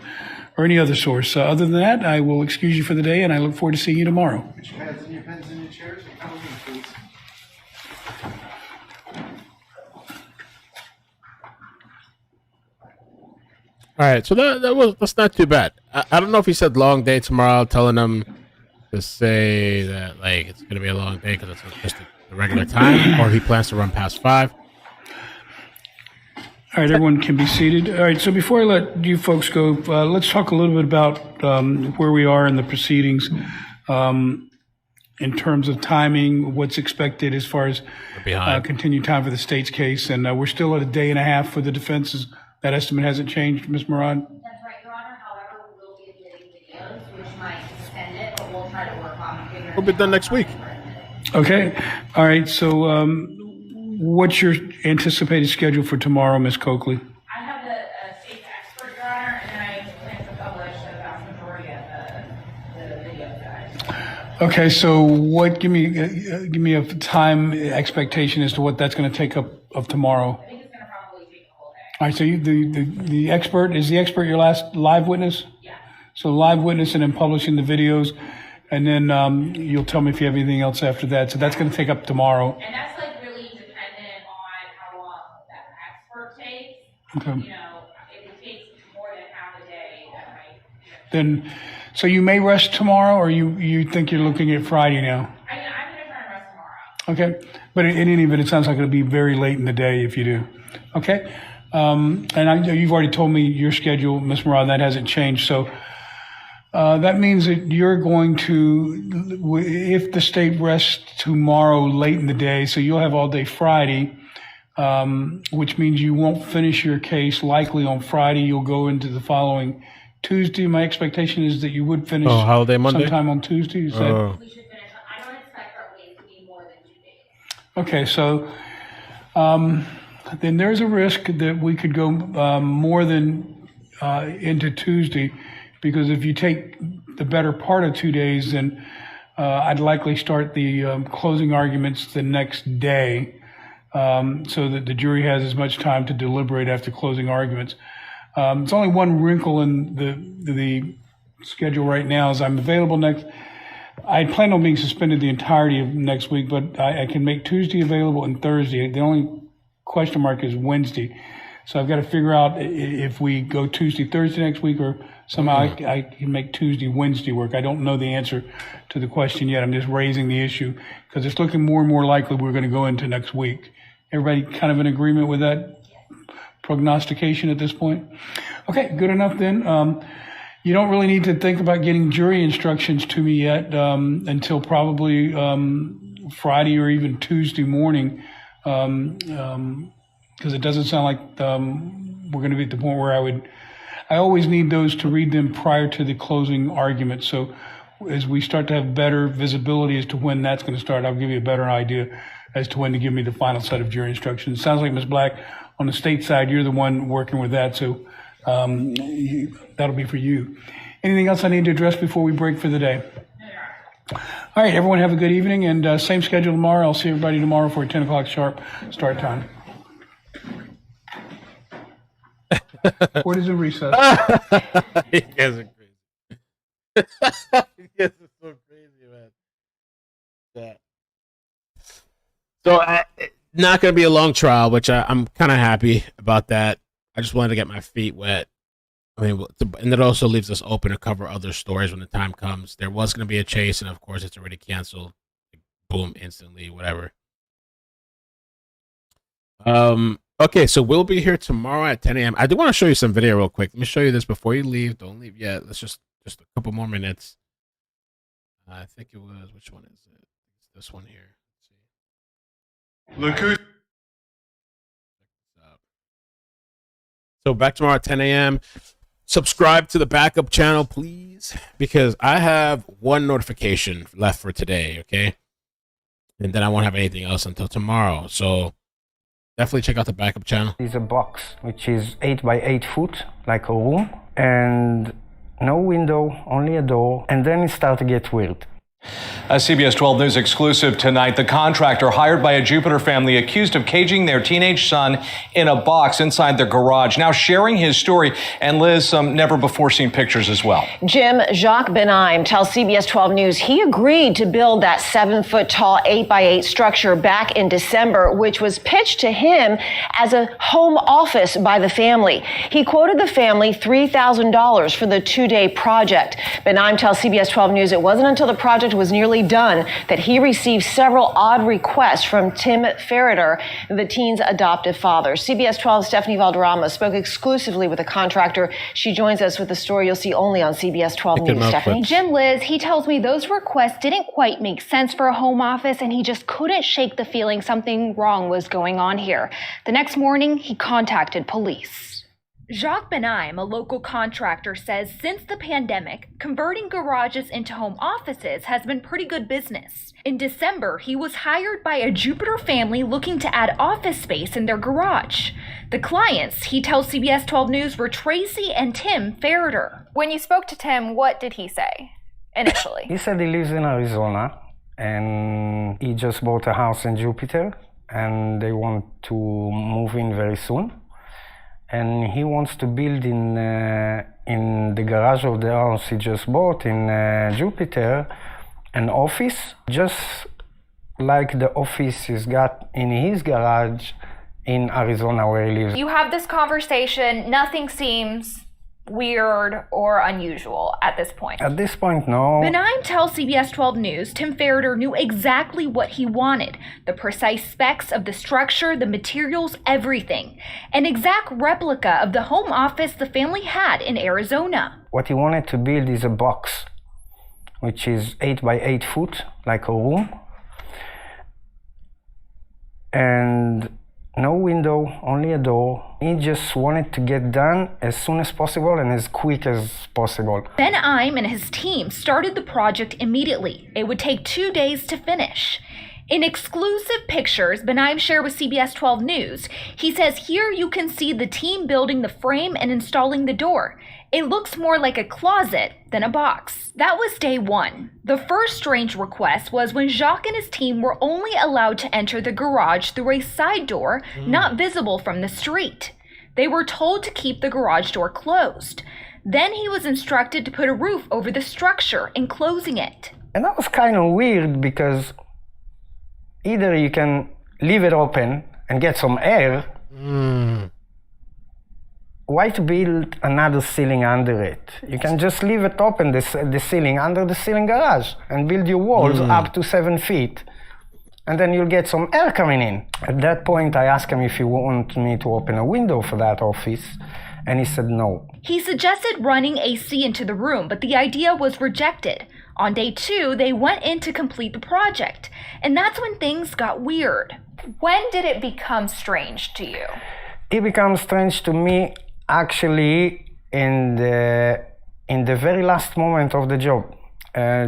Speaker 2: or any other source. Other than that, I will excuse you for the day, and I look forward to seeing you tomorrow.
Speaker 3: Put your pads and your pens in your chairs and come in, please.
Speaker 1: All right, so that's not too bad. I don't know if he said long day tomorrow, telling them to say that like it's gonna be a long day because it's just a regular time, or he plans to run past 5.
Speaker 2: All right, everyone can be seated. All right, so before I let you folks go, let's talk a little bit about where we are in the proceedings in terms of timing, what's expected as far as continued time for the state's case. And we're still at a day and a half for the defenses. That estimate hasn't changed, Ms. Murad?
Speaker 7: That's right, Your Honor. However, we will be admitting videos, which might extend it, but we'll try to work on figuring
Speaker 1: We'll be done next week.
Speaker 2: Okay. All right, so what's your anticipated schedule for tomorrow, Ms. Coakley?
Speaker 4: I have the state's expert, Your Honor, and then I plan to publish the vast majority of the videos that I.
Speaker 2: Okay, so what? Give me a time expectation as to what that's going to take up of tomorrow.
Speaker 4: I think it's going to probably take the whole day.
Speaker 2: All right, so the expert, is the expert your last live witness?
Speaker 19: Yeah.
Speaker 2: So live witness and then publishing the videos, and then you'll tell me if you have anything else after that. So that's going to take up tomorrow.
Speaker 19: And that's like really dependent on how long that expert takes.
Speaker 2: Okay.
Speaker 19: You know, if it takes more than half a day, that might.
Speaker 2: Then, so you may rest tomorrow, or you think you're looking at Friday now?
Speaker 19: I'm going to try and rest tomorrow.
Speaker 2: Okay. But in any event, it sounds like it'll be very late in the day if you do. Okay. And you've already told me your schedule, Ms. Murad, that hasn't changed. So that means that you're going to, if the state rests tomorrow late in the day, so you'll have all day Friday, which means you won't finish your case likely on Friday. You'll go into the following Tuesday. My expectation is that you would finish
Speaker 1: holiday Monday?
Speaker 2: sometime on Tuesday. Is that?
Speaker 19: We should finish. I don't expect our wait to be more than 2 days.
Speaker 2: Okay, so then there's a risk that we could go more than into Tuesday, because if you take the better part of 2 days, then I'd likely start the closing arguments the next day, so that the jury has as much time to deliberate after closing arguments. It's only one wrinkle in the schedule right now is I'm available next. I plan on being suspended the entirety of next week, but I can make Tuesday available and Thursday. The only question mark is Wednesday. So I've got to figure out if we go Tuesday, Thursday next week, or somehow I can make Tuesday, Wednesday work. I don't know the answer to the question yet. I'm just raising the issue because it's looking more and more likely we're going to go into next week. Everybody kind of in agreement with that prognostication at this point? Okay, good enough then. You don't really need to think about getting jury instructions to me yet until probably Friday or even Tuesday morning, because it doesn't sound like we're going to be at the point where I always need those to read them prior to the closing argument. So as we start to have better visibility as to when that's going to start, I'll give you a better idea as to when to give me the final set of jury instructions. It sounds like, Ms. Black, on the state side, you're the one working with that, so that'll be for you. Anything else I need to address before we break for the day? All right, everyone have a good evening, and same schedule tomorrow. I'll see everybody tomorrow for a 10 o'clock sharp start time. What is a recess?
Speaker 1: You guys are crazy. You guys are so crazy, man. Yeah. So, not going to be a long trial, which I'm kind of happy about that. I just wanted to get my feet wet. I mean, and it also leaves us open to cover other stories when the time comes. There was going to be a chase, and of course, it's already canceled. Boom, instantly, whatever. Okay, so we'll be here tomorrow at 10 a.m. I do want to show you some video real quick. Let me show you this before you leave. Don't leave yet. Let's just a couple more minutes. I think it was, which one is it? It's this one here. Look who. So back tomorrow at 10 a.m. Subscribe to the backup channel, please, because I have one notification left for today, okay? And then I won't have anything else until tomorrow. So definitely check out the backup channel.
Speaker 20: It's a box which is 8 by 8 foot, like a room, and no window, only a door, and then it starts to get weird.
Speaker 9: A CBS 12 News exclusive tonight. The contractor hired by a Jupiter family accused of caging their teenage son in a box inside their garage. Now sharing his story, and Liz, some never-before-seen pictures as well.
Speaker 10: Jim Jacques Benaim tells CBS 12 News he agreed to build that 7-foot-tall 8 by 8 structure back in December, which was pitched to him as a home office by the family. He quoted the family $3,000 for the 2-day project. Benaim tells CBS 12 News it wasn't until the project was nearly done that he received several odd requests from Tim Ferriter, the teen's adoptive father. CBS 12's Stephanie Valderrama spoke exclusively with the contractor. She joins us with the story you'll see only on CBS 12 News. Stephanie?
Speaker 21: Jim, Liz, he tells me those requests didn't quite make sense for a home office, and he just couldn't shake the feeling something wrong was going on here. The next morning, he contacted police. Jacques Benaim, a local contractor, says since the pandemic, converting garages into home offices has been pretty good business. In December, he was hired by a Jupiter family looking to add office space in their garage. The clients, he tells CBS 12 News, were Tracy and Tim Ferriter. When you spoke to Tim, what did he say initially?
Speaker 20: He said he lives in Arizona and he just bought a house in Jupiter and they want to move in very soon. and he wants to build in the garage of the house he just bought in Jupiter an office, just like the office he's got in his garage in Arizona where he lives.
Speaker 21: You have this conversation, nothing seems weird or unusual at this point.
Speaker 20: At this point, no.
Speaker 21: Benaim tells CBS 12 News Tim Ferriter knew exactly what he wanted, the precise specs of the structure, the materials, everything. An exact replica of the home office the family had in Arizona.
Speaker 20: What he wanted to build is a box, which is 8 by 8 foot, like a room. And no window, only a door. He just wanted to get done as soon as possible and as quick as possible.
Speaker 21: Benaim and his team started the project immediately. It would take 2 days to finish. In exclusive pictures Benaim shared with CBS 12 News, he says here you can see the team building the frame and installing the door. It looks more like a closet than a box. That was day one. The first strange request was when Jacques and his team were only allowed to enter the garage through a side door not visible from the street. They were told to keep the garage door closed. Then he was instructed to put a roof over the structure, enclosing it.
Speaker 20: And that was kind of weird because either you can leave it open and get some air. Why to build another ceiling under it? You can just leave it open, the ceiling, under the ceiling garage, and build your walls up to 7 feet. And then you'll get some air coming in. At that point, I asked him if he wanted me to open a window for that office, and he said no.
Speaker 21: He suggested running AC into the room, but the idea was rejected. On day 2, they went in to complete the project, and that's when things got weird. When did it become strange to you?
Speaker 20: It becomes strange to me actually in the very last moment of the job,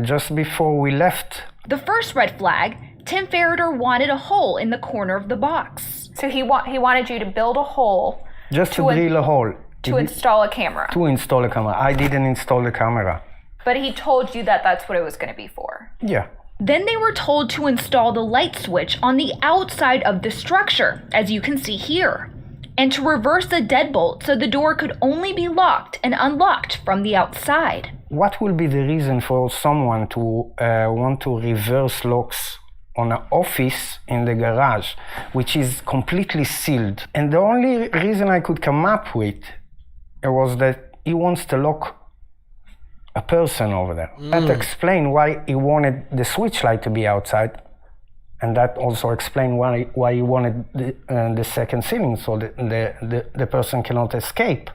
Speaker 20: just before we left.
Speaker 21: The first red flag, Tim Ferriter wanted a hole in the corner of the box. So he wanted you to build a hole.
Speaker 20: Just to drill a hole.
Speaker 21: To install a camera.
Speaker 20: To install a camera. I didn't install the camera.
Speaker 21: But he told you that that's what it was going to be for.
Speaker 20: Yeah.
Speaker 21: Then they were told to install the light switch on the outside of the structure, as you can see here, and to reverse the deadbolt so the door could only be locked and unlocked from the outside.
Speaker 20: What will be the reason for someone to want to reverse locks on an office in the garage, which is completely sealed? And the only reason I could come up with was that he wants to lock a person over there. That explained why he wanted the switch light to be outside. And that also explained why he wanted the second ceiling, so the person cannot escape.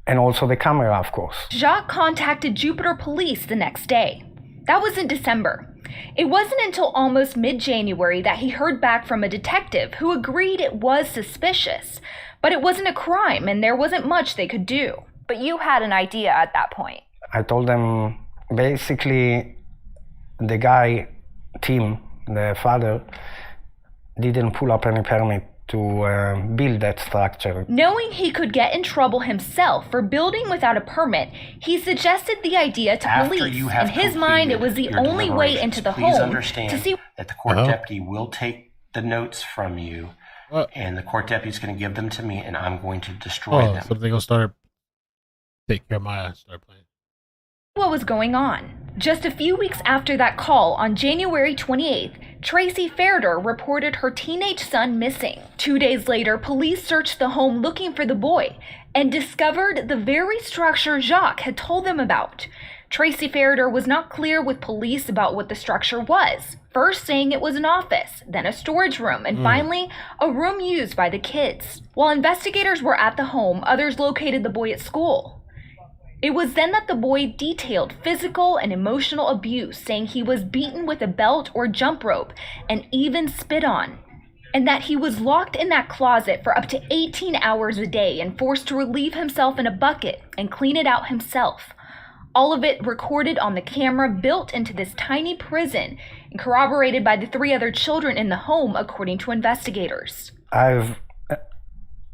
Speaker 20: And also the camera, of course.
Speaker 21: Jacques contacted Jupiter Police the next day. That was in December. It wasn't until almost mid-January that he heard back from a detective who agreed it was suspicious, but it wasn't a crime and there wasn't much they could do. But you had an idea at that point.
Speaker 20: I told them, basically, the guy, Tim, the father, didn't pull up any permit to build that structure.
Speaker 21: Knowing he could get in trouble himself for building without a permit, he suggested the idea to police. In his mind, it was the only way into the home.
Speaker 8: Please understand that the court deputy will take the notes from you, and the court deputy is going to give them to me, and I'm going to destroy them.
Speaker 1: So they're going to start take care of my start playing.
Speaker 21: What was going on? Just a few weeks after that call, on January 28th, Tracy Ferriter reported her teenage son missing. 2 days later, police searched the home looking for the boy and discovered the very structure Jacques had told them about. Tracy Ferriter was not clear with police about what the structure was, first saying it was an office, then a storage room, and finally, a room used by the kids. While investigators were at the home, others located the boy at school. It was then that the boy detailed physical and emotional abuse, saying he was beaten with a belt or jump rope and even spit on, and that he was locked in that closet for up to 18 hours a day and forced to relieve himself in a bucket and clean it out himself. All of it recorded on the camera built into this tiny prison and corroborated by the 3 other children in the home, according to investigators.
Speaker 20: I've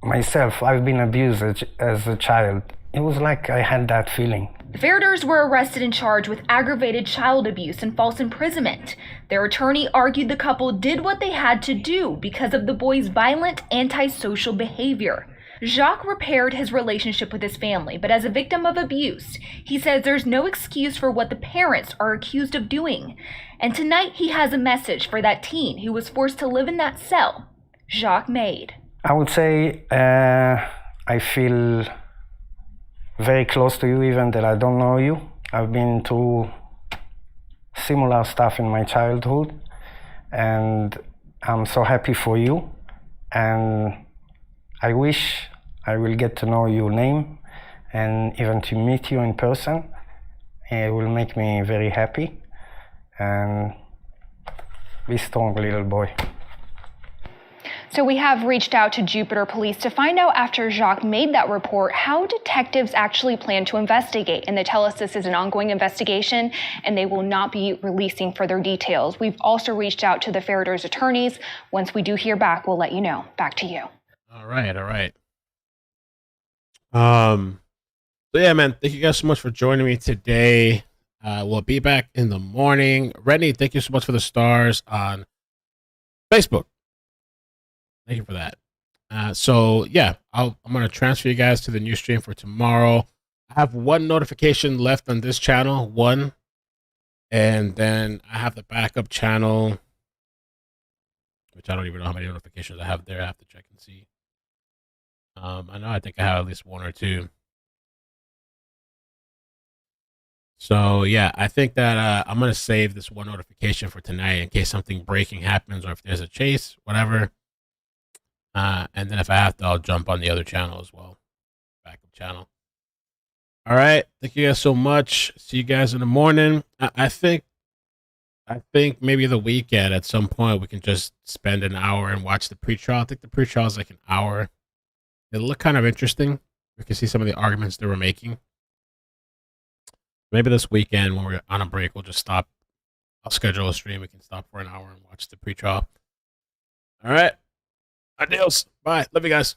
Speaker 20: been abused as a child. It was like I had that feeling.
Speaker 21: The Ferriters were arrested and charged with aggravated child abuse and false imprisonment. Their attorney argued the couple did what they had to do because of the boy's violent, antisocial behavior. Jacques repaired his relationship with his family, but as a victim of abuse, he says there's no excuse for what the parents are accused of doing. And tonight he has a message for that teen who was forced to live in that cell Jacques made.
Speaker 20: I would say I feel very close to you, even that I don't know you. I've been through similar stuff in my childhood, and I'm so happy for you. And I wish I will get to know your name and even to meet you in person. It will make me very happy. And be strong, little boy.
Speaker 21: So we have reached out to Jupiter Police to find out, after Jacques made that report, how detectives actually plan to investigate. And they tell us this is an ongoing investigation and they will not be releasing further details. We've also reached out to the Ferriter's attorneys. Once we do hear back, we'll let you know. Back to you.
Speaker 1: All right. So yeah, man, thank you guys so much for joining me today. We'll be back in the morning. Redney, thank you so much for the stars on Facebook. Thank you for that. So yeah, I'm going to transfer you guys to the new stream for tomorrow. I have one notification left on this channel, one. And then I have the backup channel, which I don't even know how many notifications I have there. I have to check and see. I think I have at least one or two. So yeah, I think that I'm going to save this one notification for tonight in case something breaking happens or if there's a chase, whatever. And then if I have to, I'll jump on the other channel as well. Backup channel. All right. Thank you guys so much. See you guys in the morning. I think maybe the weekend at some point we can just spend an hour and watch the pre-trial. I think the pre-trial is like an hour. It'll look kind of interesting. We can see some of the arguments they were making. Maybe this weekend when we're on a break, we'll just stop. I'll schedule a stream. We can stop for an hour and watch the pre-trial. All right. Adios. Bye. Love you guys.